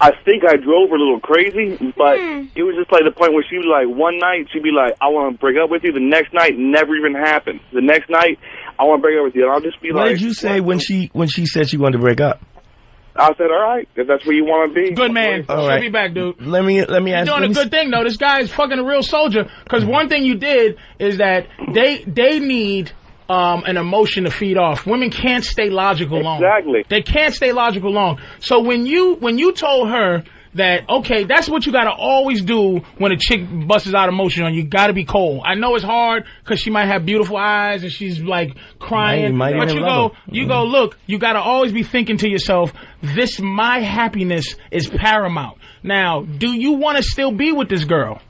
I think I drove her a little crazy, but it was just like the point where she was like, one night she'd be like, I want to break up with you. The next night, never even happened. The next night, I want to break up with you. And I'll just be like. What did you say when she said she wanted to break up? I said, all right, if that's where you want to be. Good man. All right. She'll be back, dude. Let me ask you. You're doing a good thing, though. This guy is fucking a real soldier. Because one thing you did is that they need an emotion to feed off. Women can't stay logical long. Exactly. They can't stay logical long. So when you told her that, okay, that's what you got to always do when a chick busts out emotion on you. You got to be cold. I know it's hard because she might have beautiful eyes and she's like crying. But you go, look, you got to always be thinking to yourself, my happiness is paramount. Now, do you want to still be with this girl?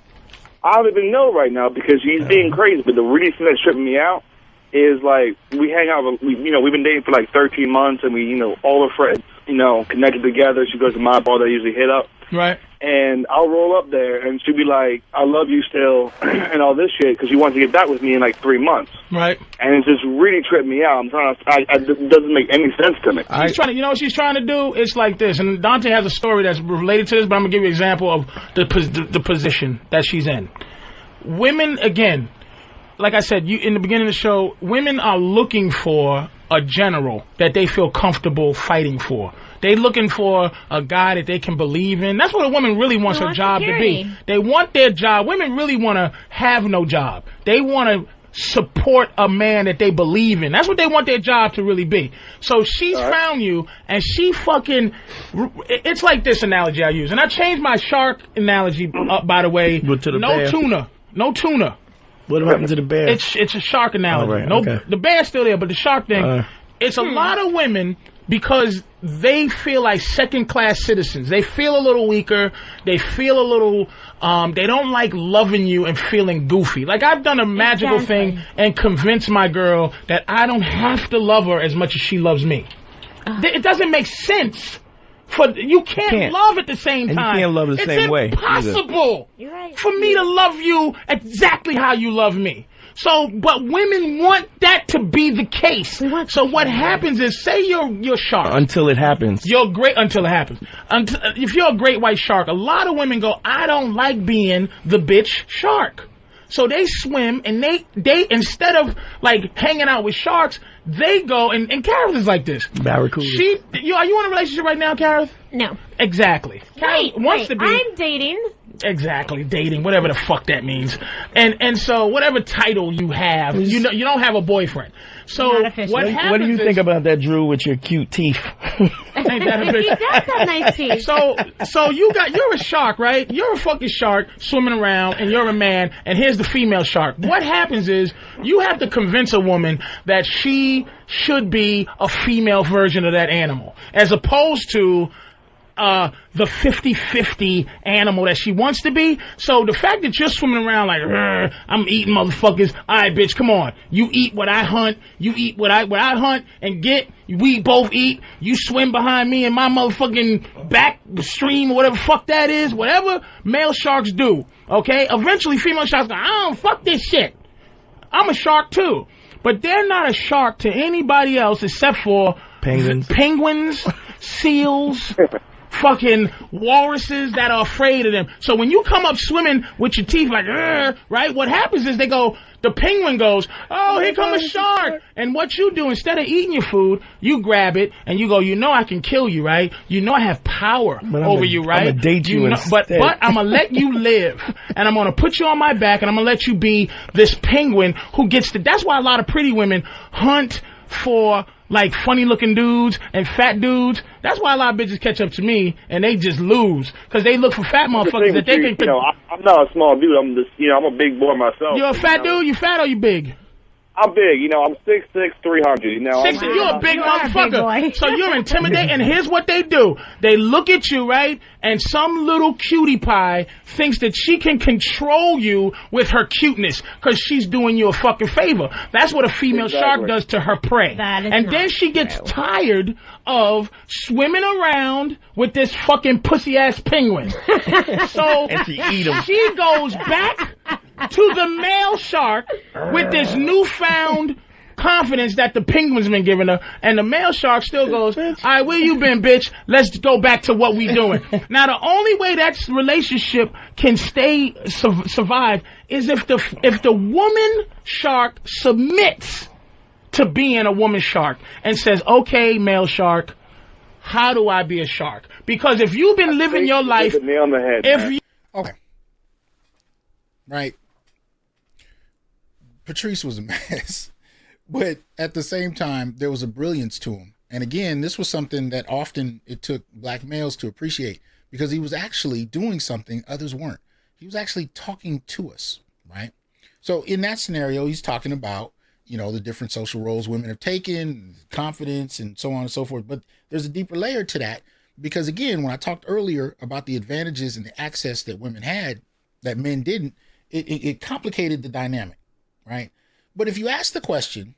I don't even know right now because she's being crazy. But the really thing that's tripping me out is like we hang out. We've been dating for like 13 months, and we, all our friends, connected together. She goes to my bar that I usually hit up. Right. And I'll roll up there, and she'll be like, I love you still, and all this shit, because she wants to get back with me in like 3 months. Right. And it's just really tripping me out. It doesn't make any sense to me. She's trying to, you know what she's trying to do? It's like this, and Dante has a story that's related to this, but I'm going to give you an example of the position that she's in. Women, again, like I said, in the beginning of the show, women are looking for a general that they feel comfortable fighting for. They looking for a guy that they can believe in. That's what a woman really wants her job to be. They want their job. Women really want to have no job. They want to support a man that they believe in. That's what they want their job to really be. So she's found you, and she fucking... It's like this analogy I use. And I changed my shark analogy up, by the way. But to the bear. Tuna. No tuna. What happened to the bear? It's a shark analogy. Okay. The bear's still there, but the shark thing... it's a lot of women because they feel like second-class citizens. They feel a little weaker. They feel a little, they don't like loving you and feeling goofy. Like, I've done a magical thing and convinced my girl that I don't have to love her as much as she loves me. It doesn't make sense. You can't love at the same time. And you can't love the same way. It's impossible for me to love you exactly how you love me. So, but women want that to be the case. So what happens is, say you're shark. Until it happens. You're great until it happens. If you're a great white shark, a lot of women go, I don't like being the bitch shark. So they swim, and they instead of like hanging out with sharks, they go and Kareth is like this. Barracuda. Are you in a relationship right now, Kareth? No. Exactly. Wait, wants to be. I'm dating. Exactly, dating, whatever the fuck that means, and so whatever title you have, you don't have a boyfriend. So what happens? What do you think about that, Drew, with your cute teeth? Ain't that a bitch? He does have nice teeth. So you're a shark, right? You're a fucking shark swimming around, and you're a man, and here's the female shark. What happens is you have to convince a woman that she should be a female version of that animal, as opposed to the 50-50 animal that she wants to be. So the fact that you're swimming around like, I'm eating motherfuckers. All right, bitch, come on. You eat what I hunt. You eat what I hunt and get. We both eat. You swim behind me in my motherfucking back stream or whatever fuck that is. Whatever male sharks do. Okay? Eventually female sharks go, I don't fuck this shit. I'm a shark too. But they're not a shark to anybody else except for penguins, seals, fucking walruses that are afraid of them. So when you come up swimming with your teeth like, right, what happens is the penguin goes, oh, here comes a shark. And what you do, instead of eating your food, you grab it and you go, I can kill you, right? I have power over you, right? I'm gonna date you but I'm gonna let you live, and I'm gonna put you on my back, and I'm gonna let you be this penguin who gets to. That's why a lot of pretty women hunt for like funny looking dudes and fat dudes. That's why a lot of bitches catch up to me and they just lose, because they look for fat motherfuckers that they can. I'm not a small dude. I'm just, I'm a big boy myself. You're a fat dude. You fat or you big? I'm big. I'm 6'6", 300. You're a big motherfucker. So you're intimidating. And here's what they do: they look at you, right, and some little cutie pie thinks that she can control you with her cuteness because she's doing you a fucking favor. That's what a female shark does to her prey. And then she gets tired of swimming around with this fucking pussy ass penguin. So and she goes back to the male shark with this newfound confidence that the penguin's been giving her, and the male shark still goes, all right, where you been, bitch? Let's go back to what we doing. Now, the only way that relationship can survive is if the woman shark submits to being a woman shark and says, okay, male shark, how do I be a shark? Because if you've been living your life, nail on the head, okay, right. Patrice was a mess, but at the same time, there was a brilliance to him. And again, this was something that often it took black males to appreciate, because he was actually doing something others weren't. He was actually talking to us, right? So in that scenario, he's talking about, the different social roles women have taken, confidence, and so on and so forth. But there's a deeper layer to that, because again, when I talked earlier about the advantages and the access that women had that men didn't, it complicated the dynamic. Right. But if you ask the question,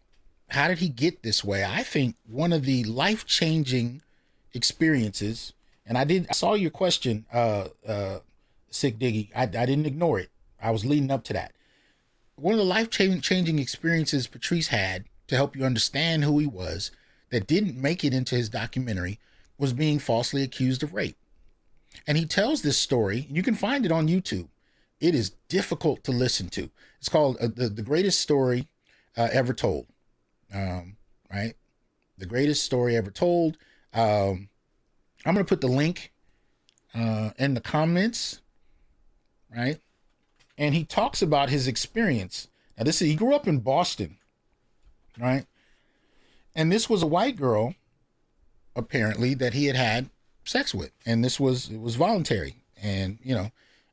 how did he get this way? I think one of the life-changing experiences, and I saw your question, Sick Diggy. I didn't ignore it. I was leading up to that. One of the life-changing experiences Patrice had to help you understand who he was that didn't make it into his documentary was being falsely accused of rape. And he tells this story. You can find it on YouTube. It is difficult to listen to. It's called the greatest story ever told. Right? The greatest story ever told. I'm going to put the link in the comments. Right? And he talks about his experience. Now, he grew up in Boston. Right? And this was a white girl, apparently, that he had sex with. And it was voluntary. And,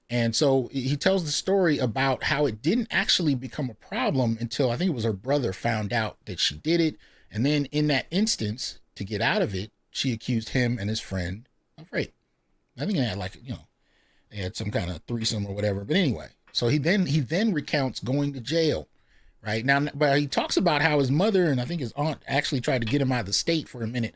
and so he tells the story about how it didn't actually become a problem until I think it was her brother found out that she did it. And then in that instance, to get out of it, she accused him and his friend of rape. I think they had they had some kind of threesome or whatever. But anyway, so he then recounts going to jail, right? Now, but he talks about how his mother and I think his aunt actually tried to get him out of the state for a minute,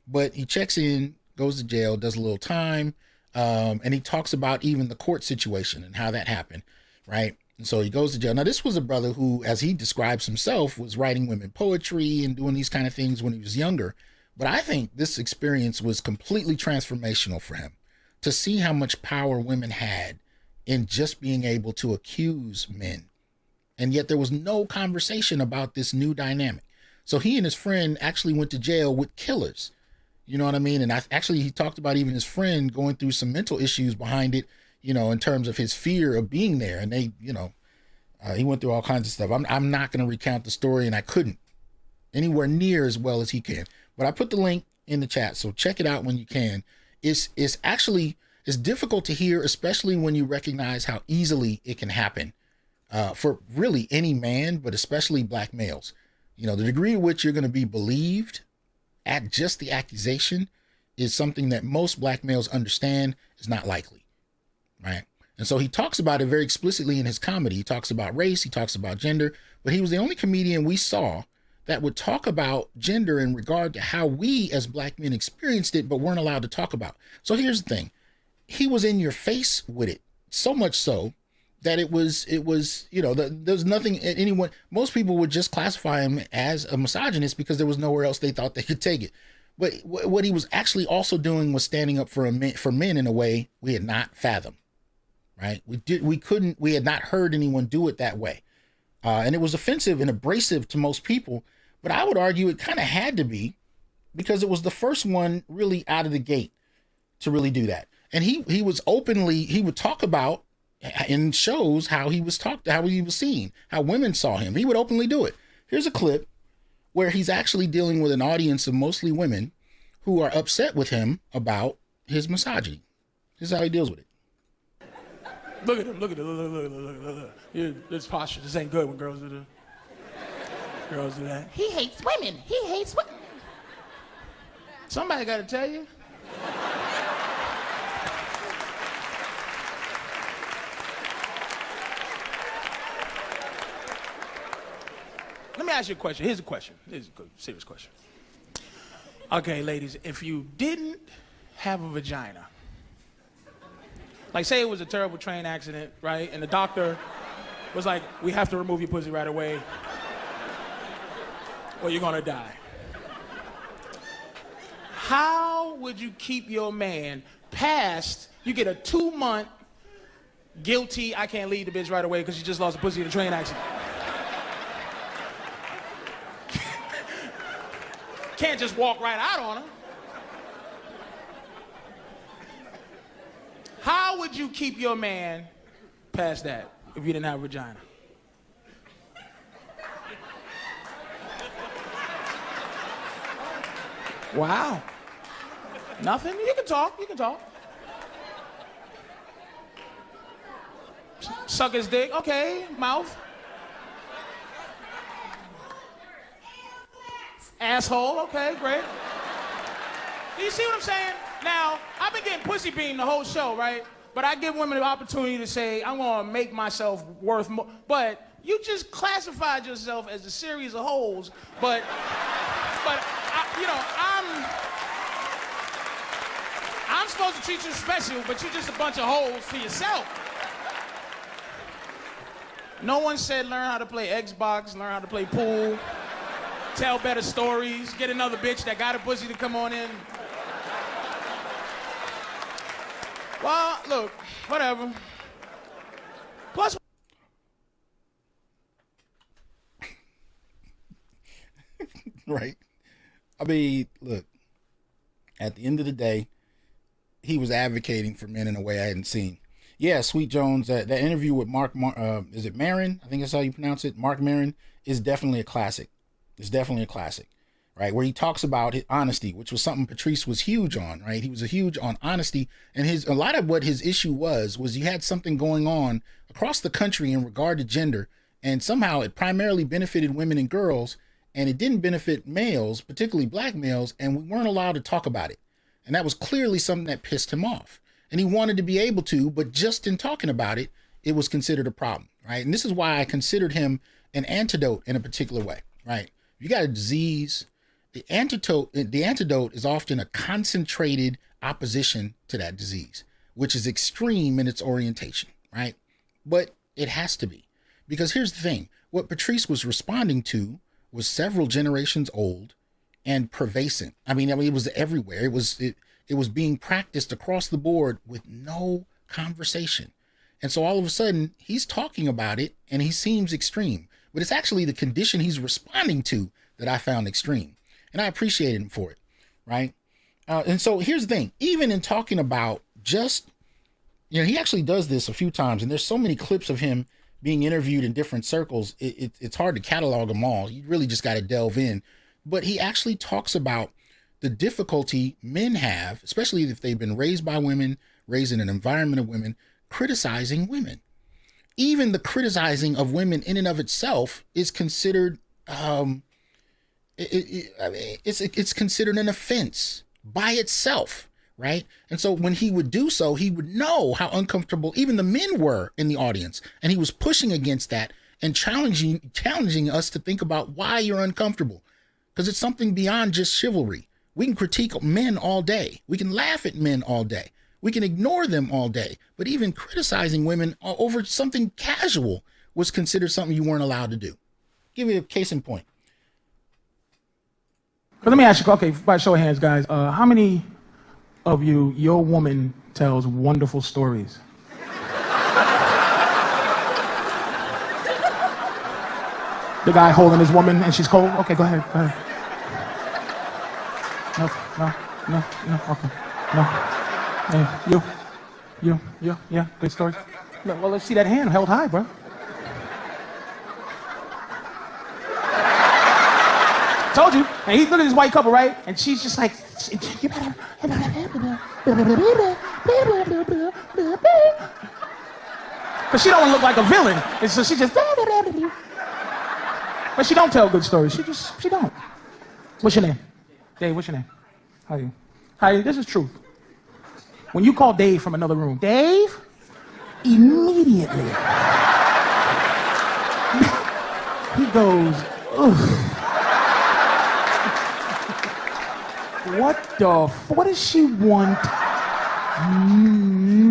but he checks in, goes to jail, does a little time, and he talks about even the court situation and how that happened, right? And so he goes to jail. Now, this was a brother who, as he describes himself, was writing women poetry and doing these kind of things when he was younger. But I think this experience was completely transformational for him, to see how much power women had in just being able to accuse men. And yet there was no conversation about this new dynamic. So he and his friend actually went to jail with killers. You know what I mean? And he talked about even his friend going through some mental issues behind it, in terms of his fear of being there. And they, he went through all kinds of stuff. I'm not going to recount the story, and I couldn't anywhere near as well as he can. But I put the link in the chat, so check it out when you can. It's difficult to hear, especially when you recognize how easily it can happen for really any man, but especially black males. The degree to which you're going to be believed at just the accusation is something that most black males understand is not likely, right? And so he talks about it very explicitly in his comedy. He talks about race, he talks about gender, but he was the only comedian we saw that would talk about gender in regard to how we as black men experienced it, but weren't allowed to talk about. So here's the thing. He was in your face with it, so much so that it was, there's nothing, most people would just classify him as a misogynist because there was nowhere else they thought they could take it. But what he was actually also doing was standing up for men in a way we had not fathomed, right? We had not heard anyone do it that way. And it was offensive and abrasive to most people, but I would argue it kind of had to be, because it was the first one really out of the gate to really do that. And he would talk about in shows how he was seen, how women saw him. He would openly do it. Here's a clip where he's actually dealing with an audience of mostly women who are upset with him about his misogyny. This is how he deals with it. Look at him, look. This posture, this ain't good when girls do that. He hates women. Somebody got to tell you. Let me ask you a question. Here's a question. Here's a good, serious question. Okay, ladies, if you didn't have a vagina, like say it was a terrible train accident, right? And the doctor was like, we have to remove your pussy right away or you're gonna die. How would you keep your man past, you get a 2-month guilty, I can't leave the bitch right away because you just lost a pussy in a train accident. Can't just walk right out on her. How would you keep your man past that if you didn't have a vagina? Wow. Nothing? You can talk. Suck his dick. Okay, mouth. Asshole, okay, great. Do you see what I'm saying? Now, I've been getting pussy beamed the whole show, right? But I give women the opportunity to say, I'm gonna make myself worth more. But you just classified yourself as a series of holes, but I'm supposed to treat you special, but you're just a bunch of holes to yourself. No one said learn how to play Xbox, learn how to play pool, tell better stories, get another bitch that got a pussy to come on in. Well, look, whatever. Plus, right. I mean, look, at the end of the day, he was advocating for men in a way I hadn't seen. Yeah, Sweet Jones, that interview with is it Maron? I think that's how you pronounce it. Mark Maron is definitely a classic. It's definitely a classic, right? Where he talks about his honesty, which was something Patrice was huge on, right? He was huge on honesty. And a lot of what his issue was you had something going on across the country in regard to gender. And somehow it primarily benefited women and girls. and it didn't benefit males, particularly black males, and we weren't allowed to talk about it. And that was clearly something that pissed him off. And he wanted to be able to, but just in talking about it, it was considered a problem, right? And this is why I considered him an antidote in a particular way, right? If you got a disease, the antidote is often a concentrated opposition to that disease, which is extreme in its orientation, right? But it has to be, because here's the thing. What Patrice was responding to was several generations old and pervasive. I mean, it was everywhere. It was being practiced across the board with no conversation. And so all of a sudden he's talking about it and he seems extreme, but it's actually the condition he's responding to that I found extreme. And I appreciated him for it, right? And so here's the thing. Even in talking about just, he actually does this a few times, and there's so many clips of him being interviewed in different circles. It's hard to catalog them all. You really just got to delve in. But he actually talks about the difficulty men have, especially if they've been raised by women, raised in an environment of women, criticizing women. Even the criticizing of women in and of itself is considered, it's considered an offense by itself, right? And so when he would do so, he would know how uncomfortable even the men were in the audience, and he was pushing against that and challenging us to think about why you're uncomfortable, because it's something beyond just chivalry. We can critique men all day. We can laugh at men all day. We can ignore them all day. But even criticizing women over something casual was considered something you weren't allowed to do. Give me a case in point. But let me ask you, okay, by show of hands, guys, how many of you, your woman tells wonderful stories? The guy holding his woman and she's cold? Okay, go ahead. No, okay, no. Hey, you, yeah, good story. No, well, let's see that hand held high, bro. Told you. And he look at this white couple, right? And she's just like, you better. Because she don't look like a villain. And so she just. But she don't tell good stories. She don't. What's your name? Dave, what's your name? How are you? Hi, this is truth. When you call Dave from another room, Dave, immediately, he goes, ugh. What does she want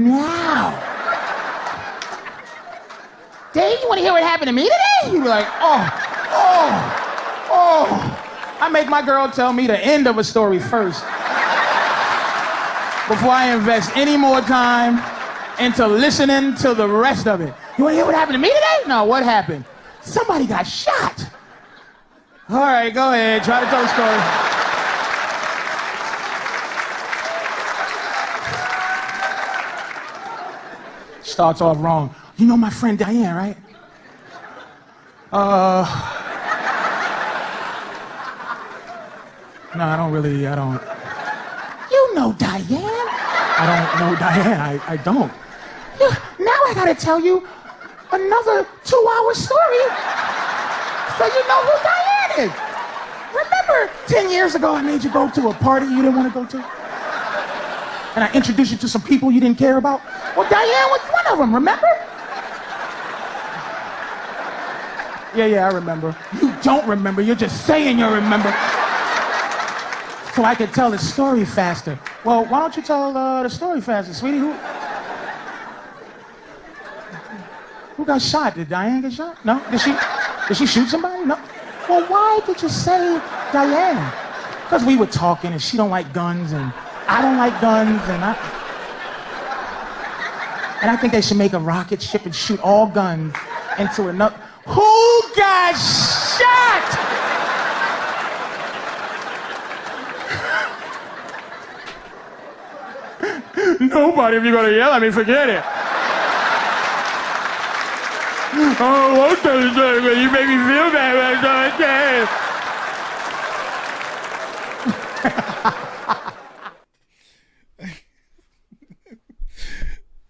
now? Dave, you want to hear what happened to me today? You be like, oh. I make my girl tell me the end of a story first before I invest any more time into listening to the rest of it. You want to hear what happened to me today? No, what happened? Somebody got shot. All right, go ahead. Try to tell the story. Starts off wrong. You know my friend Diane, right? No, I don't. You know Diane? I don't know Diane. I don't. Yeah, now I gotta tell you another 2-hour story so you know who Diane is. Remember 10 years ago I made you go to a party you didn't want to go to? And I introduced you to some people you didn't care about? Well, Diane was one of them, remember? Yeah, I remember. You don't remember, you're just saying you remember. So I could tell the story faster. Well, why don't you tell the story faster, sweetie? Who got shot? Did Diane get shot? No? Did she shoot somebody? No? Well, why did you say Diane? Because we were talking and she don't like guns and I don't like guns and I think they should make a rocket ship and shoot all guns into another. Who got shot? Nobody. If you're gonna yell at me, forget it. Oh, I won't tell you something, but you make me feel bad when I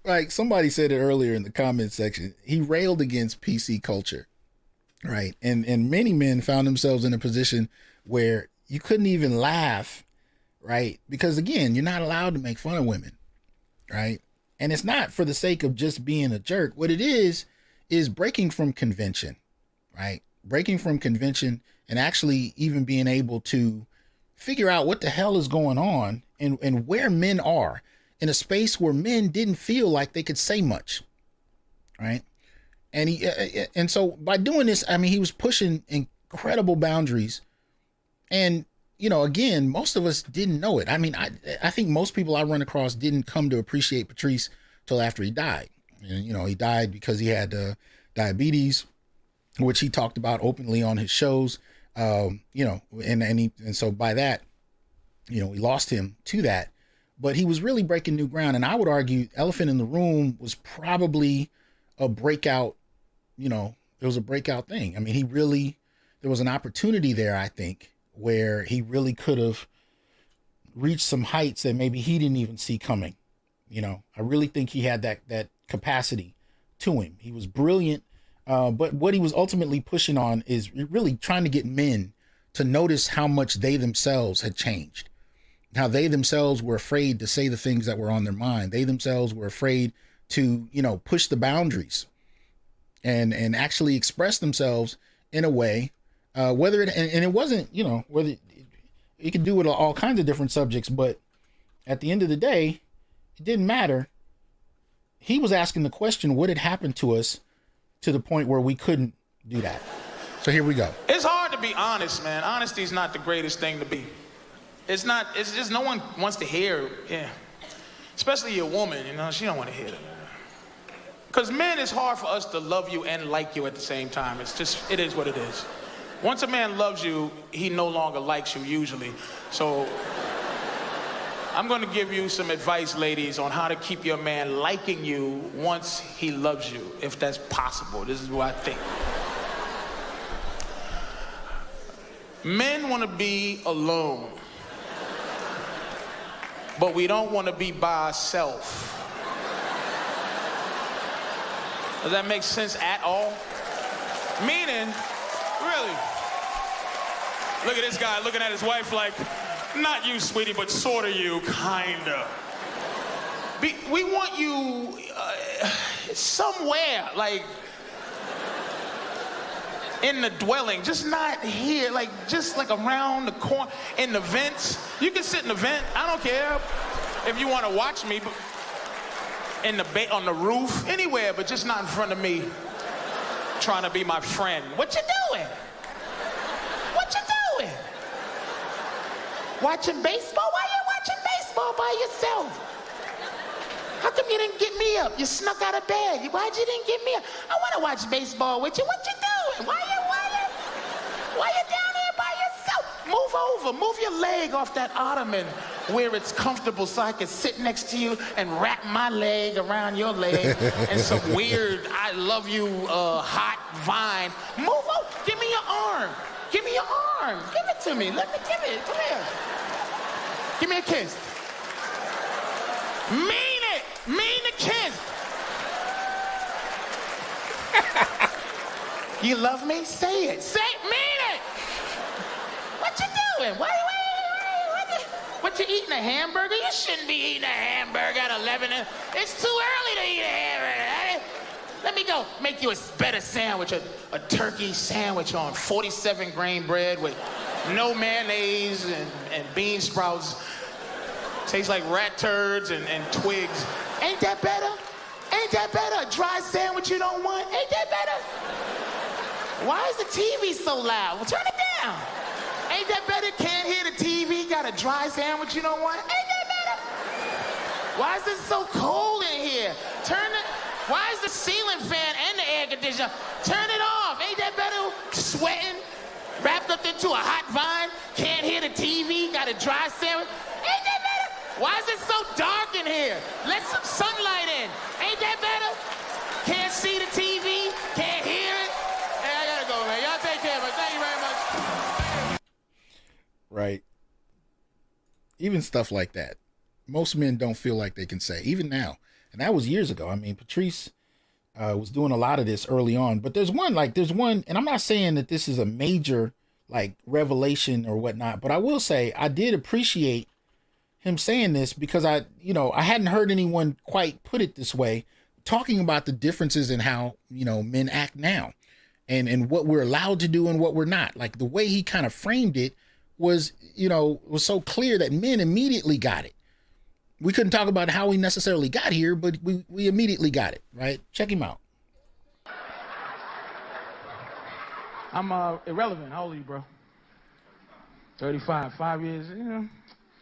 Like somebody said it earlier in the comment section, he railed against PC culture. right? And many men found themselves in a position where you couldn't even laugh, right? Because again, you're not allowed to make fun of women, right? And it's not for the sake of just being a jerk. What it is breaking from convention, right? Breaking from convention and actually even being able to figure out what the hell is going on and where men are in a space where men didn't feel like they could say much, right? And so by doing this, I mean, he was pushing incredible boundaries. And, you know, again, most of us didn't know it. I mean, I think most people I run across didn't come to appreciate Patrice till after he died. And, you know, he died because he had diabetes, which he talked about openly on his shows. You know, and so by that, you know, we lost him to that, but he was really breaking new ground. And I would argue Elephant in the Room was probably a breakout, you know, it was a breakout thing. I mean, there was an opportunity there, I think, where he really could have reached some heights that maybe he didn't even see coming. You know, I really think he had that capacity to him. He was brilliant. But what he was ultimately pushing on is really trying to get men to notice how much they themselves had changed, how they themselves were afraid to say the things that were on their mind. They themselves were afraid to, you know, push the boundaries and actually express themselves in a way, whether it, and it wasn't, you know, whether you could do it with all kinds of different subjects, but at the end of the day, it didn't matter. He was asking the question, what had happened to us to the point where we couldn't do that. So here we go. It's hard to be honest, man. Honesty is not the greatest thing to be. It's just no one wants to hear, yeah. Especially your woman, you know, she don't want to hear that. Because men, it's hard for us to love you and like you at the same time. It is what it is. Once a man loves you, he no longer likes you usually. So I'm going to give you some advice, ladies, on how to keep your man liking you once he loves you, if that's possible. This is what I think. Men want to be alone, but we don't want to be by ourselves. Does that make sense at all? Meaning, really, look at this guy looking at his wife like, not you, sweetie, but sort of you, kinda. We want you somewhere, like in the dwelling, just not here, like just like around the corner, in the vents. You can sit in the vent, I don't care if you want to watch me, but in the on the roof, anywhere, but just not in front of me, trying to be my friend. What you doing? What you doing? Watching baseball? Why you watching baseball by yourself? How come you didn't get me up? You snuck out of bed. Why'd you didn't get me up? I want to watch baseball with you. What you doing? Why you down here by yourself? Move over. Move your leg off that ottoman where it's comfortable so I can sit next to you and wrap my leg around your leg and some weird I love you hot vine. Move over. Give me your arm. Give me your arm. Give it to me. Let me give it. Come here. Give me a kiss. Mean it. Mean the kiss. You love me? Say it. Say it. Mean it. What you doing? What you eating, a hamburger? You shouldn't be eating a hamburger at 11. It's too early to eat a hamburger. Let me go make you a better sandwich, a turkey sandwich on 47 grain bread with no mayonnaise and bean sprouts. Tastes like rat turds and twigs. Ain't that better? Ain't that better? A dry sandwich you don't want? Ain't that better? Why is the TV so loud? Well, turn it down. Ain't that better? Can't hear the TV, got a dry sandwich you don't want? Ain't that better? Why is it so cold in here? Why is the ceiling fan and the air conditioner? Turn it off. Ain't that better? Sweating, wrapped up into a hot vine, can't hear the TV, got a dry sandwich. Ain't that better? Why is it so dark in here? Let some sunlight in. Ain't that better? Can't see the TV, can't hear it. Hey, I gotta go, man. Y'all take care, but thank you very much. Right. Even stuff like that. Most men don't feel like they can say, even now. And that was years ago. I mean, Patrice, was doing a lot of this early on. But there's one, and I'm not saying that this is a major like revelation or whatnot, but I will say I did appreciate him saying this because I hadn't heard anyone quite put it this way, talking about the differences in how, men act now and what we're allowed to do and what we're not. Like the way he kind of framed it was so clear that men immediately got it. We couldn't talk about how we necessarily got here, but we immediately got it, right? Check him out. I'm irrelevant. How old are you, bro? 35. 5 years.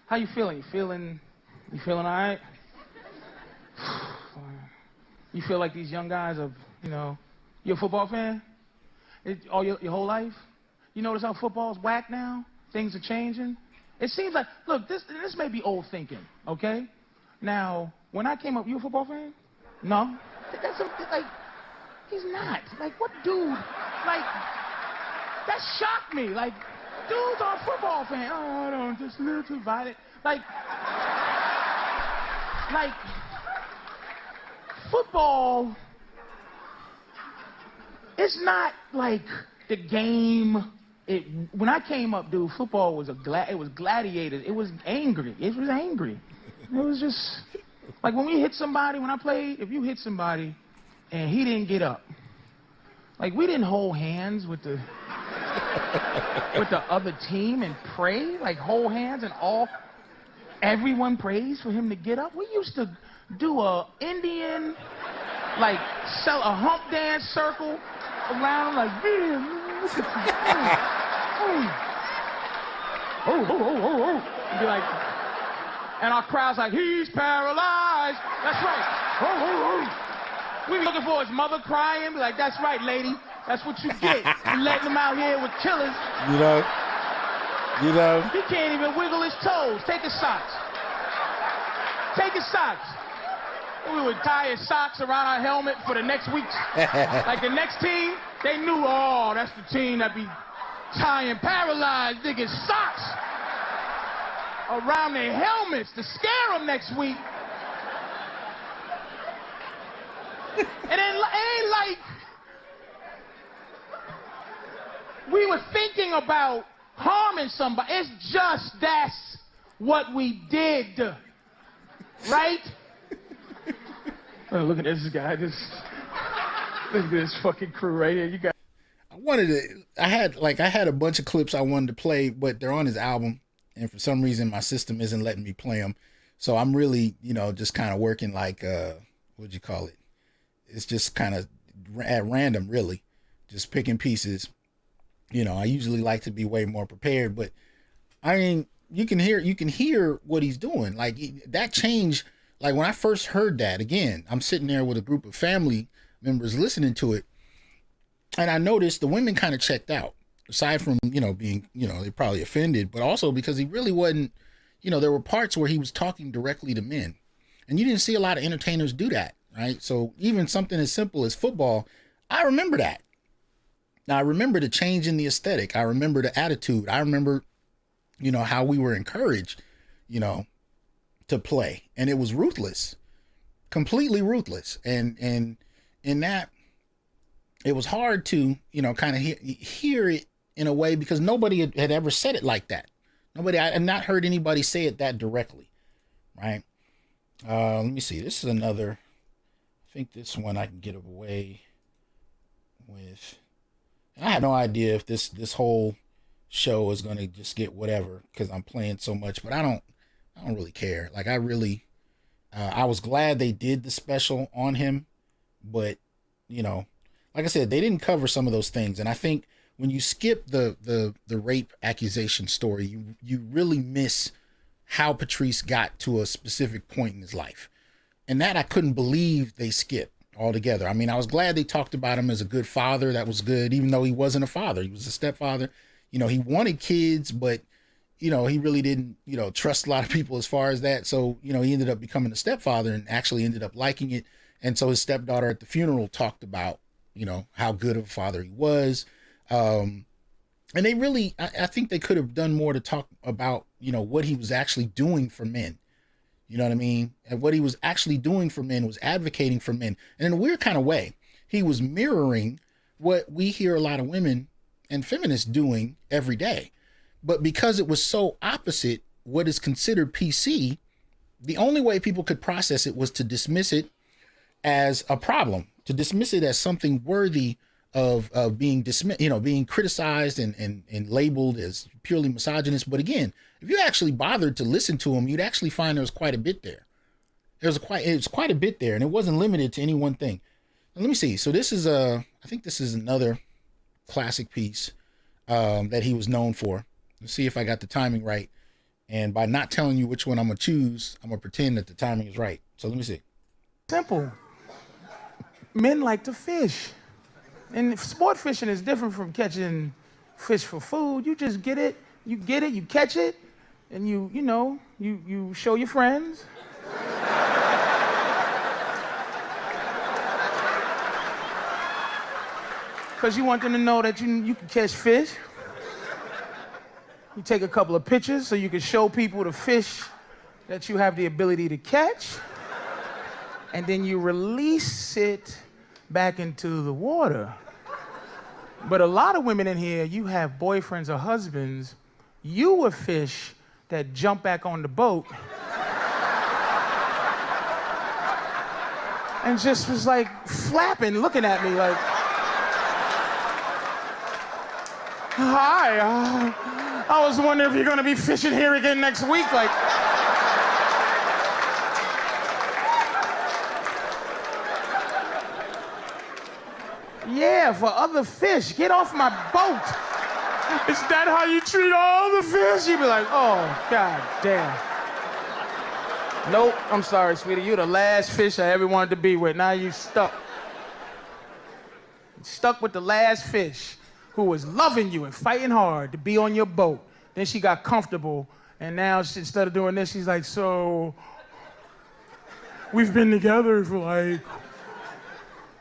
How you feeling? You feeling all right? You feel like these young guys are, you a football fan? All your whole life? You notice how football's whack now? Things are changing. It seems like, look, this may be old thinking, okay? Now, when I came up, you a football fan? No? He's not. Like, what dude? Like, that shocked me. Like, dudes are football fans. Oh, I don't, just a little too violent. Like, football, it's not like the game. When I came up, dude, football was it was gladiators. It was angry. It was just like when we hit somebody. When I played, if you hit somebody and he didn't get up, like we didn't hold hands with the other team and pray, like hold hands and everyone prays for him to get up. We used to do a Indian, like sell a hump dance circle around like and be like, and our crowd's like, he's paralyzed. That's right. We be looking for his mother crying, be like, that's right, lady. That's what you get. You letting him out here with killers. He can't even wiggle his toes. Take his socks. We would tie his socks around our helmet for the next week. Like the next team, they knew, oh, that's the team that be tying paralyzed niggas' socks around their helmets to scare them next week. And then it ain't like we were thinking about harming somebody. It's just that's what we did, right? Oh, look at this guy. Look at this fucking crew right here. You got. I had a bunch of clips I wanted to play, but they're on his album, and for some reason my system isn't letting me play them. So I'm really, just kind of working like, what'd you call it? It's just kind of at random, really, just picking pieces. I usually like to be way more prepared, but I mean, you can hear what he's doing. Like that change. Like when I first heard that, again, I'm sitting there with a group of family members listening to it, and I noticed the women kind of checked out, aside from, being, they're probably offended, but also because he really wasn't, there were parts where he was talking directly to men, and you didn't see a lot of entertainers do that, right? So even something as simple as football, I remember that. Now I remember the change in the aesthetic. I remember the attitude. I remember, how we were encouraged, to play, and it was ruthless, completely ruthless. And in that, it was hard to, kind of hear it in a way because nobody had ever said it like that. I had not heard anybody say it that directly. Right. Let me see. This is another, I think this one I can get away with. I had no idea if this whole show is going to just get whatever, because I'm playing so much, but I don't really care. Like I was glad they did the special on him, but like I said, they didn't cover some of those things. And I think when you skip the rape accusation story, you really miss how Patrice got to a specific point in his life. And that I couldn't believe they skipped altogether. I mean, I was glad they talked about him as a good father. That was good, even though he wasn't a father. He was a stepfather. He wanted kids, but he really didn't, trust a lot of people as far as that. So, he ended up becoming a stepfather and actually ended up liking it. And so his stepdaughter at the funeral talked about, how good of a father he was. And they really, I think they could have done more to talk about, what he was actually doing for men. You know what I mean? And what he was actually doing for men was advocating for men. And in a weird kind of way, he was mirroring what we hear a lot of women and feminists doing every day. But because it was so opposite what is considered PC, the only way people could process it was to dismiss it as a problem, to dismiss it as something worthy of being dismissed, being criticized and labeled as purely misogynist. But again, if you actually bothered to listen to him, you'd actually find there was quite a bit there. It was quite a bit there, and it wasn't limited to any one thing. Now, let me see. So this is I think this is another classic piece that he was known for. Let's see if I got the timing right. And by not telling you which one I'm gonna choose, I'm gonna pretend that the timing is right. So let me see. Simple. Men like to fish. And sport fishing is different from catching fish for food. You just get it, you catch it, and you show your friends. Because you want them to know that you can catch fish. You take a couple of pictures so you can show people the fish that you have the ability to catch. And then you release it back into the water. But a lot of women in here, you have boyfriends or husbands, you a fish that jump back on the boat and just was like flapping, looking at me like, hi, I was wondering if you're gonna be fishing here again next week. Like, yeah, for other fish, get off my boat. Is that how you treat all the fish? You'd be like, oh, God damn. Nope, I'm sorry, sweetie. You're the last fish I ever wanted to be with. Now you stuck. Stuck with the last fish who was loving you and fighting hard to be on your boat. Then she got comfortable, and now instead of doing this, she's like, so we've been together for like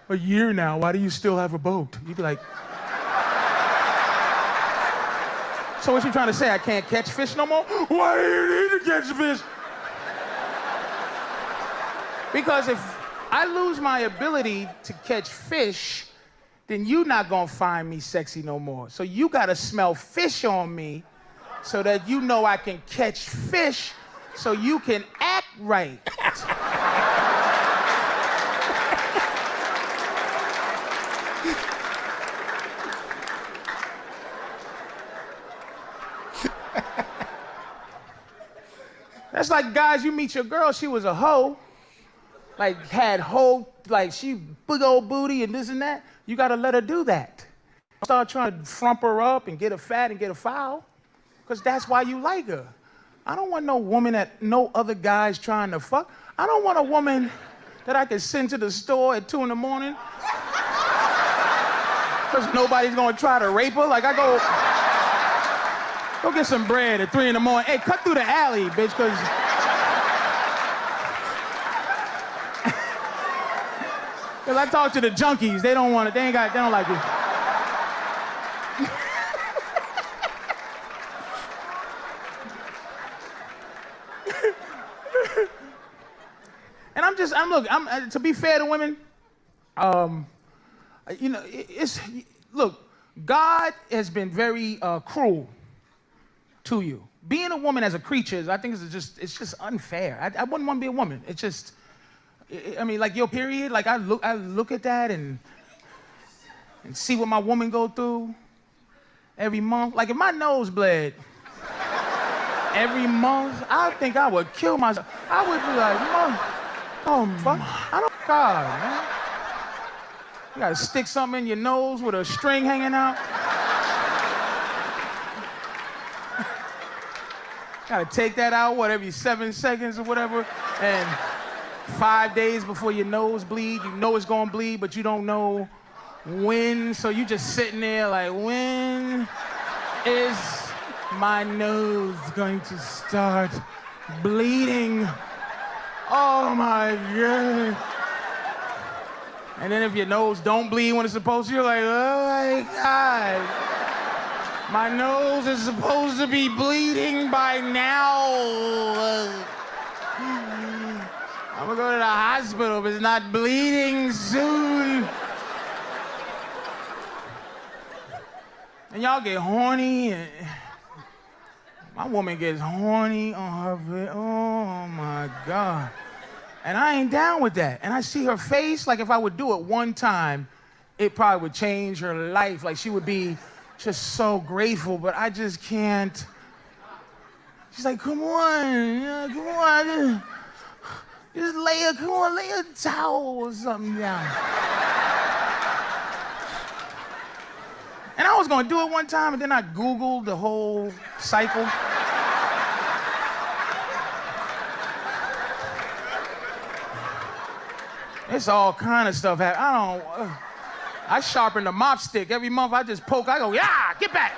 a year now. Why do you still have a boat? You'd be like, so what you trying to say? I can't catch fish no more? Why do you need to catch fish? Because if I lose my ability to catch fish, then you not gonna find me sexy no more. So you gotta smell fish on me so that you know I can catch fish so you can act right. That's like, guys, you meet your girl, she was a hoe, like had hoe, like she big old booty and this and that. You gotta let her do that. Start trying to frump her up and get her fat and get her foul, because that's why you like her. I don't want no woman that no other guy's trying to fuck. I don't want a woman that I can send to the store at 2 in the morning because nobody's gonna try to rape her. Like, I go get some bread at 3 in the morning. Hey, cut through the alley, bitch, because I talk to the junkies. They don't want it. They don't like it. And to be fair to women, look, God has been very cruel to you. Being a woman as a creature, I think it's just unfair. I wouldn't want to be a woman. It's just, I mean, like your period, like I look at that and see what my woman go through every month. Like if my nose bled every month, I think I would kill myself. I would be like, oh, fuck, I don't, God, man. You gotta stick something in your nose with a string hanging out. Gotta take that out, every 7 seconds or whatever, and 5 days before your nose bleed, you know it's gonna bleed, but you don't know when, so you just sitting there like, when is my nose going to start bleeding? Oh my God. And then if your nose don't bleed when it's supposed to, you're like, oh my God. My nose is supposed to be bleeding by now. I'm gonna go to the hospital if it's not bleeding soon. And y'all get horny, and my woman gets horny on her bed. Oh my God. And I ain't down with that. And I see her face, like if I would do it one time, it probably would change her life. Like she would be just so grateful, but I just can't. She's like, come on, yeah, come on. Just lay a towel or something down. And I was gonna do it one time, and then I Googled the whole cycle. It's all kind of stuff happening. I sharpen the mop stick. Every month I just poke, I go, yeah, get back.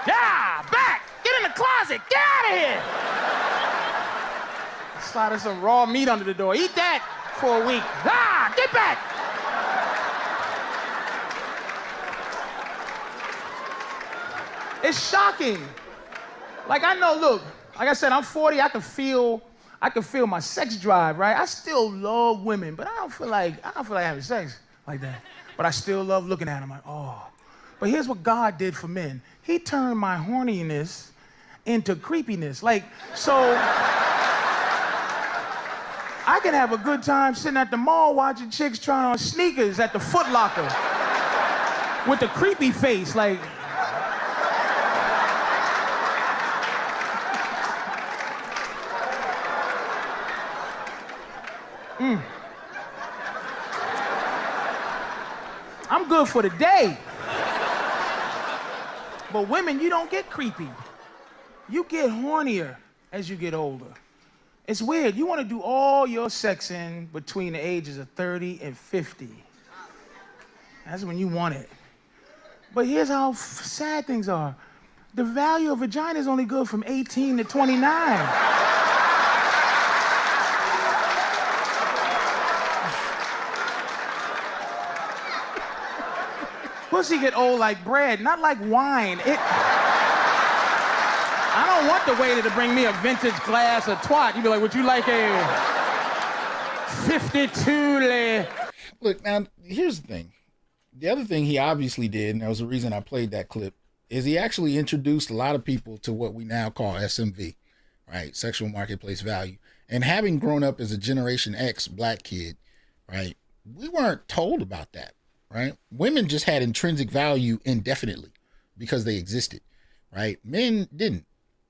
Yeah, back, get in the closet, get out of here. Slide some raw meat under the door, eat that for a week. Ah, get back. It's shocking. Like I know, look, like I said, I'm 40, I can feel my sex drive, right? I still love women, but I don't feel like having sex like that. But I still love looking at them like, oh. But here's what God did for men. He turned my horniness into creepiness. Like, so I can have a good time sitting at the mall watching chicks trying on sneakers at the Foot Locker with the creepy face, like, I'm good for the day. But women, you don't get creepy. You get hornier as you get older. It's weird. You want to do all your sexing between the ages of 30 and 50. That's when you want it. But here's how sad things are. The value of vagina is only good from 18 to 29. Pussy get old like bread, not like wine. I don't want the waiter to bring me a vintage glass of twat. You be like, would you like a 52? Look, now, here's the thing. The other thing he obviously did, and that was the reason I played that clip, is he actually introduced a lot of people to what we now call SMV, right? Sexual marketplace value. And having grown up as a Generation X black kid, right, we weren't told about that. Right? Women just had intrinsic value indefinitely because they existed, right? Men didn't,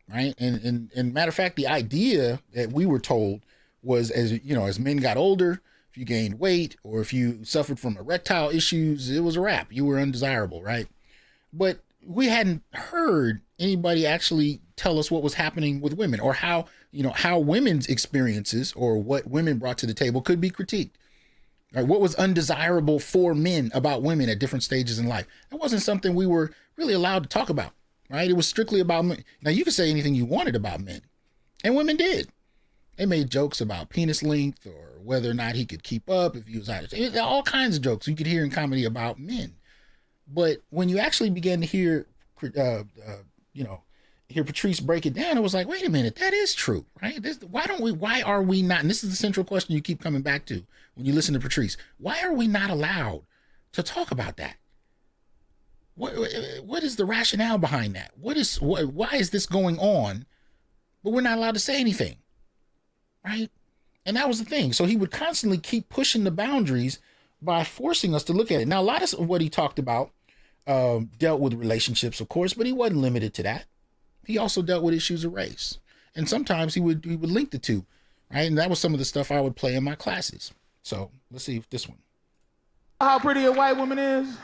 right? And matter of fact, the idea that we were told was, as men got older, if you gained weight or if you suffered from erectile issues, it was a wrap. You were undesirable, right? But we hadn't heard anybody actually tell us what was happening with women or how women's experiences or what women brought to the table could be critiqued. Right, what was undesirable for men about women at different stages in life? That wasn't something we were really allowed to talk about, right? It was strictly about men. Now, you could say anything you wanted about men, and women did. They made jokes about penis length or whether or not he could keep up if he was out of shape. All kinds of jokes you could hear in comedy about men. But when you actually began to hear, hear Patrice break it down, it was like, wait a minute, that is true, right? Why are we not, and this is the central question you keep coming back to when you listen to Patrice, why are we not allowed to talk about that? What is the rationale behind that? Why is this going on, but we're not allowed to say anything, right? And that was the thing. So he would constantly keep pushing the boundaries by forcing us to look at it. Now, a lot of what he talked about dealt with relationships, of course, but he wasn't limited to that. He also dealt with issues of race. And sometimes he would link the two, right? And that was some of the stuff I would play in my classes. So let's see if this one. How pretty a white woman is?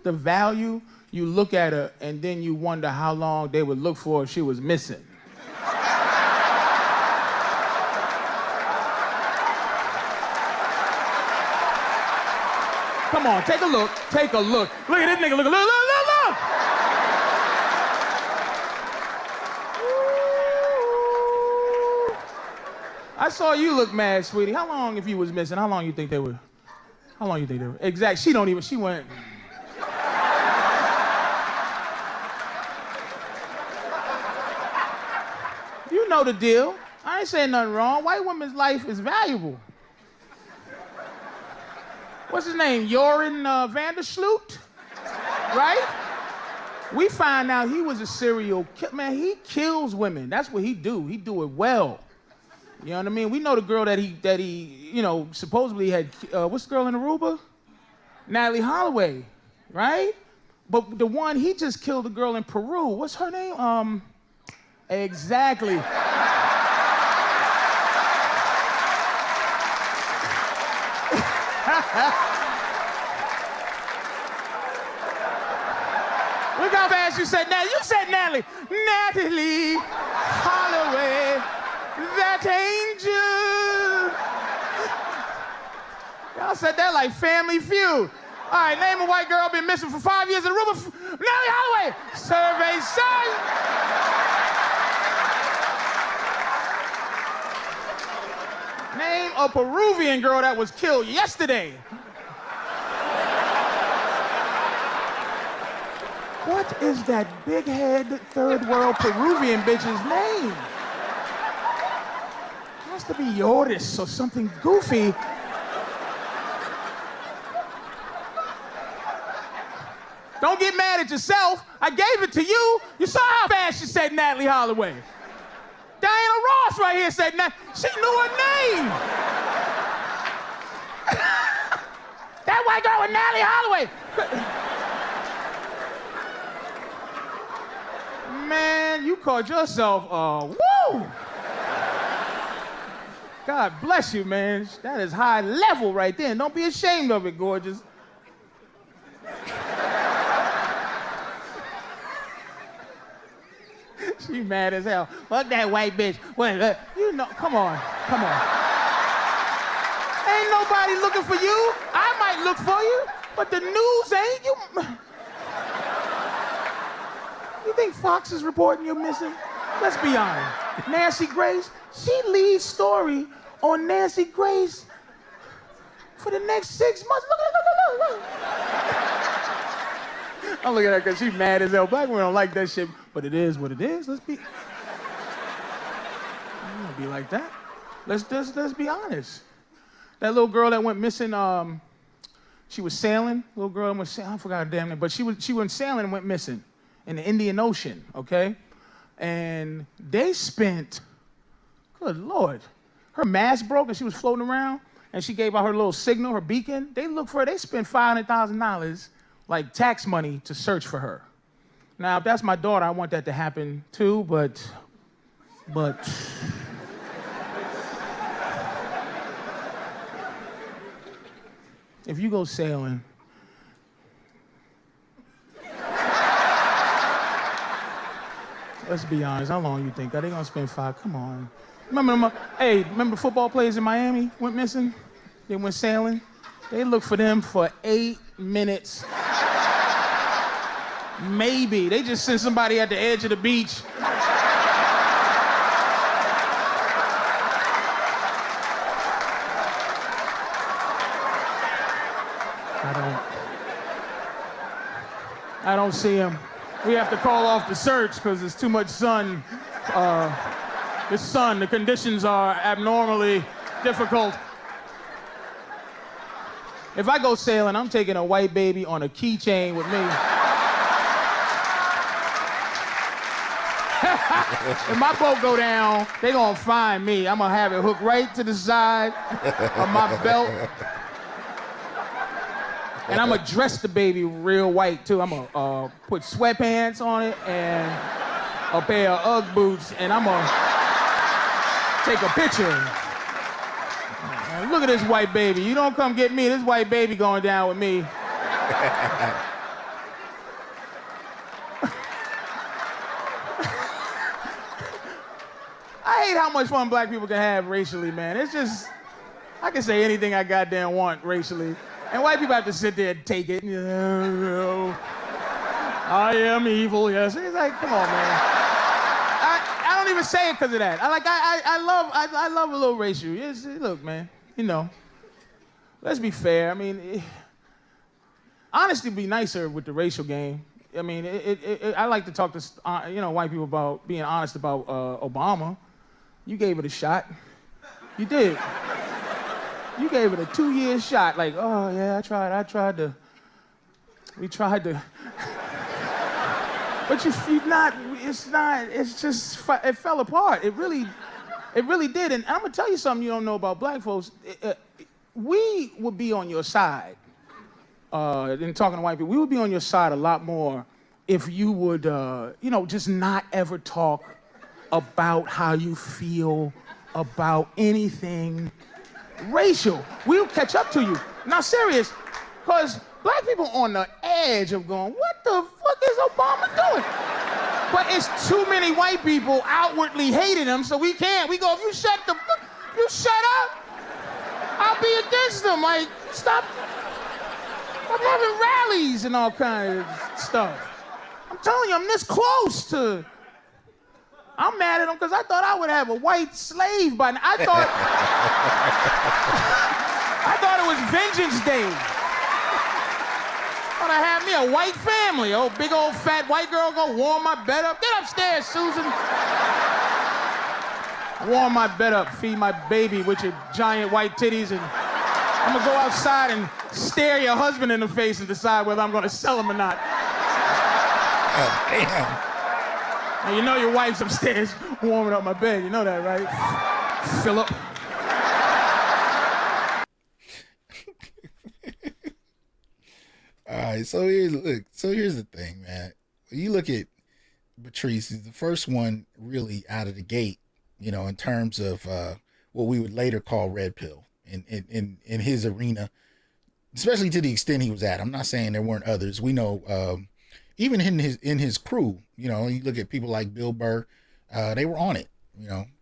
The value, you look at her and then you wonder how long they would look for if she was missing. Come on, take a look. Take a look. Look at this nigga. Look. I saw you look mad, sweetie. How long, if you was missing, how long you think they were? Exactly. She went. You know the deal. I ain't saying nothing wrong. White woman's life is valuable. What's his name? Joran Vandersloot? right? We find out he was a serial killer. Man, he kills women. That's what he do. He do it well. You know what I mean? We know the girl that he you know, supposedly had, what's the girl in Aruba? Natalie Holloway, right? But the one, he just killed a girl in Peru. What's her name? Exactly. Look how fast you said Natalie. You said Natalie. Natalie Holloway, that angel. Y'all said that like Family Feud. All right, name a white girl been missing for 5 years in Aruba. Natalie Holloway. Survey says. Name a Peruvian girl that was killed yesterday. What is that big-head, third-world Peruvian bitch's name? It has to be Yoris or something goofy. Don't get mad at yourself. I gave it to you. You saw how fast she said Natalie Holloway. Diana Ross right here said she knew her name. That white girl with Natalie Holloway. Man, you called yourself, woo! God bless you, man. That is high level right there. And don't be ashamed of it, gorgeous. She mad as hell. Fuck that white bitch. Wait, you know, come on. Ain't nobody looking for you. I might look for you, but the news ain't. You think Fox is reporting you're missing? Let's be honest. Nancy Grace, she leads story on Nancy Grace for the next 6 months. Look. I'm looking at her because she's mad as hell. Black women don't like that shit, but it is what it is. Let's be. I'm gonna be like that. Let's be honest. That little girl that went missing, she was sailing. Little girl that went sailing. I forgot her damn name, but she went sailing and went missing in the Indian Ocean. Okay, and they spent. Good Lord, her mast broke and she was floating around, and she gave out her little signal, her beacon. They looked for her. They spent $500,000. Like tax money to search for her. Now, if that's my daughter, I want that to happen too, but if you go sailing, let's be honest, how long you think? Are they gonna spend come on. Remember football players in Miami went missing? They went sailing. They looked for them for 8 minutes. Maybe. They just sent somebody at the edge of the beach. I don't see him. We have to call off the search because there's too much sun. The conditions are abnormally difficult. If I go sailing, I'm taking a white baby on a keychain with me. If my boat go down, they gonna find me. I'm gonna have it hooked right to the side of my belt. And I'm gonna dress the baby real white too. I'm gonna put sweatpants on it and a pair of Ugg boots, and I'm gonna take a picture. And look at this white baby. You don't come get me. This white baby going down with me. I hate how much fun black people can have racially, man. It's just, I can say anything I goddamn want racially. And white people have to sit there and take it. I am evil, yes. It's like, come on, man. I don't even say it because of that. I love a little racial. Look, man, you know, let's be fair. I mean, honesty would be nicer with the racial game. I mean, I like to talk to white people about being honest about Obama. You gave it a shot. You did. You gave it a 2-year shot. Like, oh yeah, I tried to. We tried to, but it fell apart. It really did. And I'm gonna tell you something you don't know about black folks. We would be on your side. In talking to white people, we would be on your side a lot more if you would, just not ever talk about how you feel about anything racial. We'll catch up to you. Now, serious, because black people on the edge of going, what the fuck is Obama doing? But it's too many white people outwardly hating him, so we can't. We go, if you shut up, I'll be against them. Like, stop having rallies and all kinds of stuff. I'm telling you, I'm this close to... I'm mad at them because I thought I would have a white slave by now. I thought it was Vengeance Day. I thought I had me a white family. Oh, big old fat white girl go warm my bed up. Get upstairs, Susan. Warm my bed up, feed my baby with your giant white titties, and I'm gonna go outside and stare your husband in the face and decide whether I'm gonna sell him or not. Oh, damn. Now, you know your wife's upstairs warming up my bed. You know that, right? Philip. All right, so here's the thing, man. When you look at Patrice, he's the first one really out of the gate, in terms of what we would later call red pill in his arena, especially to the extent he was at. I'm not saying there weren't others. We know even in his crew, you look at people like Bill Burr, they were on it,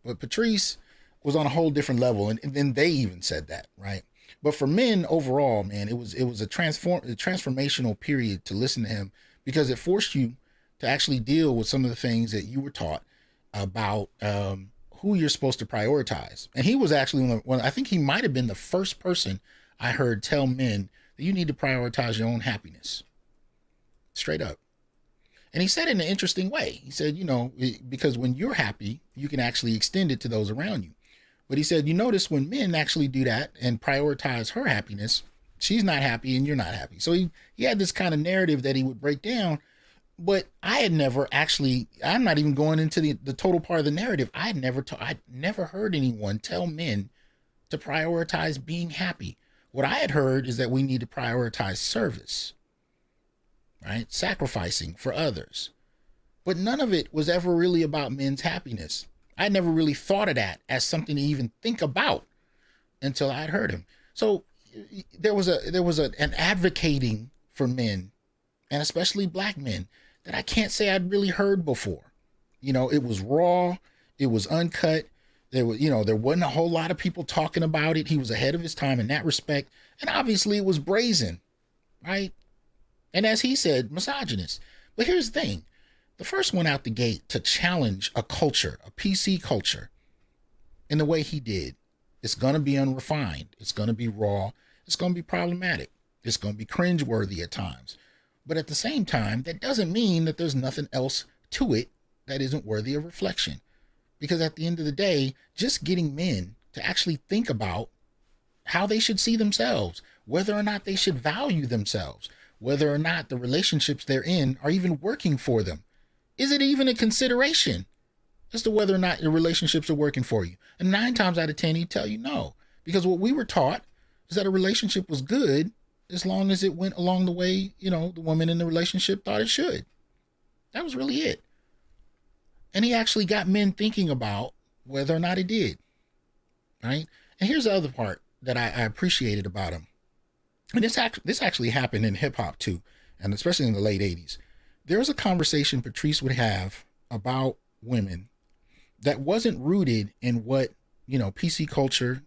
but Patrice was on a whole different level. And then they even said that, right? But for men overall, man, it was a transformational period to listen to him, because it forced you to actually deal with some of the things that you were taught about who you're supposed to prioritize. And he was actually I think he might have been the first person I heard tell men that you need to prioritize your own happiness. Straight up. And he said it in an interesting way. He said, because when you're happy, you can actually extend it to those around you. But he said, you notice when men actually do that and prioritize her happiness, she's not happy and you're not happy. So he had this kind of narrative that he would break down. But I had never actually, I'm not even going into the total part of the narrative. I'd never heard anyone tell men to prioritize being happy. What I had heard is that we need to prioritize service, right? Sacrificing for others. But none of it was ever really about men's happiness. I never really thought of that as something to even think about until I'd heard him. So there was an advocating for men, and especially black men, that I can't say I'd really heard before. It was raw, it was uncut. There wasn't a whole lot of people talking about it. He was ahead of his time in that respect. And obviously it was brazen, right? And as he said, misogynist. But here's the thing. The first one out the gate to challenge a culture, a PC culture, in the way he did, it's going to be unrefined. It's going to be raw. It's going to be problematic. It's going to be cringeworthy at times. But at the same time, that doesn't mean that there's nothing else to it that isn't worthy of reflection. Because at the end of the day, just getting men to actually think about how they should see themselves, whether or not they should value themselves, whether or not the relationships they're in are even working for them. Is it even a consideration as to whether or not your relationships are working for you? And 9 times out of 10, he'd tell you no. Because what we were taught is that a relationship was good as long as it went along the way, the woman in the relationship thought it should. That was really it. And he actually got men thinking about whether or not it did, right? And here's the other part that I appreciated about him. And this actually happened in hip hop too, and especially in the late 80s. There was a conversation Patrice would have about women that wasn't rooted in what, PC culture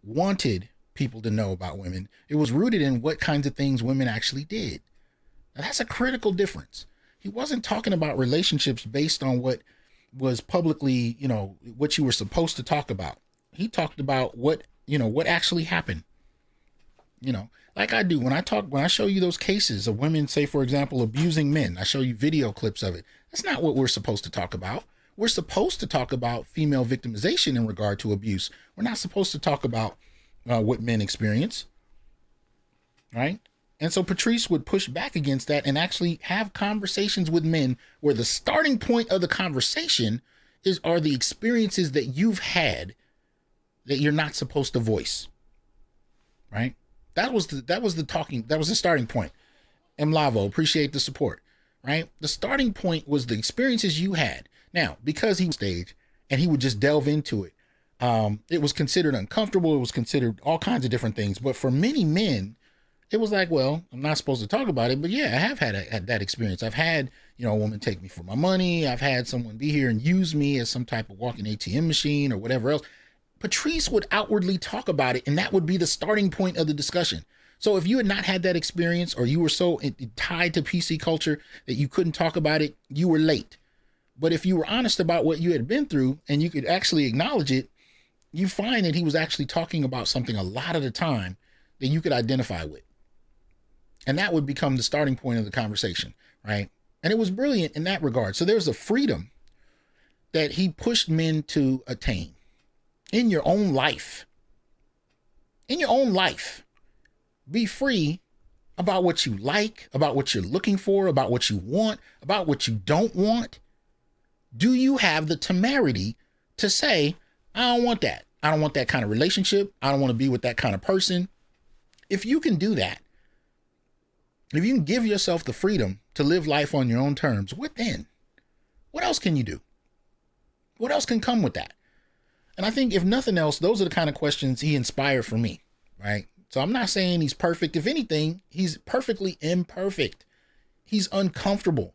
wanted people to know about women. It was rooted in what kinds of things women actually did. Now, that's a critical difference. He wasn't talking about relationships based on what was publicly, what you were supposed to talk about. He talked about what actually happened. Like I do when I show you those cases of women, say, for example, abusing men, I show you video clips of it. That's not what we're supposed to talk about. We're supposed to talk about female victimization in regard to abuse. We're not supposed to talk about what men experience, right? And so Patrice would push back against that and actually have conversations with men where the starting point of the conversation are the experiences that you've had that you're not supposed to voice. Right? That was the starting point. M. Lavo, appreciate the support. Right? The starting point was the experiences you had. Now, because he was stage and he would just delve into it, it was considered uncomfortable. It was considered all kinds of different things. But for many men, it was like, well, I'm not supposed to talk about it, but yeah, I have had that experience. I've had, a woman take me for my money. I've had someone be here and use me as some type of walking ATM machine or whatever else. Patrice would outwardly talk about it, and that would be the starting point of the discussion. So if you had not had that experience, or you were so tied to PC culture that you couldn't talk about it, you were late. But if you were honest about what you had been through and you could actually acknowledge it, you find that he was actually talking about something a lot of the time that you could identify with. And that would become the starting point of the conversation, right? And it was brilliant in that regard. So there's a freedom that he pushed men to attain in your own life. In your own life, be free about what you like, about what you're looking for, about what you want, about what you don't want. Do you have the temerity to say, I don't want that. I don't want that kind of relationship. I don't want to be with that kind of person. If you can do that, if you can give yourself the freedom to live life on your own terms, what then? What else can you do? What else can come with that? And I think if nothing else, those are the kind of questions he inspired for me, right? So I'm not saying he's perfect. If anything, he's perfectly imperfect. He's uncomfortable.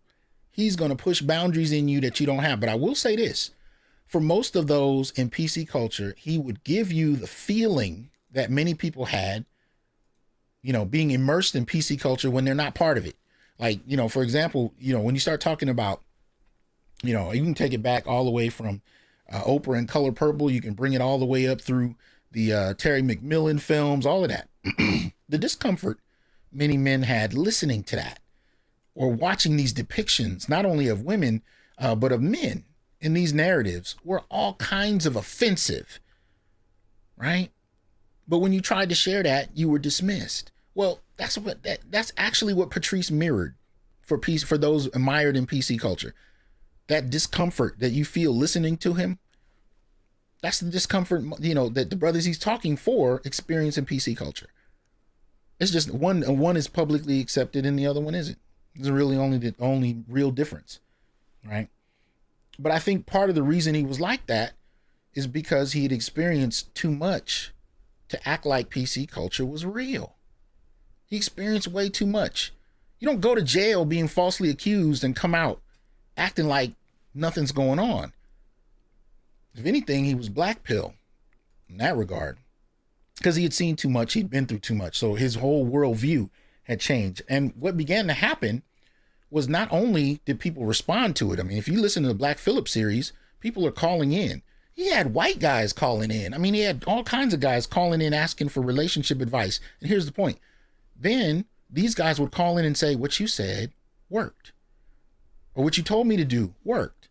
He's going to push boundaries in you that you don't have. But I will say this, for most of those in PC culture, he would give you the feeling that many people had, being immersed in PC culture when they're not part of it. Like, for example, when you start talking about, you can take it back all the way from Oprah and Color Purple. You can bring it all the way up through the Terry McMillan films, all of that. The discomfort many men had listening to that or watching these depictions, not only of women, but of men in these narratives, were all kinds of offensive, right? But when you tried to share that, you were dismissed. Well, that's actually what Patrice mirrored for those mired in PC culture. That discomfort that you feel listening to him, that's the discomfort, that the brothers he's talking for experience in PC culture. It's just one is publicly accepted and the other one isn't. It's really the only real difference, right? But I think part of the reason he was like that is because he had experienced too much to act like PC culture was real. He experienced way too much. You don't go to jail being falsely accused and come out acting like nothing's going on. If anything, he was black pill in that regard because he had seen too much. He'd been through too much. So his whole worldview had changed. And what began to happen was not only did people respond to it. I mean, if you listen to the Black Phillip series, people are calling in. He had white guys calling in. I mean, he had all kinds of guys calling in asking for relationship advice. And here's the point. Then these guys would call in and say, what you said worked. Or what you told me to do worked.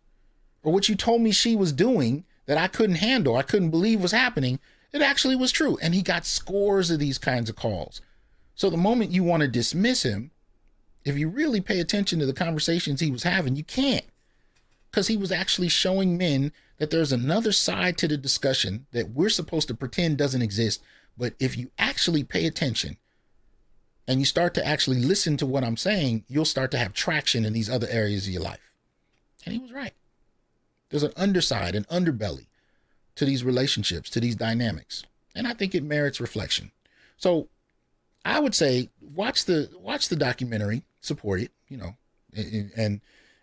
Or what you told me she was doing that I couldn't handle, I couldn't believe was happening, it actually was true. And he got scores of these kinds of calls. So the moment you want to dismiss him, if you really pay attention to the conversations he was having, you can't. Because he was actually showing men that there's another side to the discussion that we're supposed to pretend doesn't exist. But if you actually pay attention and you start to actually listen to what I'm saying, you'll start to have traction in these other areas of your life. And he was right. There's an underside, an underbelly to these relationships, to these dynamics. And I think it merits reflection. So I would say, watch the documentary, support it, and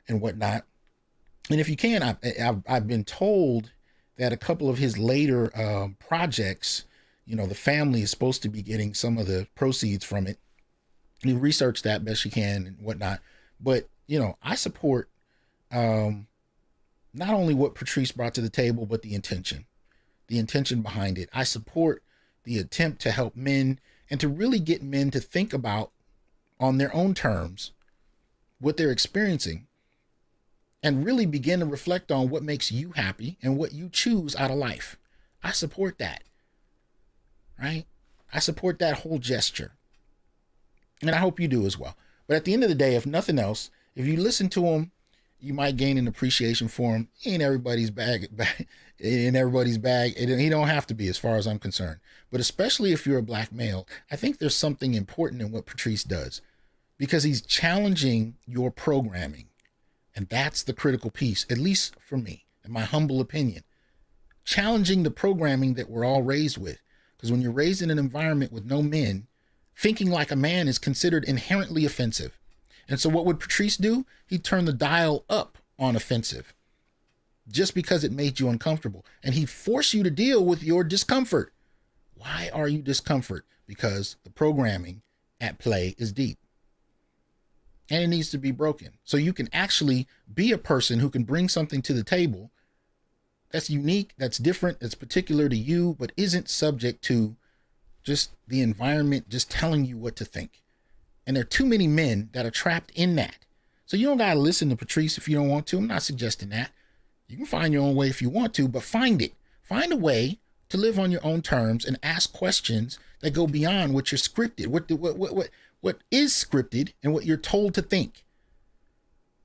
whatnot. And if you can, I've been told that a couple of his later projects, the family is supposed to be getting some of the proceeds from it. You research that best you can and whatnot. But, I support not only what Patrice brought to the table, but the intention behind it. I support the attempt to help men and to really get men to think about on their own terms what they're experiencing and really begin to reflect on what makes you happy and what you choose out of life. I support that, right? I support that whole gesture. And I hope you do as well. But at the end of the day, if nothing else, if you listen to him, you might gain an appreciation for him. He ain't everybody's bag, in everybody's bag. He don't have to be, as far as I'm concerned. But especially if you're a black male, I think there's something important in what Patrice does, because he's challenging your programming. And that's the critical piece, at least for me, in my humble opinion. Challenging the programming that we're all raised with. Because when you're raised in an environment with no men, thinking like a man is considered inherently offensive. And so what would Patrice do? He'd turn the dial up on offensive just because it made you uncomfortable. And he'd force you to deal with your discomfort. Why are you discomfort? Because the programming at play is deep. And it needs to be broken. So you can actually be a person who can bring something to the table that's unique, that's different, that's particular to you, but isn't subject to just the environment just telling you what to think. And there are too many men that are trapped in that. So you don't got to listen to Patrice if you don't want to. I'm not suggesting that. You can find your own way if you want to, but find it. Find a way to live on your own terms and ask questions that go beyond what you're scripted, what is scripted and what you're told to think.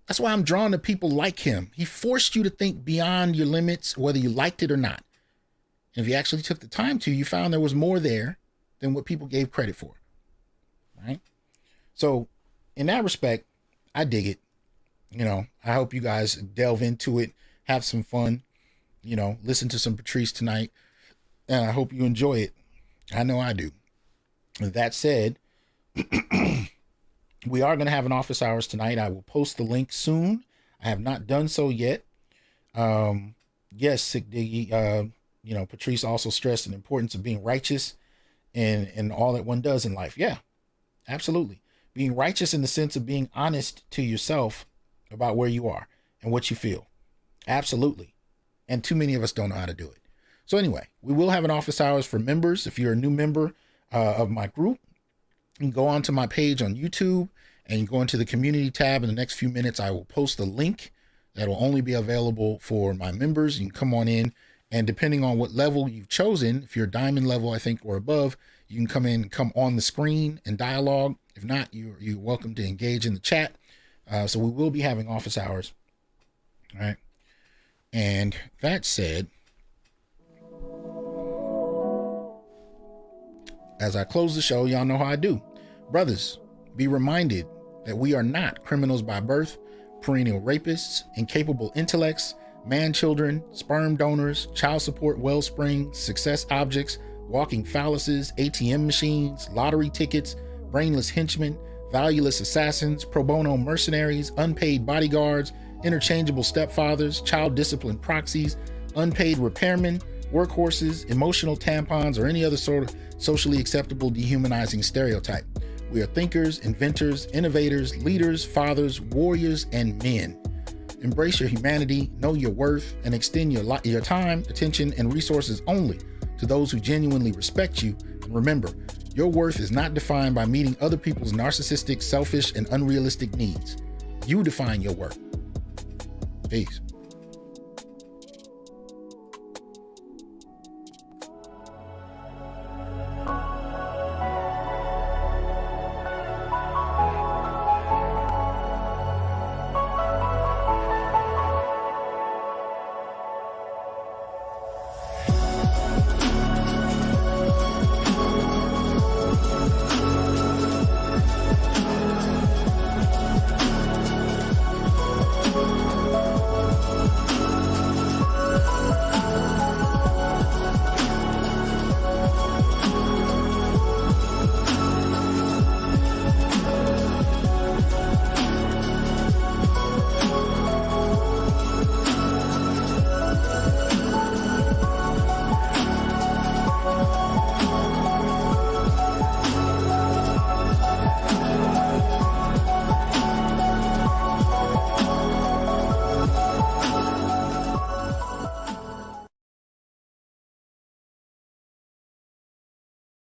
That's why I'm drawn to people like him. He forced you to think beyond your limits, whether you liked it or not. And if you actually took the time to, you found there was more there than what people gave credit for. Right? So in that respect, I dig it. You know, I hope you guys delve into it, have some fun, you know, listen to some Patrice tonight. And I hope you enjoy it. I know I do. With that said, we are going to have an office hours tonight. I will post the link soon. I have not done so yet. Yes, Sick Diggy, you know, Patrice also stressed the importance of being righteous and all that one does in life. Yeah, absolutely. Being righteous in the sense of being honest to yourself about where you are and what you feel. Absolutely. And too many of us don't know how to do it. So anyway, we will have an office hours for members. If you're a new member of my group, you can go onto my page on YouTube and you go into the community tab. In the next few minutes, I will post a link that will only be available for my members. You can come on in, and depending on what level you've chosen, if you're diamond level, I think, or above, you can come in, come on the screen and dialogue. If not, you're welcome to engage in the chat. So we will be having office hours. All right. And that said, as I close the show, y'all know how I do. Brothers, be reminded that we are not criminals by birth, perennial rapists, incapable intellects, man-children, sperm donors, child support wellsprings, success objects, walking phalluses, ATM machines, lottery tickets, brainless henchmen, valueless assassins, pro bono mercenaries, unpaid bodyguards, interchangeable stepfathers, child discipline proxies, unpaid repairmen, workhorses, emotional tampons, or any other sort of socially acceptable dehumanizing stereotype. We are thinkers, inventors, innovators, leaders, fathers, warriors, and men. Embrace your humanity, know your worth, and extend your time, attention, and resources only to those who genuinely respect you. And remember, your worth is not defined by meeting other people's narcissistic, selfish, and unrealistic needs. You define your worth. Peace.